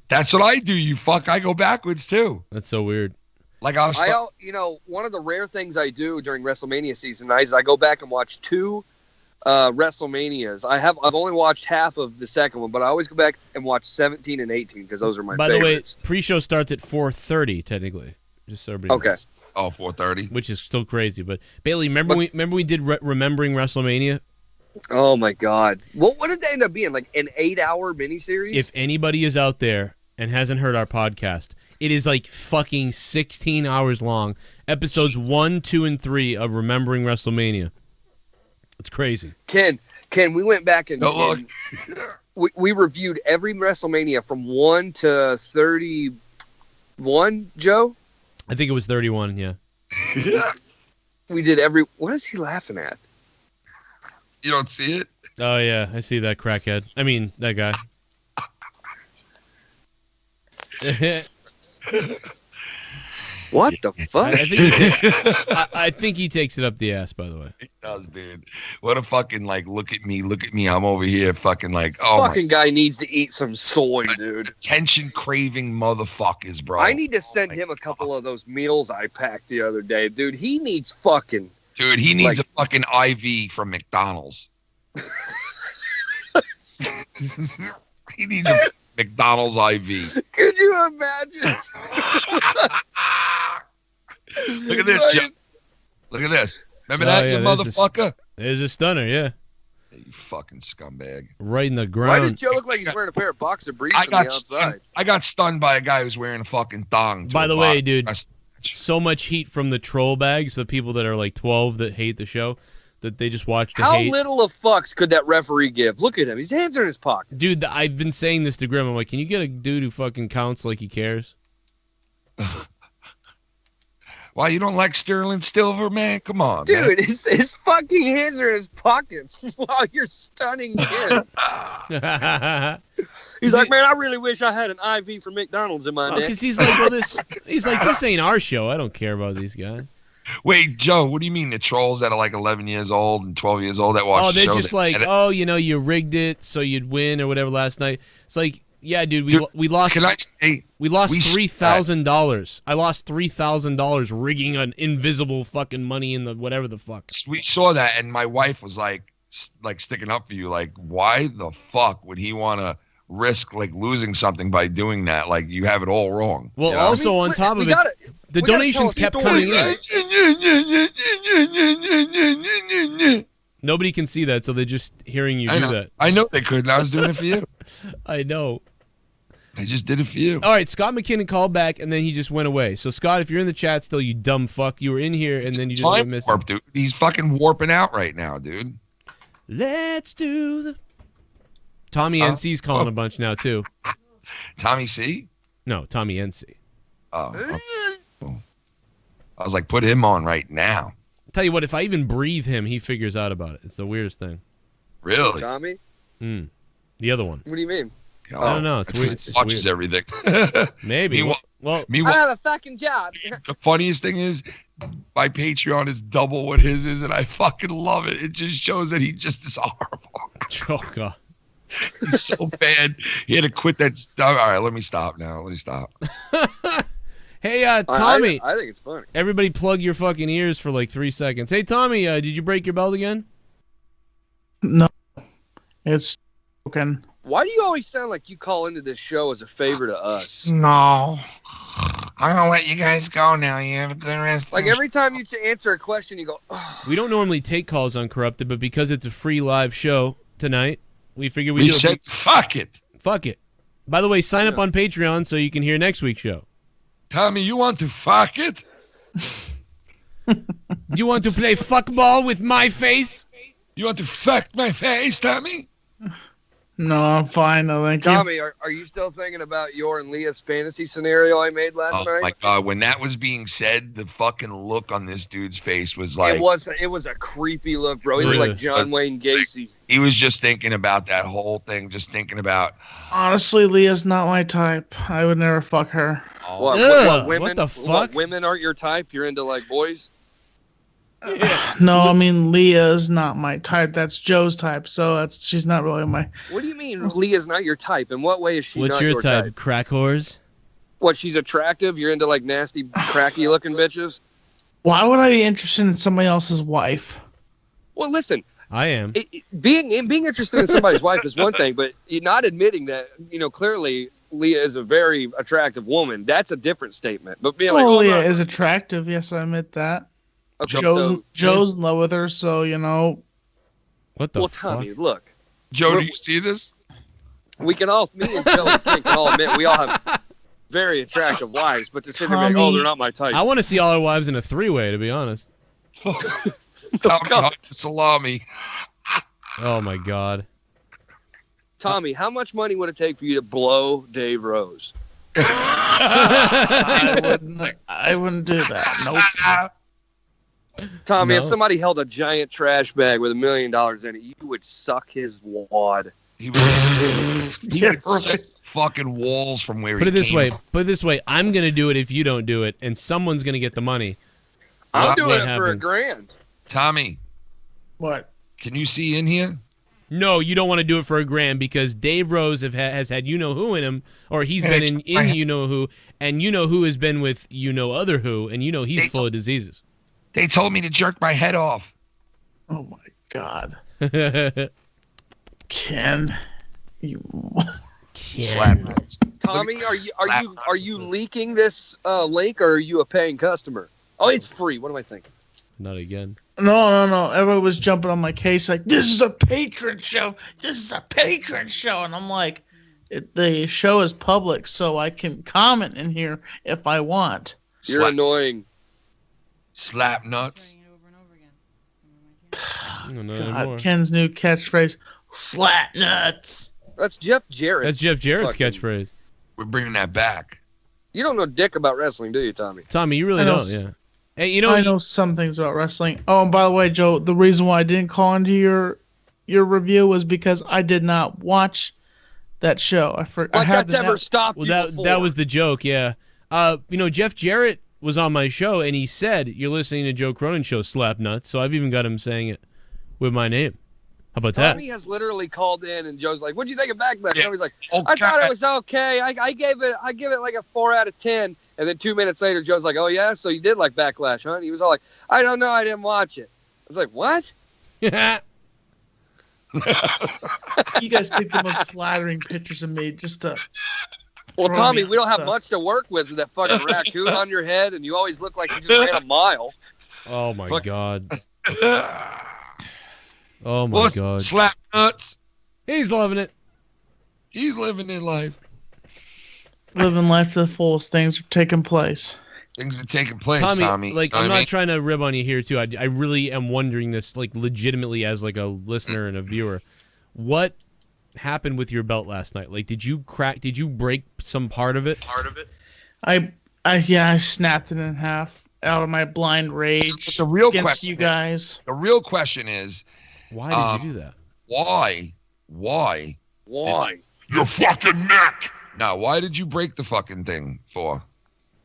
That's what I do. You fuck. I go backwards too. That's so weird. Like I was. one of the rare things I do during WrestleMania season is I go back and watch 2 WrestleManias. I've only watched half of the second one, but I always go back and watch 17 and 18 because those are my By favorites. the way, pre-show starts at 4:30 technically. Just so everybody knows. Oh, 4:30. Which is still crazy. But Bailey, remember we did remembering WrestleMania? Oh my God! What did they end up being? Like an 8-hour miniseries? If anybody is out there and hasn't heard our podcast, it is like fucking 16 hours long. Episodes 1, 2, and 3 of Remembering WrestleMania. It's crazy. Ken, we went back and, No, look. and we reviewed every WrestleMania from 1 to 31. Joe, I think it was 31. Yeah. we did every. What is he laughing at? You don't see it? Oh yeah, I see that crackhead. I mean that guy. What the fuck? I think he takes it up the ass. By the way. He does, dude. What a fucking like. Look at me. I'm over here, fucking like. Oh Fucking guy needs to eat some soy, dude. attention craving motherfuckers, bro. I need to send him a couple of those meals I packed the other day, dude. He needs fucking. Dude, he needs like- a fucking IV from McDonald's. He needs a McDonald's IV. Could you imagine? Look at this, Joe. Look at this. Remember that, yeah, you there's this- motherfucker? There's a stunner. Yeah. You fucking scumbag. Right in the Why ground. does Joe look like he's wearing a pair of boxer briefs I from the got outside? I got stunned by a guy who's wearing a fucking thong. to By a the way, box. dude, That's- so much heat from the troll bags, but people that are like 12 that hate the show, that they just watch to How hate. little of fucks could that referee give? Look at him. His hands are in his pocket. Dude, I've been saying this to Grim. I'm like, can you get a dude who fucking counts like he cares? Why you don't like sterling silver, man? Come on, Dude, man. his fucking hands are in his pockets while you're stunning him. He's like, man, I really wish I had an IV from McDonald's in my neck. Because he's like, well, this ain't our show. I don't care about these guys. Wait, Joe, what do you mean the trolls that are like 11 years old and 12 years old that watch the they're show? just like, oh, you know, you rigged it so you'd win or whatever last night. It's like, yeah, dude, we lost. Can I say, we lost $3,000. I lost $3,000 rigging an invisible fucking money in the whatever the fuck. We saw that, and my wife was like sticking up for you. Like, why the fuck would he want to risk like losing something by doing that? Like, you have it all wrong. Well, you know? also on top of it, the donations kept coming in. Nobody can see that, so they're just hearing you do that. I know they couldn't. I was doing it for you. I know. I just did it for you. All right, Scott McKinnon called back, and then he just went away. So, Scott, if you're in the chat still, you dumb fuck, you were in here, and then you just went missing. Warp, dude. He's fucking warping out right now, dude. Let's do the... Tommy NC's calling a bunch now, too. Tommy C? No, Tommy NC. Oh. I was like, put him on right now. Tell you what, if I even breathe him, he figures out about it. It's the weirdest thing. Really? Tommy? The other one. What do you mean? I don't know. It's weird. He watches everything. Maybe. Well, I have a fucking job. The funniest thing is, my Patreon is double what his is, and I fucking love it. It just shows that he just is horrible. Oh, God. He's so bad. He had to quit that stuff. All right, let me stop now. Let me stop. Hey, Tommy. I think it's funny. Everybody plug your fucking ears for like 3 seconds. Hey, Tommy, did you break your belt again? No. It's broken. Why do you always sound like you call into this show as a favor to us? No. I'm gonna let you guys go now. You have a good rest. Like every time you answer a question, you go, oh. We don't normally take calls on Corrupted, but because it's a free live show tonight, we figured we said, fuck it. Fuck it. By the way, sign up on Patreon so you can hear next week's show. Tommy, you want to fuck it? You want to play fuckball with my face? You want to fuck my face, Tommy? No, I'm fine. No, thank you. Tommy, are you still thinking about your and Leah's fantasy scenario I made last night? Oh my God! When that was being said, the fucking look on this dude's face was like it was a creepy look, bro. He was like John Wayne Gacy. He was just thinking about that whole thing, just thinking about. Honestly, Leah's not my type. I would never fuck her. What women? What the fuck? What women aren't your type? You're into like boys? No, I mean Leah's not my type. That's Joe's type, so she's not really my. What do you mean Leah's not your type? In what way is she What's not your your type? Crack whores? What, she's attractive? You're into like nasty, cracky looking bitches? Why would I be interested in somebody else's wife? Well, listen. I am. Being interested in somebody's wife is one thing, but you're not admitting that, clearly Leah is a very attractive woman. That's a different statement. But being like, Leah is attractive. Yes, I admit that. Okay, Joe's in love with her, so What the fuck? Tommy, look. Joe, do you see this? Me and Joe can all admit we all have very attractive wives, but to sit there and be like, they're not my type. I want to see all our wives in a three-way, to be honest. Tommy, salami. Oh my God. Tommy, how much money would it take for you to blow Dave Rose? I wouldn't do that. Nope. Tommy, if somebody held a giant trash bag with $1 million in it, you would suck his wad. He would set fucking walls from where Put it he this came way. from. Put it this way. I'm gonna do it if you don't do it, and someone's gonna get the money. I'm doing it happens? for $1,000. Tommy. What? Can you see in here? No, you don't want to do it for $1,000 because Dave Rose has had you-know-who in him, or he's been in you-know-who, and you-know-who has been with you-know-other-who, and he's full of diseases. They told me to jerk my head off. Oh my God. Ken, you. Tommy, are you leaking this link, or are you a paying customer? Oh, it's free. What am I thinking? Not again. No. Everybody was jumping on my case like, this is a patron show. This is a patron show. And I'm like, the show is public, so I can comment in here if I want. You're annoying. Slap nuts. God, Ken's new catchphrase, slap nuts. That's Jeff Jarrett. That's Jeff Jarrett's catchphrase. We're bringing that back. You don't know dick about wrestling, do you, Tommy? Tommy, you really don't, yeah. Hey, you know, I know some things about wrestling. Oh, and by the way, Joe, the reason why I didn't call into your review was because I did not watch that show. I Like that's ever stopped well, you that before. that was the joke, yeah. You know, Jeff Jarrett was on my show, and he said, "You're listening to Joe Cronin Show, slap nuts." So I've even got him saying it with my name. How about Tommy that? has literally called in, and Joe's like, "What'd you think of Backlash?" Yeah. And he's like, Oh, "I thought God. it was okay. I give it like a 4 out of 10." And then 2 minutes later, Joe's like, "Oh yeah, so you did like Backlash, huh?" And he was all like, "I don't know, I didn't watch it." I was like, "What?" You guys take the most flattering pictures of me just to. Well, throw Tommy, me we don't on have stuff. much to work with that fucking raccoon on your head, and you always look like you just ran a mile. Oh my Fuck. god. Oh my What's god. slap nuts? He's loving it. He's living in life. Living life to the fullest. Things are taking place. Things are taking place, Tommy, Tommy. like, You know I'm what not I mean? trying to rib on you here, too. I really am wondering this, like, legitimately as, like, a listener and a viewer. What happened with your belt last night? Like, did you break some part of it? I snapped it in half out of my blind rage But the real against question you is- guys. The real question is, Why did you do that? why? Why? Your fucking neck. No, why did you break the fucking thing for?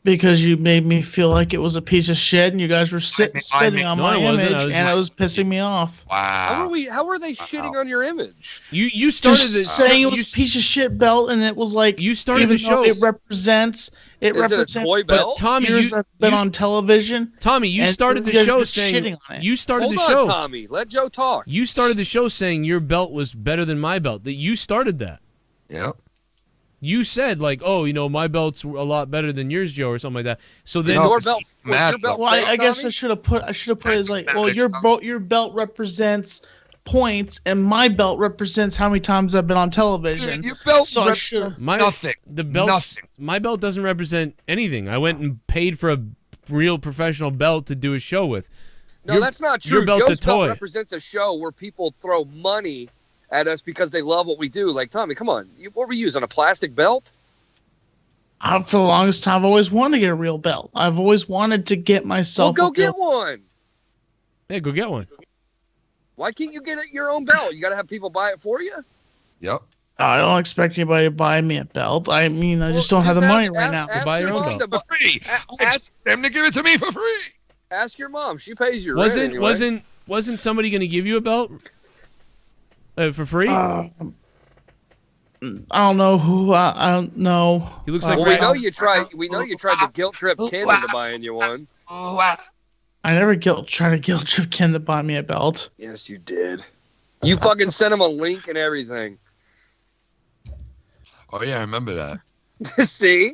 Because you made me feel like it was a piece of shit, and you guys were spitting on No, my I wasn't. image, I was and just- it was pissing me off. Wow. How are they shitting on your image? You started Just this saying it was a piece of shit belt, and it was like You started even the show. though It represents. Is it a toy But belt? Tommy, Years I've been on television. Tommy, you and started the you guys show were shitting saying on it. you started Hold the on, show. Tommy. Let Joe talk. You started the show saying your belt was better than my belt. That you started that. Yep. You said like, oh, you know, my belt's a lot better than yours, Joe, or something like that. So then Your belt. Was Matt, your belt Well, I fake, guess Tommy? I should have put it as like, well, Mathematics. your belt represents points, and my belt represents how many times I've been on television. Your belt So I represents my nothing. the belt, Nothing. my belt doesn't represent anything. I went and paid for a real professional belt to do a show with. No, that's not true. Your belt's Joe's a toy. belt represents a show where people throw money at us because they love what we do. Like, Tommy, come on. What were you using, a plastic belt? For the longest time, I've always wanted to get a real belt. I've always wanted to get Well, myself. go a get belt. one. Hey, go get one. Why can't you get your own belt? You got to have people buy it for you? Yep. I don't expect anybody to buy me a belt. I mean, I just don't have the money right now. buy your own mom belt. to For free. I ask, expect them to give it to me for free. ask your mom. She pays your rent anyway. Wasn't somebody going to give you a belt for free? I don't know who. I don't know. He looks like Well, Ray- we know you tried to guilt trip Ken into buying you one. I never try to guilt trip Ken to buy me a belt. Yes, you did. You fucking sent him a link and everything. Oh yeah, I remember that. See?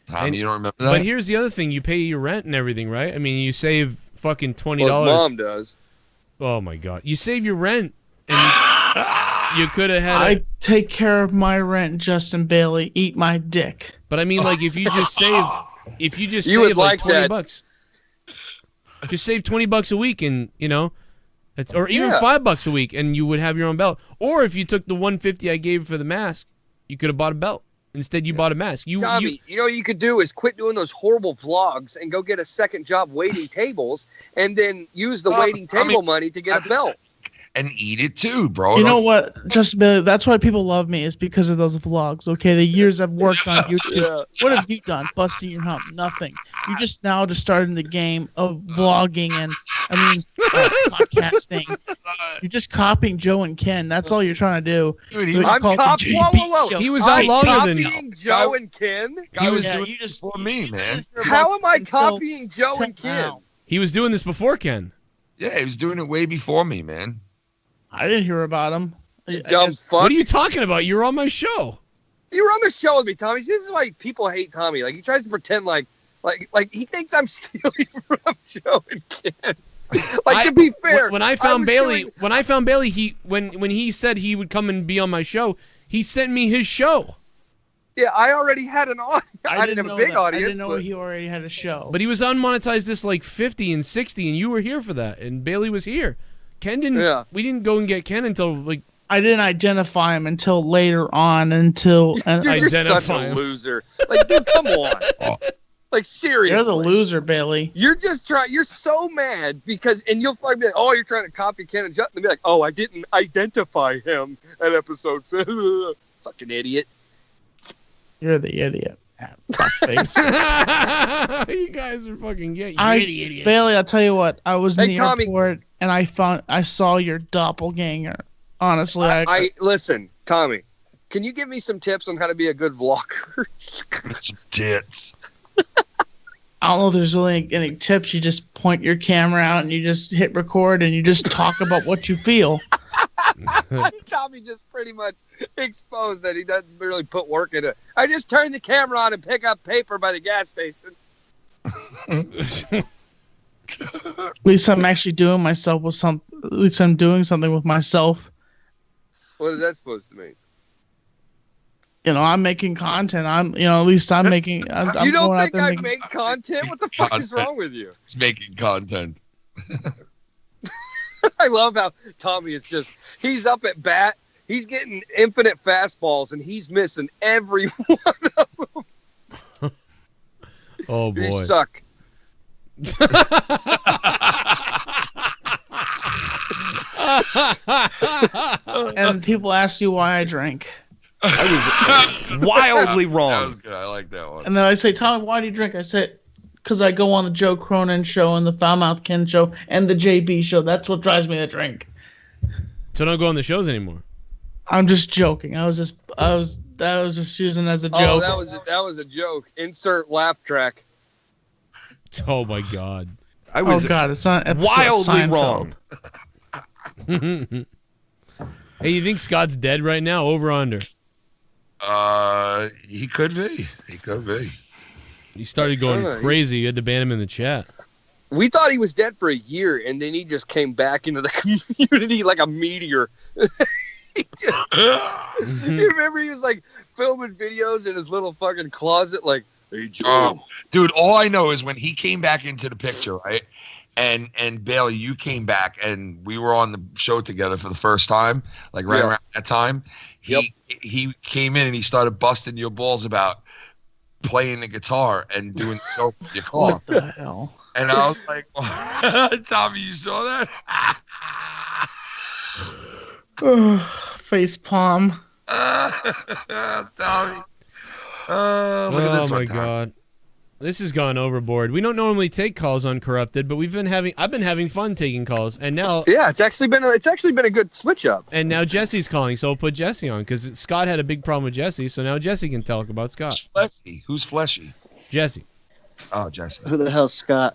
Tommy, And- you don't remember that? But here's the other thing: you pay your rent and everything, right? I mean, you save fucking $20. Well, his mom does. Oh my god, you save your rent, and you could have had. I take care of my rent, Justin Bailey. Eat my dick. But I mean, like, if you just save, You save would like like 20 that. bucks, just save $20 a week, and you know, that's or even Yeah. $5 a week, and you would have your own belt. Or if you took the $150 I gave for the mask, you could have bought a belt. Instead, you bought a mask. Tommy, you know what you could do is quit doing those horrible vlogs and go get a second job waiting tables and then use the waiting table money to get a belt. and eat it too, bro. You know what, Justin Bailey? That's why people love me, is because of those vlogs. Okay, the years I've worked on YouTube. What have you done? Busting your hump? Nothing. You just now just started in the game of vlogging and podcasting. You're just copying Joe and Ken. That's all you're trying to do. Dude, So you I'm call it the copying. Whoa, whoa, whoa! Show. He was out I'm longer than copying Joe and Ken. Guy was Yeah, doing you just for me, man. How am I Until copying Joe and 10 Ken? now. He was doing this before Ken. Yeah, he was doing it way before me, man. I didn't hear about him. I Dumb guess- fuck. What are you talking about? You were on my show. You were on the show with me, Tommy. See, this is why people hate Tommy. Like, he tries to pretend like he thinks I'm stealing from Joe and Ken. To be fair, when I found was Bailey, doing- when he said he would come and be on my show, he sent me his show. yeah, I already had an audience. I didn't have a know big that. audience. I didn't know but he already had a show. But he was unmonetized this like 50 and 60, and you were here for that, and Bailey was here. Ken didn't. Yeah. We didn't go and get Ken until like. I didn't identify him until later on. Until Dude, you're such Identify a him. loser. Like, dude, come on. Like, seriously. You're the loser, Bailey. You're just trying. You're so mad because, and you'll fucking be like, "Oh, you're trying to copy Ken and Justin." And be like, "Oh, I didn't identify him at episode 5." Fucking idiot. You're the idiot. Fuckface. You guys are fucking gay. Idiot. Bailey, I'll tell you what. I was in the Tommy. airport and I saw your doppelganger. Honestly, I listen, Tommy. Can you give me some tips on how to be a good vlogger? Some tits. I don't know if there's really any tips. You just point your camera out and you just hit record and you just talk about what you feel. Tommy just pretty much exposed that he doesn't really put work into it. I just turn the camera on and pick up paper by the gas station. At least I'm actually doing myself with some. At least I'm doing something with myself. What is that supposed to mean? You know, I'm making content. At least I'm making. I'm you don't going out think there I making- make content? What the fuck is wrong with you? It's making content. I love how Tommy is he's up at bat. He's getting infinite fastballs and he's missing every one of them. Oh boy. You suck. And people ask you why I drink. I was wildly That was wrong. good. I like that one. And then I say, Tommy, why do you drink? I say, because I go on the Joe Cronin Show and the Foulmouth Ken Show and the JB Show. That's what drives me to drink. So don't go on the shows anymore. I'm just joking. I was just using it as a joke. Oh, that was a joke. Insert laugh track. Oh my god. I was God, it's not episode wildly Seinfeld. wrong. Hey, you think Scott's dead right now? Over or under? He could be. He could be. He started going I don't know, crazy. You had to ban him in the chat. We thought he was dead for a year, and then he just came back into the community like a meteor. You remember he was like filming videos in his little fucking closet, like, "Hey Joe." Dude, all I know is when he came back into the picture, right? And Bailey, you came back, and we were on the show together for the first time, like right around that time. He came in and he started busting your balls about playing the guitar and doing the show from your car. What the hell? And I was like, Tommy, you saw that? Face palm. Tommy. Look at this Oh my one, Tom. god. This has gone overboard. We don't normally take calls on Corrupted, but I've been having fun taking calls, and now Yeah, it's actually been a good switch up. and now Jesse's calling, so we'll put Jesse on because Scott had a big problem with Jesse, so now Jesse can talk about Scott. Who's fleshy? Who's fleshy? Jesse. Oh, Jesse. Who the hell's Scott?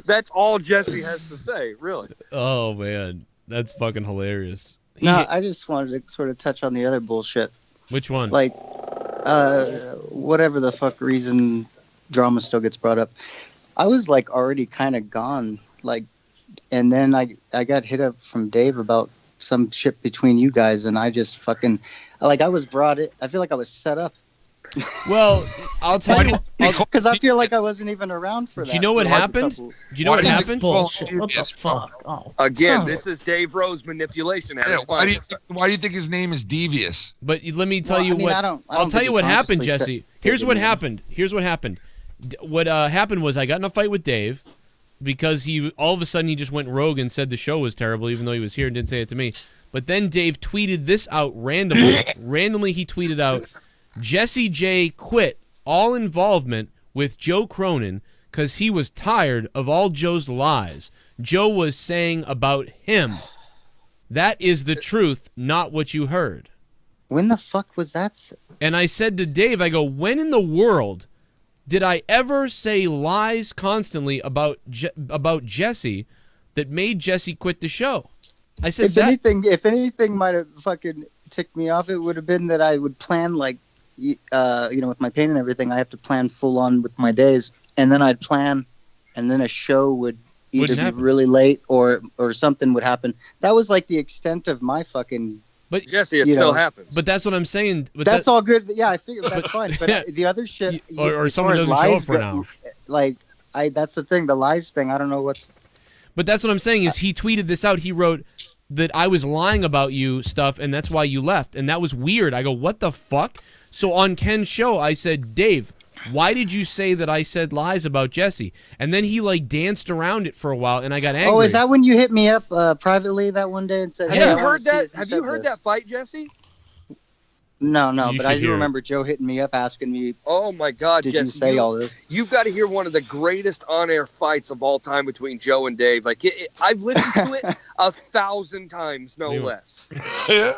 That's all Jesse has to say, really. Oh man, that's fucking hilarious. No, I just wanted to sort of touch on the other bullshit. Which one? Like, whatever the fuck reason drama still gets brought up. I was like already kind of gone, like, and then I got hit up from Dave about some shit between you guys, and I just fucking, like, I was brought it. I feel like I was set up. Well, I'll tell you. Because I feel like I wasn't even around for that. Do you know what for like a happened? couple- Do you know what happened? Bullshit. What the fuck? Oh, Again, son this is Dave Rose manipulation. Yeah, why do you think his name is Devious? But let me tell Well, you I mean, what. I don't I'll tell think you he what happened, consciously Jesse. said- Here's what did it. happened. Here's what happened. What happened was I got in a fight with Dave because he all of a sudden he just went rogue and said the show was terrible, even though he was here and didn't say it to me. But then Dave tweeted this out randomly. Randomly, he tweeted out, "Jesse J quit all involvement with Joe Cronin because he was tired of all Joe's lies Joe was saying about him. That is the truth, not what you heard." When the fuck was that? And I said to Dave, I go, when in the world did I ever say lies constantly about Jesse that made Jesse quit the show? I said If anything might have fucking ticked me off, it would have been that I would plan like, with my pain and everything, I have to plan full on with my days, and then I'd plan, and then a show would either Wouldn't be happen. really late or something would happen. That was like the extent of my fucking. But Jesse, it You still know. happens. But that's what I'm saying. But That's all good. Yeah, I figured that's fine. But yeah. the other shit, Or as someone far as doesn't show lies up for an go- hour. Like, that's the thing. The lies thing. I don't know what's. But that's what I'm saying is he tweeted this out. He wrote, that I was lying about you stuff, and that's why you left. And that was weird. I go, what the fuck? So on Ken's show, I said, Dave, why did you say that I said lies about Jesse? And then he like danced around it for a while, and I got angry. Oh, is that when you hit me up privately that one day and said, Have "Hey, you heard that? Have you heard this?" that fight, Jesse? No, You but should I do hear it. remember Joe hitting me up asking me, Oh my God, "Did Jesse! you say all this?" You've got to hear one of the greatest on-air fights of all time between Joe and Dave. Like I've listened to it 1,000 times, no Yeah. less. Yeah.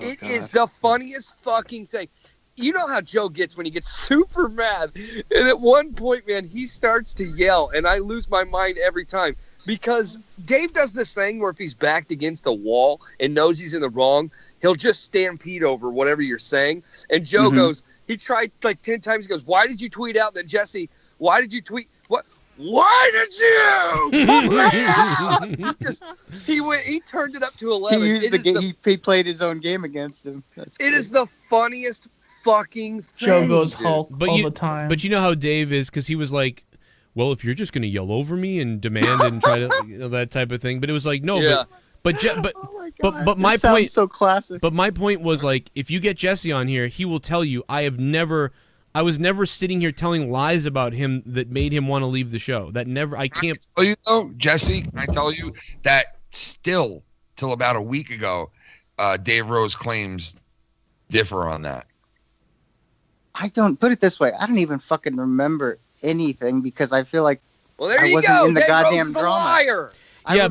It is the funniest fucking thing. You know how Joe gets when he gets super mad. And at one point, man, he starts to yell, and I lose my mind every time. Because Dave does this thing where if he's backed against the wall and knows he's in the wrong, he'll just stampede over whatever you're saying. And Joe goes, he tried like 10 times. He goes, why did you tweet out? Then Jesse, why did you tweet? What? Why did you? He turned it up to 11. He used the game. He played his own game against him. It is the funniest fucking thing. Joe goes dude. Hulk But all the time. But you know how Dave is, because he was like, well, if you're just going to yell over me and demand and try to, that type of thing. But it was like, no, Yeah. but Oh my God, but my this sounds point, so classic. but my point was like, if you get Jesse on here, he will tell you, I was never sitting here telling lies about him that made him want to leave the show. I can't. Tell you though, Jesse, can I tell you that still till about a week ago, Dave Rose claims differ on that. I don't put it this way. I don't even fucking remember anything because I feel like Well, there I you wasn't go. in the Dave goddamn Rose is a drama. liar. Yeah,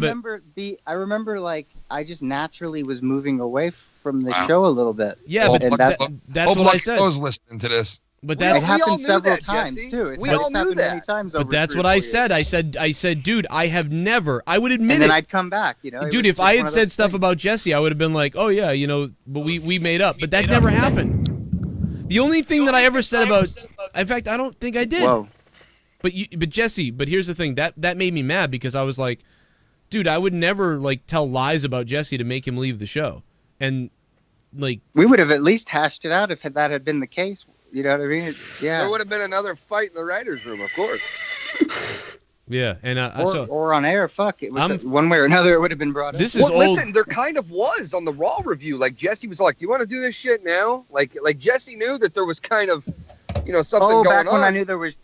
I remember like I just naturally was moving away from the Wow. show a little bit. Yeah, Hope but Lucky- that's hope what I Lucky said. Joe's listening to this. But We It all that's knew happened several that, times Jesse. too. We all It's knew happened that. many times over but that's 3 or what I 4 said. years. I said, dude, I have never. I would admit And then it. I'd come back, you know. It Dude, was if just I one had of said those stuff things. about Jesse, I would have been like, oh yeah, but we made up. But that never happened. The only thing that I ever said about, in fact, I don't think I did. Whoa. But Jesse, but here's the thing, that made me mad because I was like, dude, I would never like tell lies about Jesse to make him leave the show. And like, We would have at least hashed it out if that had been the case. You know what I mean? There Yeah. would have been another fight in the writers' room, of course. yeah, and Or on air. Fuck. It was I'm- one way or another. It would have been brought up. this is Well, old. listen, there kind of was on the Raw review. Like Jesse was like, "Do you want to do this shit now?" Like Jesse knew that there was kind of, something Oh, going back when on. I knew there was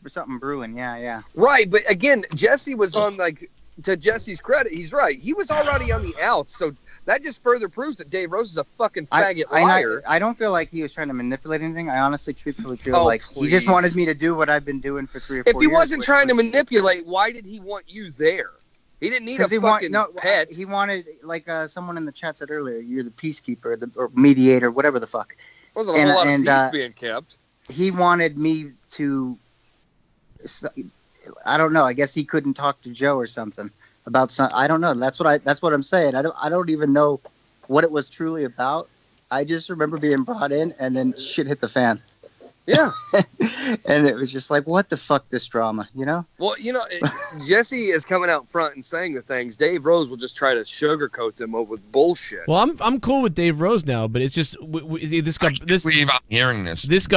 something brewing. Yeah. Right, but again, Jesse was on like. To Jesse's credit, he's right. He was already on the outs, so that just further proves that Dave Rose is a fucking faggot liar. I don't feel like he was trying to manipulate anything. I honestly, truthfully feel Oh, like he just please. wanted me to do what I've been doing for 3 or 4 If years. he wasn't which trying to was- manipulate, why did he want you there? He didn't need a Because fucking pet. he wanted, like someone in the chat said earlier, you're the peacekeeper or mediator, whatever the fuck. Wasn't a and- whole lot and, of peace being kept. He wanted me to, I don't know. I guess he couldn't talk to Joe or something about some. I don't know. That's what I'm saying. I don't even know what it was truly about. I just remember being brought in and then shit hit the fan. Yeah. And it was just like, what the fuck, this drama, you know? Well, Jesse is coming out front and saying the things. Dave Rose will just try to sugarcoat them over with bullshit. Well, I'm cool with Dave Rose now, but it's just this I believe I'm hearing this. this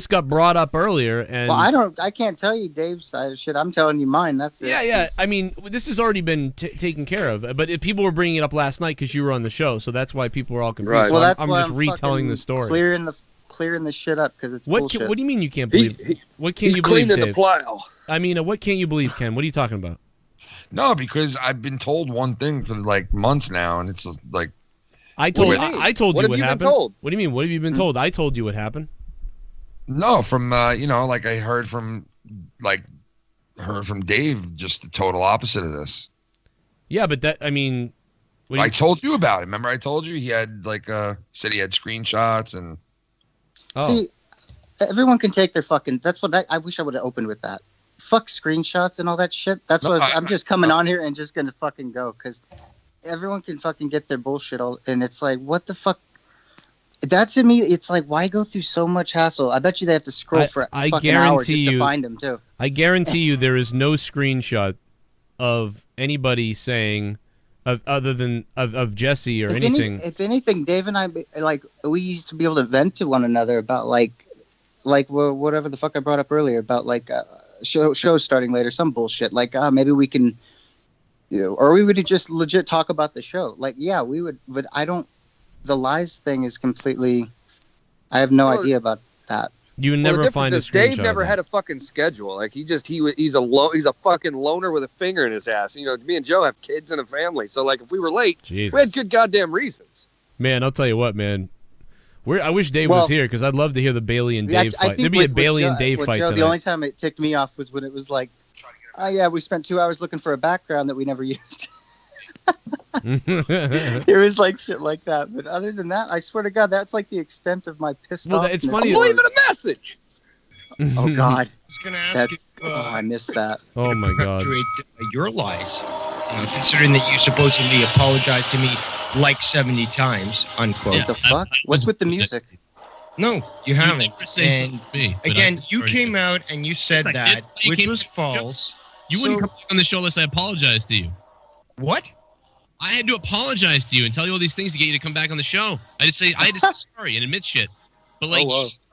got brought up earlier, and Well, I can't tell you Dave's side of shit. I'm telling you mine. That's it. yeah. I mean, this has already been taken care of, but people were bringing it up last night because you were on the show, so that's why people were all confused. Right. So Well, that's I'm why just retelling fucking the story. clearing the shit up because it's What bullshit. do you mean you can't believe? What can't He's you believe, cleaning the Dave? plow. I mean, what can't you believe, Ken? What are you talking about? No, because I've been told one thing for like months now, and it's like I told do you mean? I told What you have what you been happened. told? What do you mean? What have you been told? I told you what happened. no from like I heard from Dave just the total opposite of this. Yeah, but that I mean, what do I you- told you about it. Remember, I told you he had said he had screenshots and. oh. See, everyone can take their fucking. That's what I wish I would have opened with that. Fuck screenshots and all that shit. That's No, what I- I'm just coming on here and just gonna fucking go because everyone can fucking get their bullshit all. And it's like, what the fuck? That to me, it's like, why go through so much hassle? I bet you they have to scroll for I fucking hours guarantee just you- to find them too. I guarantee you there is no screenshot of anybody saying other than of Jesse or anything. If anything, Dave and I we used to be able to vent to one another about whatever the fuck I brought up earlier about shows starting later, some bullshit. Maybe we can or we would just legit talk about the show. Like, yeah, we would, but I don't. The lies thing is completely. I have no idea about that. You would never find a screenshot. Dave never had a fucking schedule. Like he's a fucking loner with a finger in his ass. You know, me and Joe have kids and a family, so like if we were late, we had good goddamn reasons. Man, I'll tell you what, man. I wish Dave was here because I'd love to hear the Bailey and Dave fight. There'd be a Bailey and Dave fight Joe, tonight. the only time it ticked me off was when it was like, oh yeah, we spent 2 hours looking for a background that we never used. It was like shit like that. But other than that, I swear to God, that's like the extent of my pissed off. It's funny. I'm leaving a message. Oh God. I was gonna ask you, I missed that. Oh my God. Your lies, considering that you supposedly apologized to me like 70 times, unquote. What the fuck? What's with the music? No, you haven't. never say something to me, but again, I you heard came it. out and you said Yes, I that, did. You which came was back- false. You wouldn't come back on the show unless I apologized to you. What? I had to apologize to you and tell you all these things to get you to come back on the show. I had to say sorry and admit shit. But like,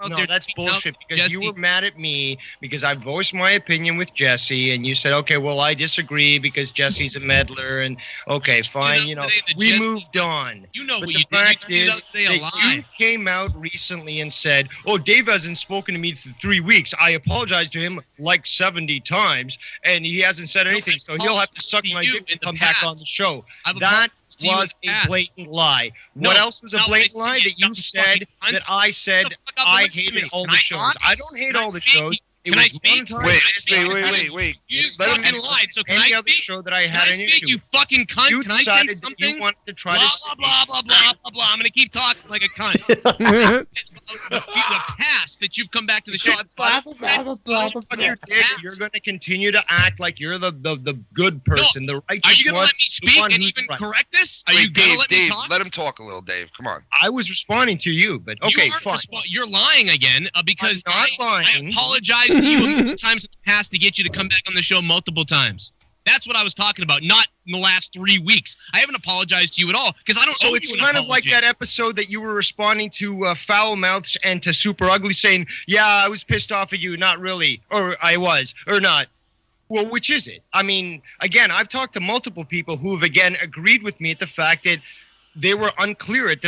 No, that's bullshit because you were mad at me because I voiced my opinion with Jesse and you said, okay, well, I disagree because Jesse's a meddler and okay, fine, we moved on. You know but what the you did. fact You is told me the other day a that you lie. came out recently and said, oh, Dave hasn't spoken to me for 3 weeks. I apologized to him like 70 times and he hasn't said anything, so he'll have to suck my dick and come back on the show. That was a blatant lie. What else was a blatant lie? That you said that I said I hated all the shows. I don't hate all the shows. Can I speak? Wait. You just fucking lied. So can I other speak? show that I had an speak, issue. you fucking cunt? You Can I say decided that something? you wanted to try blah, to blah, blah, blah, blah, blah, blah. I'm gonna keep talking like a cunt. the past that you've come back to the show. You're going to continue to act like you're the good person, the righteous one. Are you gonna let me speak and even correct this? Are you gonna let me talk? Let him talk a little, Dave. Come on. I was responding to you, but okay, fine. You're lying again because I'm not lying. I apologized to you a million times in the past to get you to come back on the show multiple times. That's what I was talking about, not in the last 3 weeks. I haven't apologized to you at all because I don't owe you an apology. So it's kind of like that episode that you were responding to Foul Mouths and to Super Ugly saying, yeah, I was pissed off at you, not really, or I was, or not. Well, which is it? I mean, again, I've talked to multiple people who have, again, agreed with me at the fact that they were unclear at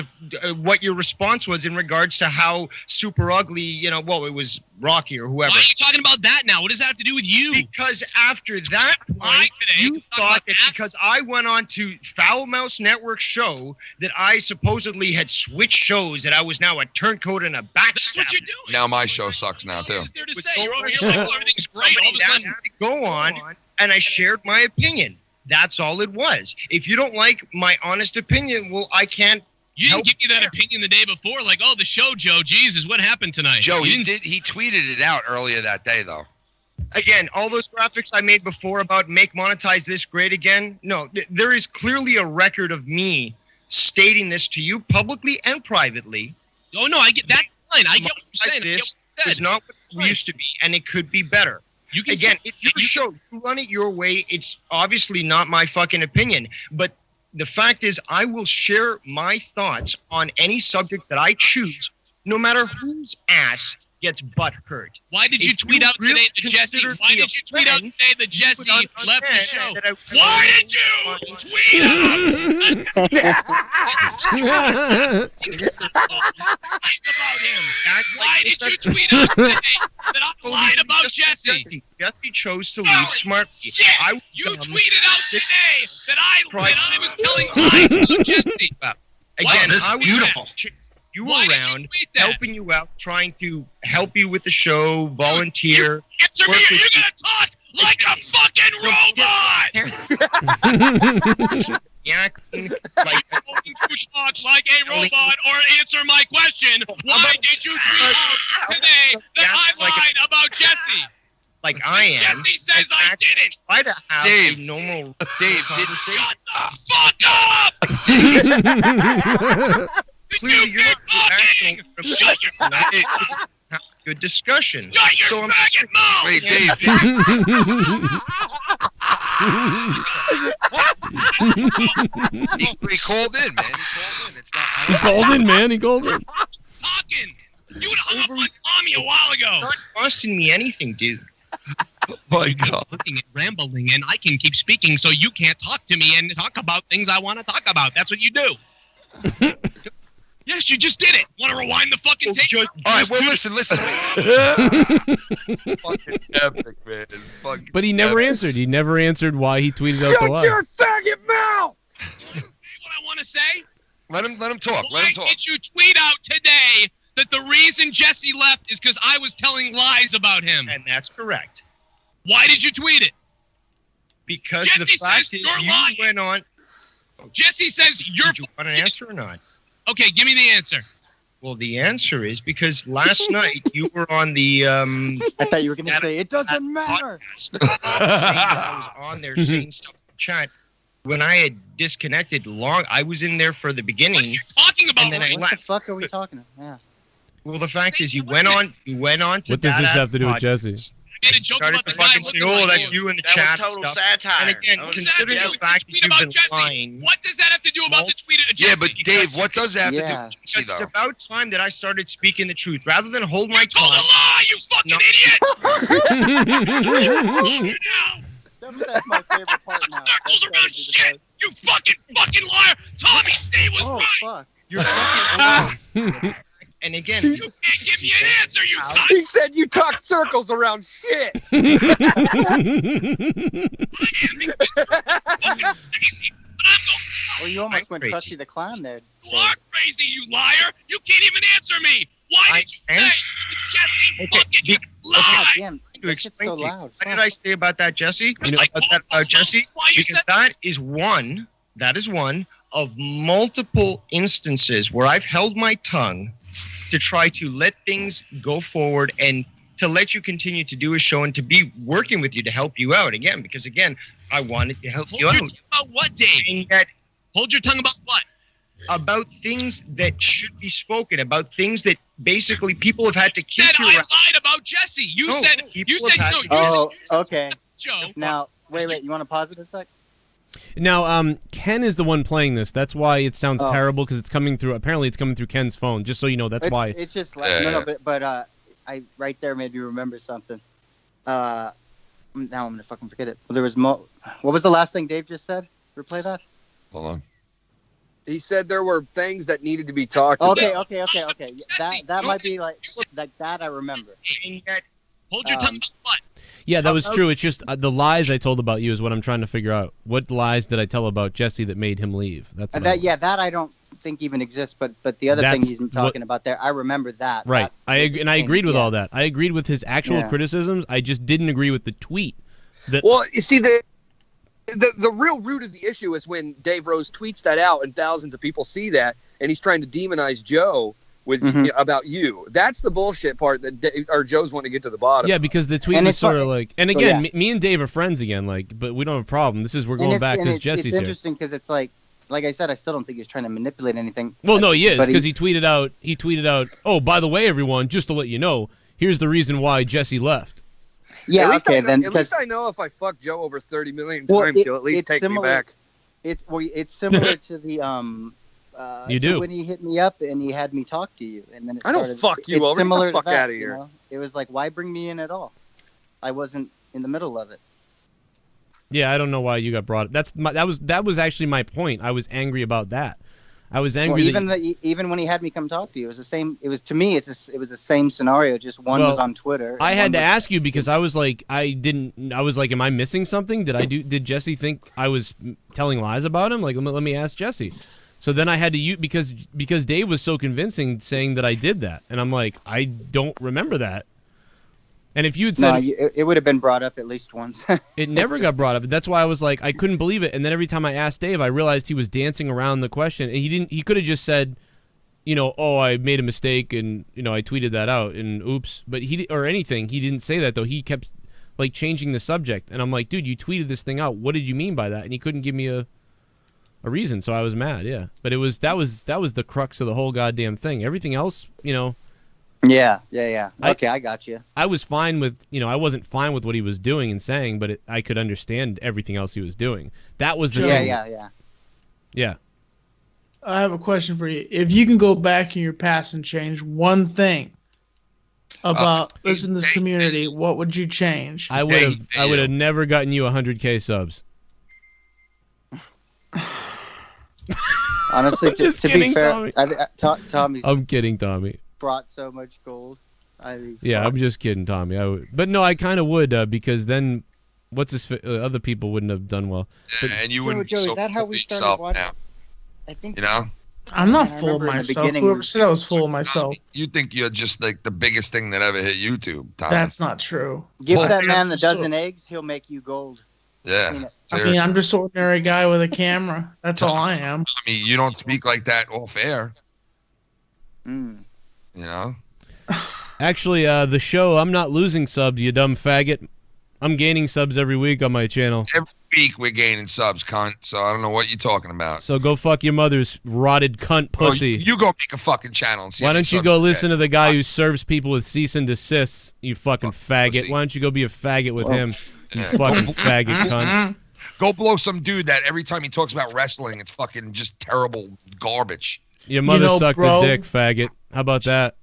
what your response was in regards to how Super Ugly, it was Rocky or whoever. Why are you talking about that now? What does that have to do with you? Because after that point, you thought that because I went on to Foul Mouse Network show that I supposedly had switched shows, that I was now a turncoat and a backstabber. That's what you're doing. Now my show sucks now, too. What is there to say? You're over here like everything's great. All of a sudden, go on, and I shared my opinion. That's all it was. If you don't like my honest opinion, well, I can't. You didn't give me that opinion the day before, like, oh, the show, Joe, Jesus, what happened tonight? Joe, he tweeted it out earlier that day, though. Again, all those graphics I made before about make monetize this great again. No, there is clearly a record of me stating this to you publicly and privately. Oh no, I get that's fine. I get what you're saying. This is not what it used to be, and it could be better. You can again, if your show, you run it your way, it's obviously not my fucking opinion. But the fact is, I will share my thoughts on any subject that I choose, no matter whose ass gets butt hurt. Why did you tweet out today that Jesse? Why did you tweet out today that Jesse left the show? Why did you tweet out? Why did you tweet out today that I lied about Jesse? Jesse chose to leave smartly. You tweeted out today that I was telling lies about Jesse. Again, this I is beautiful. You were around, helping you out, trying to help you with the show, volunteer. Answer me, you're gonna talk like a fucking robot! Yeah, you talk like a robot or answer my question. Why did you tweet out today that I lied about Jesse? Like I am. Jesse says I didn't. Try to have a normal conversation. Shut the fuck up! Clearly, you're not rational. Shut your have good discussion. Shut your faggot mouth! Wait, Dave. He called in, man. He called in, man. He called in. Talking. You would have hung up on Mommy a while ago. Not costing me anything, dude. My God. Talking and rambling, and I can keep speaking, so you can't talk to me and talk about things I want to talk about. That's what you do. Yes, you just did it. Want to rewind the fucking tape? All right, well, listen. Fucking epic, man. Fucking But he never answered. He never answered why he tweeted out the lie. Shut your faggot mouth! What I want to say? Let him talk. Why did you tweet out today that the reason Jesse left is because I was telling lies about him? And that's correct. Why did you tweet it? Because Jesse the fact says is, you're you lying. went on. Jesse says you're. Did you want an answer or not? Okay, give me the answer. Well, the answer is because last night you were on the. I thought you were going to say it doesn't matter. I was on there saying stuff in the chat. When I had disconnected I was in there for the beginning. What are you talking about? And then I What left. the fuck are we talking about? Yeah. Well, the fact is, you went on to What does that this have to do with podcast. Jesse? I made a joke Started about to the guy fucking say, looking "Oh, like that's you." you in the That chat was total stuff." satire. And again, That was considering the What fact does that you've that been have to do with Jesse? lying, What does that have to do about the tweet of Jesse? Yeah, but Dave, what does that have to do Yeah. with Jesse, because it's though? about time that I started speaking the truth rather than hold my You told a tongue. lie, you fucking No. idiot! That's my favorite part now. Circles around shit! You fucking liar! Tommy Steve was Oh, right! fuck. You're fucking. And again, You can't give me an answer, you cunt! He said you talk circles around shit. Well, you almost went crazy. Krusty the Clown there. You are crazy, you liar! You can't even answer me! Why did you say that Jesse fucking God lied? damn, to that shit's explain so to you. loud. What Fuck. did I say about that, Jesse? Like, Jesse? why you Because said that is one of multiple instances where I've held my tongue to try to let things go forward and to let you continue to do a show and to be working with you to help you out again. Because again, I wanted to help Hold you your out. tongue about what, Dave? And yet, Hold your tongue about what? about things that should be spoken, about things that basically people have had to Said kiss you I around. lied about Jesse. You No, said people you said have no. had You to- Oh, said okay. Joe. Now, wait. You want to pause it a sec? Now, Ken is the one playing this. That's why it sounds Oh. terrible, because it's coming through. Apparently, it's coming through Ken's phone. Just so you know, that's why. It's just like but I right there made me remember something. Now I'm gonna fucking forget it. Well, there was what was the last thing Dave just said? Replay that. Hold on. He said there were things that needed to be talked Okay, about. okay. That might be like that. I remember. And yet, Hold your tongue about what? Yeah, that was true. It's just the lies I told about you is what I'm trying to figure out. What lies did I tell about Jesse that made him leave? That's what That I don't think even exists. But the other thing That's he's been talking about there, I remember that. Right. I agreed with yeah. all that. I agreed with his actual criticisms. I just didn't agree with the tweet. Well, you see, the real root of the issue is when Dave Rose tweets that out and thousands of people see that, and he's trying to demonize Joe with about you. That's the bullshit part that Joe's wanting to get to the bottom. Yeah, because the tweet And was it's sort of like, and again, yeah. me and Dave are friends again, like, but we don't have a problem. We're going back because Jesse's It's here. interesting because it's like I said, I still don't think he's trying to manipulate anything. Well, no, he is, But because he tweeted out, oh, by the way, everyone, just to let you know, here's the reason why Jesse left. Yeah, at least okay, I know, then at least I know if I fuck Joe over 30 million Well, times, he'll at least it's take similar- me back. It's similar to the You to do. when he hit me up and he had me talk to you, and then I don't fuck you it's over. Get the Similar fuck to that, outta you here. know? It was like, why bring me in at all? I wasn't in the middle of it. Yeah, I don't know why you got brought. That was actually my point. I was angry about that. I was angry. Even when he had me come talk to you, it was the same. It was to me. It was the same scenario. Just one was on Twitter. I and had one to was- ask you because I was like, I was like, am I missing something? Did Jesse think I was telling lies about him? Like, let me ask Jesse. So then I had to because Dave was so convincing saying that I did that, and I'm like, I don't remember that. And if you had said it would have been brought up at least once. it never got brought up. That's why I was like, I couldn't believe it. And then every time I asked Dave, I realized he was dancing around the question, and he could have just said, oh, I made a mistake, and I tweeted that out, and oops. But he didn't say that though. He kept like changing the subject, and I'm like, dude, you tweeted this thing out. What did you mean by that? And he couldn't give me a reason, so I was mad. Yeah, but that was the crux of the whole goddamn thing. Everything else, Yeah. Okay, I got you. I was fine with, I wasn't fine with what he was doing and saying, but I could understand everything else he was doing. That was the thing. Yeah. I have a question for you. If you can go back in your past and change one thing about this in this community, what would you change? I would have never gotten you 100K subs. Honestly, to kidding, be fair, Tommy. I'm kidding, Tommy. Brought so much gold. Yeah, I'm just kidding, Tommy. But no, I kind of would because then other people wouldn't have done well. Yeah, and you wouldn't. Joe, is that how we started watching? Now. I think. You know. I'm not full of myself. Whoever said I was full of myself. You think you're just like the biggest thing that ever hit YouTube, Tommy. That's not true. Give that man a dozen eggs, he'll make you gold. Yeah. I mean, I'm just an ordinary guy with a camera. That's all I am. I mean, you don't speak like that off air. Mm. You know? Actually, the show, I'm not losing subs, you dumb faggot. I'm gaining subs every week on my channel. Every week we're gaining subs, cunt. So I don't know what you're talking about. So go fuck your mother's rotted cunt pussy. You go make a fucking channel and see. Why don't you go listen to the guy who serves people with cease and desist, you fucking faggot? Pussy. Why don't you go be a faggot with him, you fucking faggot cunt? Go blow some dude that every time he talks about wrestling, it's fucking just terrible garbage. Your mother sucked a dick, faggot. How about that?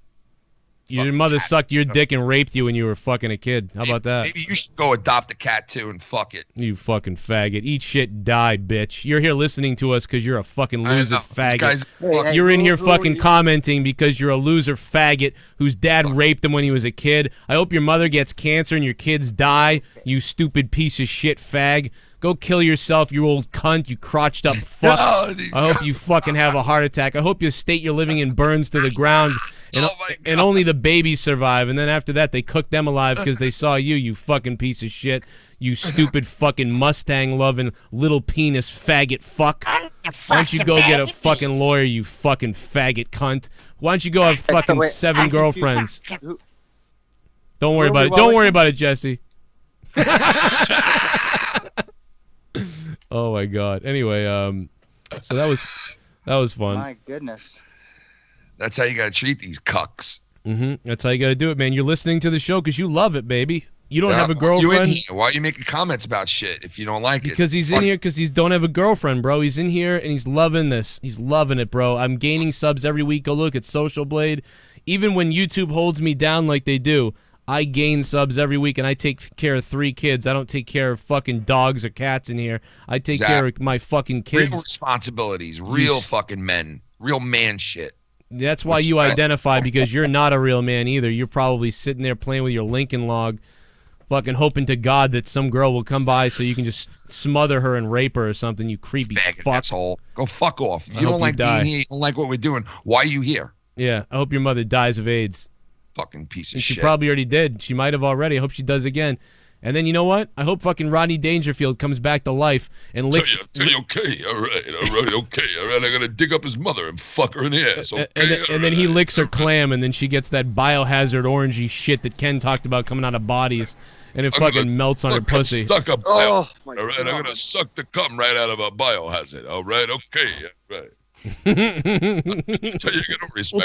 Your mother sucked your dick and raped you when you were fucking a kid. How about that? Maybe you should go adopt a cat too and fuck it. You fucking faggot. Eat shit, die, bitch. You're here listening to us because you're a fucking loser faggot. You're in here fucking commenting because you're a loser faggot whose dad raped him when he was a kid. I hope your mother gets cancer and your kids die, you stupid piece of shit fag. Go kill yourself, you old cunt, you crotched up fuck. I hope you fucking have a heart attack. I hope your state you're living in burns to the ground and only the babies survive. And then after that, they cook them alive because they saw you, you fucking piece of shit. You stupid fucking Mustang-loving little penis faggot fuck. Why don't you go get a fucking lawyer, you fucking faggot cunt? Why don't you go have fucking 7 girlfriends? Don't worry about it. Don't worry about it, Jesse. Oh my god. Anyway, so that was fun. My goodness. That's how you gotta treat these cucks. That's how you gotta do it, man. You're listening to the show because you love it, baby. You don't have a girlfriend. Why are you making comments about shit if you don't like it? Because he's in here because he don't have a girlfriend, bro. He's in here and he's loving this. He's loving it, bro. I'm gaining subs every week. Go look at Social Blade. Even when YouTube holds me down like they do, I gain subs every week, and I take care of 3 kids. I don't take care of fucking dogs or cats in here. I take care of my fucking kids. Real responsibilities. Real fucking men. Real man shit. That's why you identify, because you're not a real man either. You're probably sitting there playing with your Lincoln Log, fucking hoping to God that some girl will come by so you can just smother her and rape her or something, you creepy fuck. Asshole. Go fuck off. You don't like being here. You don't like what we're doing. Why are you here? Yeah, I hope your mother dies of AIDS. Fucking piece of and shit. She probably already did. She might have already. I hope she does again. And then you know what? I hope fucking Rodney Dangerfield comes back to life and licks. Tell you, okay, all right, I'm gonna dig up his mother and fuck her in the ass. Okay, and then he licks her clam, and then she gets that biohazard orangey shit that Ken talked about coming out of bodies, and it fucking melts on her pussy. Suck a all right, I'm gonna suck the cum right out of a biohazard. All right, okay, all right. We'll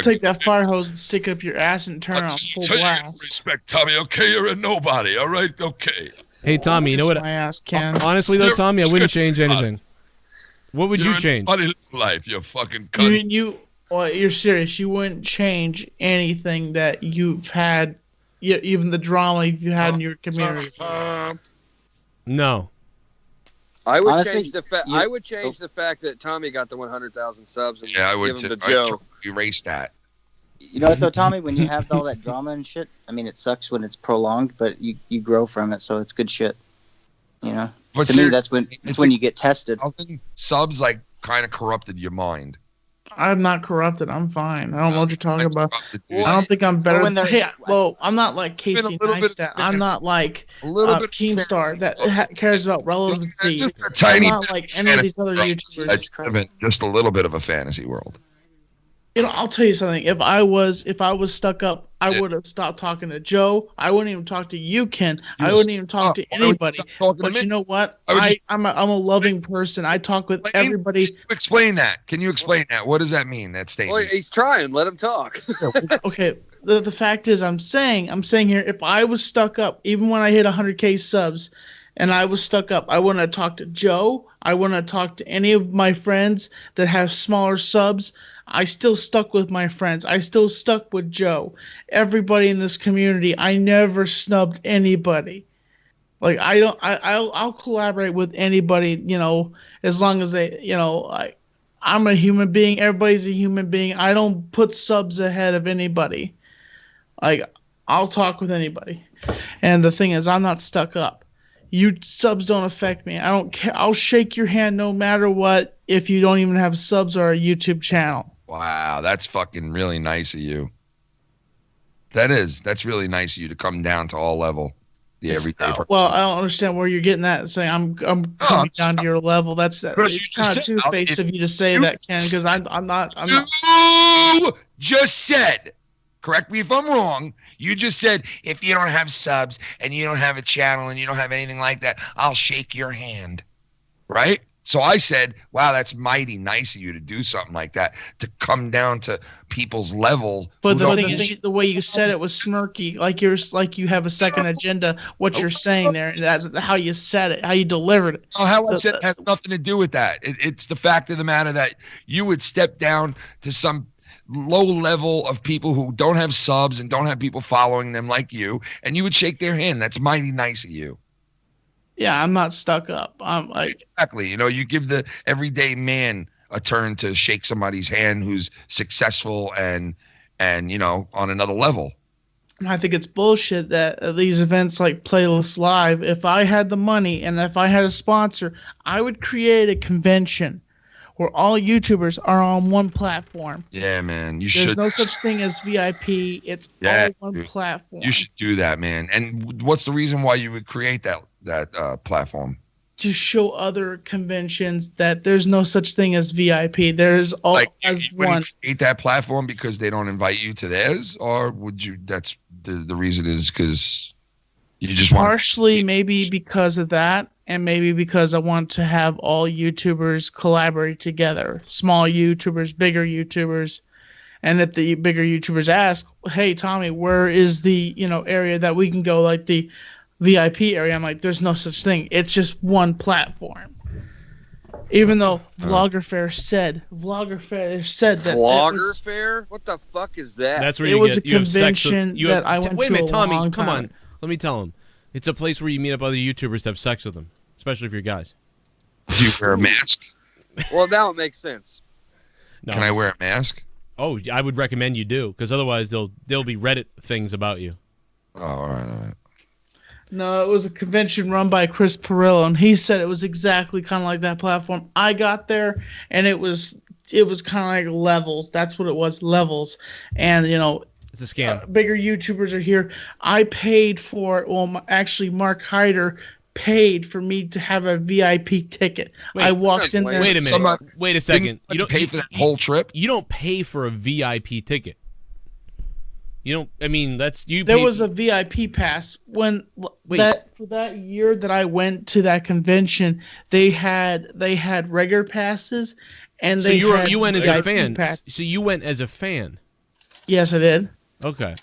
take that fire hose and stick up your ass and turn on full blast. Respect, Tommy. Okay, you're a nobody. All right, okay. Hey, Tommy, you know what? My ass, Ken. Honestly, though, Tommy, I wouldn't change anything. What would you change? Funny life, you fucking cunt. You're serious? You wouldn't change anything that you've had, even the drama you had in your community. No. I would change the fact. I would change the fact that Tommy got the 100,000 subs and I would give him to Joe. Erase that. You know what though, Tommy? When you have all that drama and shit, I mean, it sucks when it's prolonged, but you grow from it, so it's good shit. You know. But to me, that's when you get tested. Subs like kind of corrupted your mind. I'm not corrupted. I'm fine. I don't know what you're talking about. I don't think I'm better. I'm not like Casey Neistat. I'm not like Keemstar that cares about relevancy. I'm not like any of these other YouTubers. Just a little bit of a fantasy world. You know, I'll tell you something. If I was stuck up, I would have stopped talking to Joe. I wouldn't even talk to you, Ken. I wouldn't even talk to anybody. But you know what? I'm a loving person. I talk with everybody. Explain that. Can you explain that? What does that mean? That statement. Well, he's trying. Let him talk. Okay. The fact is, I'm saying here, if I was stuck up, even when I hit 100K subs, and I was stuck up. I wouldn't have talked to Joe. I wouldn't have talked to any of my friends that have smaller subs. I still stuck with my friends. I still stuck with Joe. Everybody in this community, I never snubbed anybody. Like, I'll collaborate with anybody, you know, as long as they, you know, I'm a human being. Everybody's a human being. I don't put subs ahead of anybody. Like, I'll talk with anybody. And the thing is, I'm not stuck up. You subs don't affect me. I don't care. I'll shake your hand no matter what if you don't even have subs or a YouTube channel. Wow, that's fucking really nice of you. That's really nice of you to come down to all level. The everyday person. Well, I don't understand where you're getting that. Saying I'm coming down to your level. It's kind of two-faced of you to say that, Ken, because I'm not. You just said, correct me if I'm wrong, you just said, if you don't have subs and you don't have a channel and you don't have anything like that, I'll shake your hand. Right? So I said, wow, that's mighty nice of you to do something like that, to come down to people's level. But the thing is, the way you said it was smirky, like you have a second agenda. What you're saying there, that's how you said it, how you delivered it. Oh, how I said it has nothing to do with that. It's the fact of the matter that you would step down to some low level of people who don't have subs and don't have people following them like you, and you would shake their hand. That's mighty nice of you. Yeah, I'm not stuck up. I'm like, exactly. You know, you give the everyday man a turn to shake somebody's hand who's successful and you know, on another level. I think it's bullshit that these events like Playlist Live, if I had the money and if I had a sponsor, I would create a convention where all YouTubers are on one platform. Yeah, man. There's no such thing as VIP. It's all one platform. You should do that, man. And what's the reason why you would create that platform? To show other conventions that there's no such thing as VIP. There's all as one. Create that platform because they don't invite you to theirs, or would you? That's the reason is because you just want. Partially, maybe because of that, and maybe because I want to have all YouTubers collaborate together. Small YouTubers, bigger YouTubers, and if the bigger YouTubers ask, "Hey, Tommy, where is the area that we can go, like the VIP area?" I'm like, there's no such thing. It's just one platform. Even though Vlogger Fair said that Vlogger Fair? What the fuck is that? That's where it was a you have sex convention with, that I went wait to a minute, a Tommy, long come time. on. Let me tell him. It's a place where you meet up other YouTubers to have sex with them, especially if you're guys. Do you wear a mask? Well, now it makes sense. No. Can I wear a mask? Oh, I would recommend you do, because otherwise there'll be Reddit things about you. Oh, all right. No, it was a convention run by Chris Perillo, and he said it was exactly kind of like that platform. I got there, and it was kind of like levels. That's what it was, levels. And, it's a scam. Bigger YouTubers are here. I paid for it. Well, actually, Mark Hyder paid for me to have a VIP ticket. I walked in there. Wait a minute. Wait a second. You don't pay for that whole trip? You don't pay for a VIP ticket. You don't. I mean, There was a VIP pass for that year that I went to that convention. They had regular passes, and you went as a fan. Passes. So you went as a fan. Yes, I did. Okay.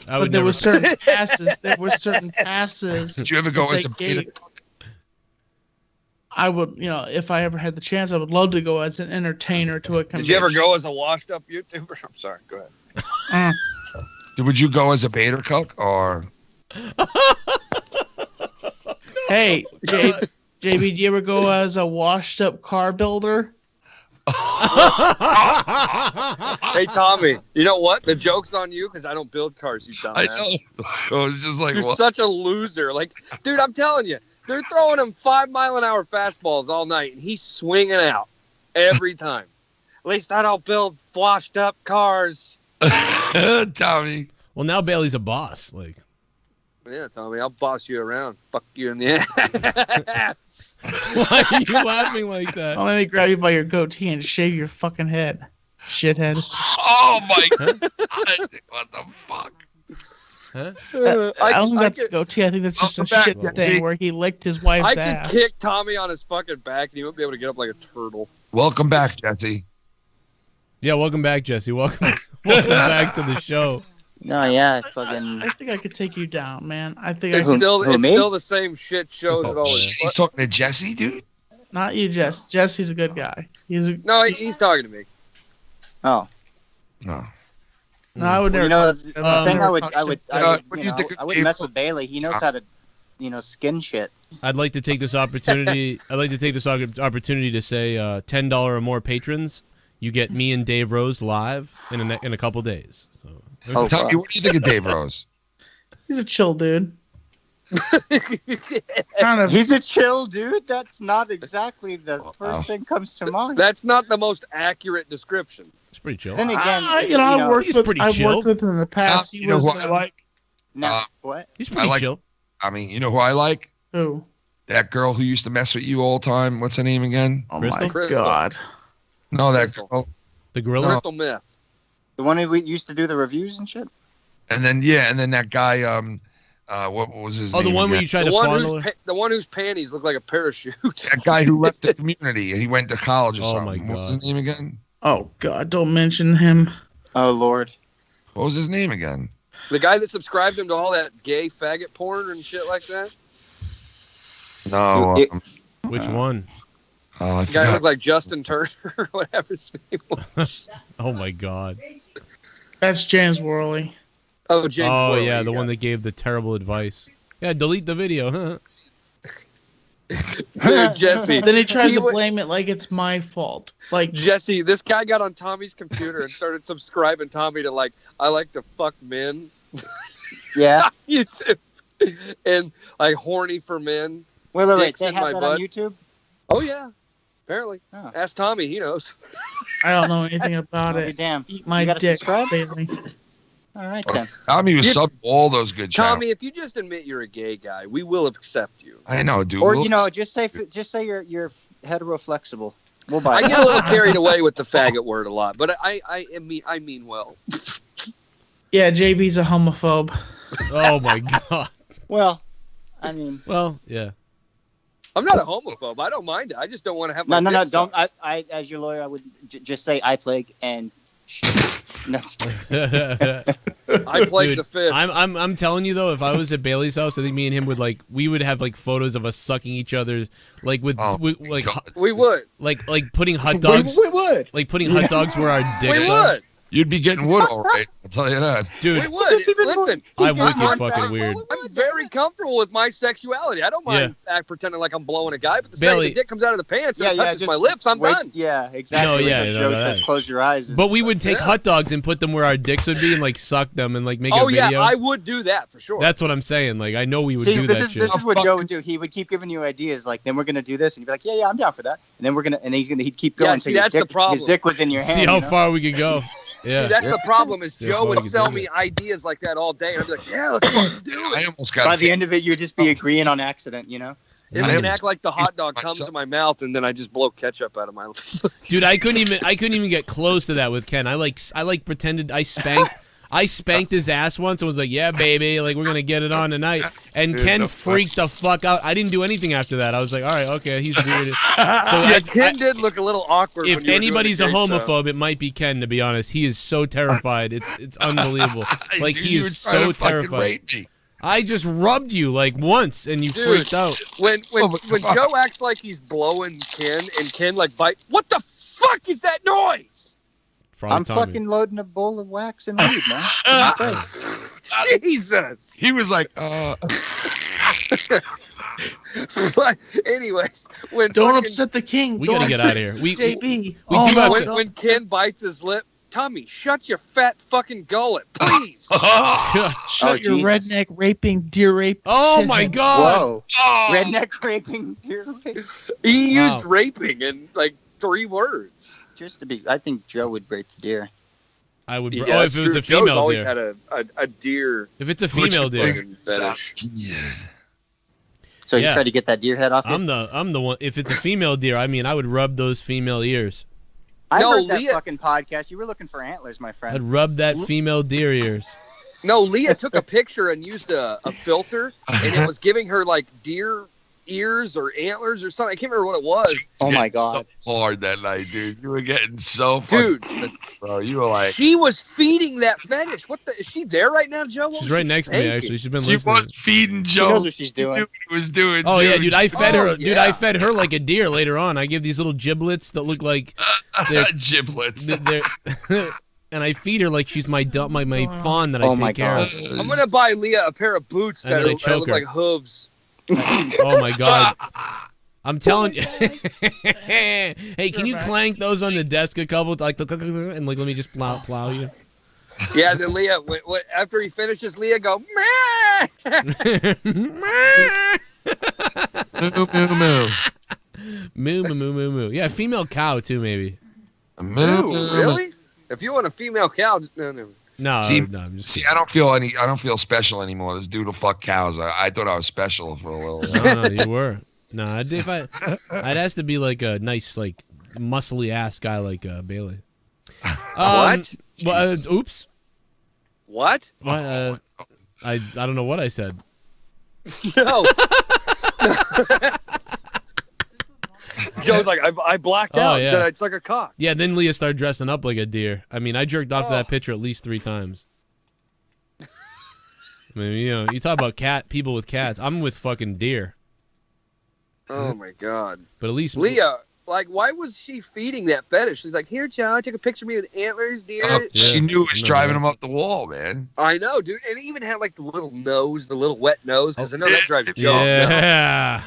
But there were certain passes. There were certain passes. Did you ever go as a beta? I would, if I ever had the chance, I would love to go as an entertainer to a convention. Did you ever go as a washed-up YouTuber? I'm sorry. Go ahead. Would you go as a beta cuck or? Hey, JB, do you ever go as a washed-up car builder? Hey, Tommy, you know what? The joke's on you because I don't build cars, you dumbass. I know. I was just like, you're what? such a loser. Like, dude, I'm telling you, they're throwing him 5-mile-an-hour fastballs all night, and he's swinging out every time. At least I don't build washed-up cars. Tommy. Well, now Bailey's a boss. Like, yeah, Tommy, I'll boss you around. Fuck you in the ass. Why are you laughing like that? Oh, let me grab you by your goatee and shave your fucking head, shithead. Oh my god! What the fuck? Huh? I don't think that's a goatee. I think that's just a shit stain where he licked his wife's ass. I could kick Tommy on his fucking back, and he won't be able to get up like a turtle. Welcome back, Jesse. Yeah, welcome back, Jesse. Welcome back to the show. No, yeah, I think I could take you down, man. I think It's I could. still the same shit shows it always. He's talking to Jesse, dude. Not you, Jess. Jesse's a good guy. He's talking to me. Oh. No. No, I would never. You know, talk- the thing I would what do you think of I wouldn't Dave- mess with Bailey. He knows how to, skin shit. I'd like to take this opportunity. To say $10 or more patrons, you get me and Dave Rose live in a couple days. So, Tommy, what do you think of Dave Rose? He's a chill dude. Kind of. He's a chill dude. That's not exactly the first thing comes to mind. That's not the most accurate description. It's pretty chill. Then again, I've worked he's with. pretty I've chill. worked with him in the past. Tom, He was who I like? No, what? He's pretty chill. I mean, you know who I like? Who? That girl who used to mess with you all the time. What's her name again? Oh Crystal? my god. No, that Crystal. girl. The gorilla. Crystal Myth. The one who used to do the reviews and shit. And then that guy. What was his name? The one where again? you tried to fondle her? The one whose panties look like a parachute. That guy who left the community and he went to college or Oh something. my What's God. his name again? Oh god, don't mention him. Oh lord. What was his name again? The guy that subscribed him to all that gay faggot porn and shit like that. No. Which one? I The guy forgot. looked like Justin Turner or whatever his name was. Oh my god. That's James Worley. Oh, James. Oh Worley, yeah, the yeah. one that gave the terrible advice. Yeah, delete the video. Dude, Jesse. Then he tries to would- blame it like it's my fault. Like Jesse, this guy got on Tommy's computer and started subscribing Tommy to I like to fuck men. Yeah. YouTube. And horny for men. Wait. Dicks They in have my that butt. on YouTube. Oh yeah. Apparently. Oh. Ask Tommy, he knows. I don't know anything about I'll be it. damned. Eat my You gotta dick, subscribe? Bailey. All right then. Tommy was subbing all those good channels. Tommy, if you just admit you're a gay guy, we will accept you. I know, dude. Or We'll- just say you're hetero flexible. We'll buy I it. get a little carried away with the faggot word a lot, but I mean well. Yeah, JB's a homophobe. Oh my god. Well, I mean. Well, yeah. I'm not a homophobe. I don't mind it. I just don't want to have my No. dick Don't. sucked. I as your lawyer, I would just say I plague and. No. I played Dude, the fifth. I'm telling you though, if I was at Bailey's house, I think me and him would we would have photos of us sucking each other, we would. like putting hot dogs. We would. Like putting hot dogs where our dicks We are. would. You'd be getting wood all right. I'll tell you that. Dude, We would. Listen, I'm wicked I'm fucking weird. I'm very comfortable with my sexuality. I don't mind pretending like I'm blowing a guy, but the second Bailey- the dick comes out of the pants and it touches just my lips, I'm wait, done. Yeah, exactly. No, Like yeah, the no, show no, says that- close your eyes. And, But we would take Yeah. hot dogs and put them where our dicks would be and suck them and make Oh a video. yeah, I would do that for sure. That's what I'm saying. I know we would See, do this that is shit. this is what Joe would do. He would keep giving you ideas, then we're gonna do this, and you'd be like, yeah, I'm down for that. And then he'd keep going. Yeah, so see, your that's the dick- problem. His dick was in your hand. See how you know? far we could go. Yeah. See, that's the problem is Yeah, Joe would fucking sell do me it. ideas like that all day, and I'd be like, yeah, let's fucking do I it. almost got By the end of it, you'd just be agreeing on accident, you know. And I then am- act like the hot dog comes in my mouth, and then I just blow ketchup out of my lips. Dude, I couldn't even get close to that with Ken. I pretended I spanked his ass once and was like, "Yeah, baby, we're gonna get it on tonight." And Dude, Ken no freaked the fuck out. I didn't do anything after that. I was like, "All right, okay, he's weird." So Yeah, Ken did look a little awkward. if when you were doing anybody's the a gay stuff. homophobe, it might be Ken. To be honest, he is so terrified. It's unbelievable. Dude, He you is were trying so to fucking terrified. rape me. I just rubbed you once, and you Dude, freaked out. When Oh my God. Joe acts like he's blowing Ken, and Ken bite. What the fuck is that noise? Probably I'm Tommy. fucking loading a bowl of wax and weed, man. What do you say? Jesus. He was like, But anyways, when Don't fucking- upset the king. We Don't gotta get upset out of here. We JB. we Oh do my have when, to- when Ken bites his lip, Tommy, shut your fat fucking gullet, please. Shut Oh, your Jesus. redneck raping deer rape. Oh shit. my god! Whoa. Redneck raping. He Wow. used raping in 3 words. Just to be, I think Joe would rape the deer. I would. Yeah, oh, that's if it was true. a Joe's female always deer. had a deer If it's a female deer, fucking fetish. So you Yeah. try to get that deer head off. I'm the one. If it's a female deer, I would rub those female ears. I No, heard that Leah- fucking podcast. You were looking for antlers, my I'd friend. rub that female deer ears. No, Leah took a picture and used a filter, and it was giving her deer ears or antlers or something. I can't remember what it was. Oh my god. So hard that night, dude. You were getting so Dude, bro. You were like, she was feeding that fetish. What the? Is she there right now, Joe? What She's was right she next to me. thinking? Actually, she's been she listening. was feeding Joe. She knows what she's doing. She knew what he was doing. Oh yeah, dude. I fed her. Oh, Dude, yeah. I fed her like a deer later on. I give these little giblets that look like giblets. they're and I feed her like she's my fawn that I Oh take my care God. of. I'm gonna buy Leah a pair of boots And then I that choke look her. like hooves. Oh my god. I'm telling you. Hey, can you clank those on the desk a couple and like let me just plow you? Yeah, then Leah, after he finishes, Leah go, meh. Moo moo moo moo moo. Yeah, female cow too maybe. Ooh, really? If you want a female cow, no. No, See, no, I'm just see, I don't feel special anymore. This dude will fuck cows. I thought I was special for a little. No, you were. No, I'd ask to be like a nice, like muscly ass guy like Bailey. What? Well, oops. What? What? I don't know what I said. No. Joe's like, I blacked Oh, out. yeah. Said I'd suck a cock. Yeah, then Leah started dressing up like a deer. I mean, I jerked off to that picture at least 3 times. I mean, you know, you talk about people with cats. I'm with fucking deer. Oh my god. But at least Leah, like, why was she feeding that fetish? She's like, here, Joe, I took a picture of me with antlers, deer. She knew it was driving him up the wall, man. I know, dude. And it even had like the little nose, the little wet nose, because I know that drives Joe nuts. Yeah.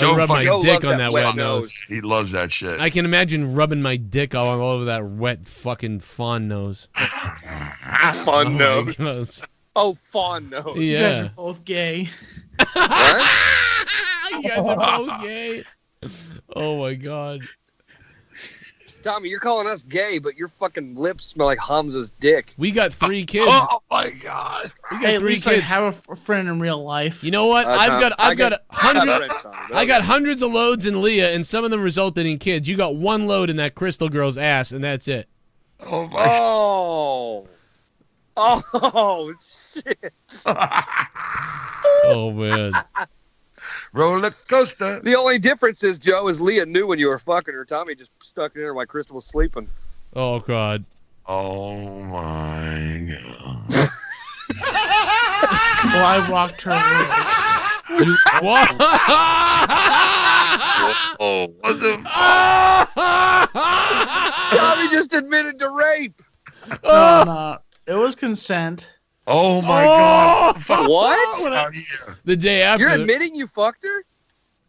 I rub my Joe dick loves on that wet nose. He loves that shit. I can imagine rubbing my dick all over that wet fucking fawn nose. Fawn nose. nose. Oh, fawn nose. You guys Yeah. are both gay. What? You guys are both gay. Oh my god. Tommy, you're calling us gay, but your fucking lips smell like Hamza's dick. We got 3 kids. Oh my god. We got Hey, at 3 least kids. I have a friend in real life. You know what? I've got hundreds. Tommy. I got hundreds of loads in Leah, and some of them resulted in kids. You got 1 load in that crystal girl's ass, and that's it. Oh my. Oh, shit. Oh man. Roller coaster. The only difference is, Joe, is Leah knew when you were fucking her. Tommy just stuck it in her while Crystal was sleeping. Oh god. Oh my god. Well, I walked her away. What? Oh, what the? Tommy just admitted to rape. No. It was consent. Oh my god. What? Out here. The day after. You're admitting you fucked her?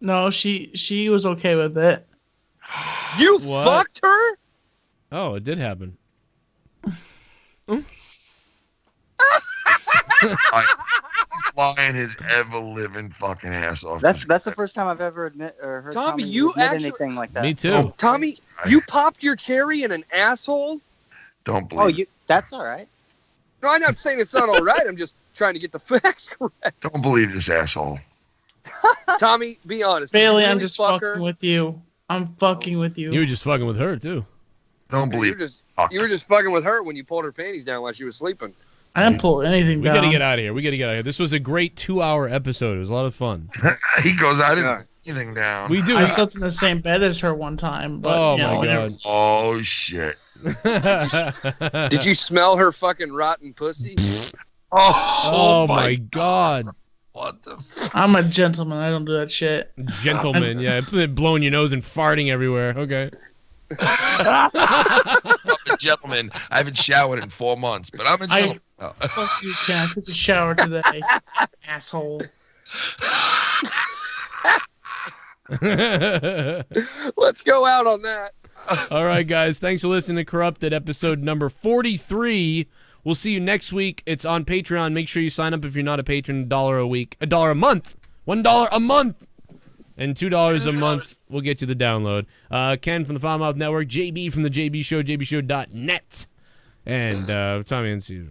No, she was okay with it. You What? fucked her? Oh, it did happen. He's lying his ever living fucking ass off. That's the first time I've ever heard Tommy, Tommy you admit actually- anything like that. Me too. Tommy, you popped your cherry in an asshole? Don't Oh, believe. that's all right. No, I'm not saying it's not all right. I'm just trying to get the facts correct. Don't believe this asshole. Tommy, be honest. Did you Bailey, really I'm just fuck fucking her? with you. I'm fucking with you. You were just fucking with her too. Don't You believe. were just fucking with her when you pulled her panties down while she was sleeping. I didn't pull anything We down. gotta get out of here. We gotta get out of here. This was a great 2-hour episode. It was a lot of fun. He goes, I didn't Yeah. put anything down. We do. I slept in the same bed as her one time. But, Oh you know, my whatever. god. Oh shit. Did you smell her fucking rotten pussy? Oh my god. What the? I'm a gentleman. I don't do that shit. Gentlemen, yeah, blowing your nose and farting everywhere. Okay. I'm a gentleman. I haven't showered in 4 months, but I'm a gentleman. Fuck you, Ken. I took a shower today. Asshole. Let's go out on that. All right, guys. Thanks for listening to Corrupted, episode number 43. We'll see you next week. It's on Patreon. Make sure you sign up if you're not a patron. $1 a week. $1 a month. $1 a month. And $2 a month will get you the download. Ken from the Foulmouth Network. JB from the JB Show. JBShow.net. And Tommy and Caesar.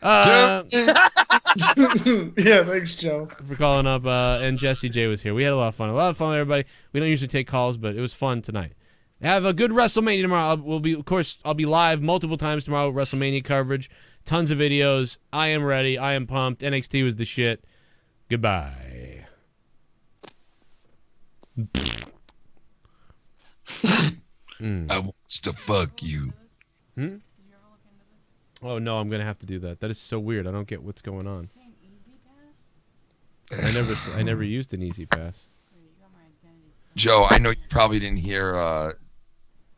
Yeah, thanks, Joe. For calling up. And Jesse J was here. We had a lot of fun. A lot of fun with everybody. We don't usually take calls, but it was fun tonight. Have a good WrestleMania tomorrow. I'll be live multiple times tomorrow with WrestleMania coverage. Tons of videos. I am ready. I am pumped. NXT was the shit. Goodbye. I want to fuck you. Hmm? Oh no, I'm gonna have to do that. That is so weird. I don't get what's going on. I never used an Easy Pass. Joe, I know you probably didn't hear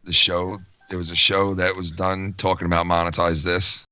the show. There was a show that was done talking about monetize this.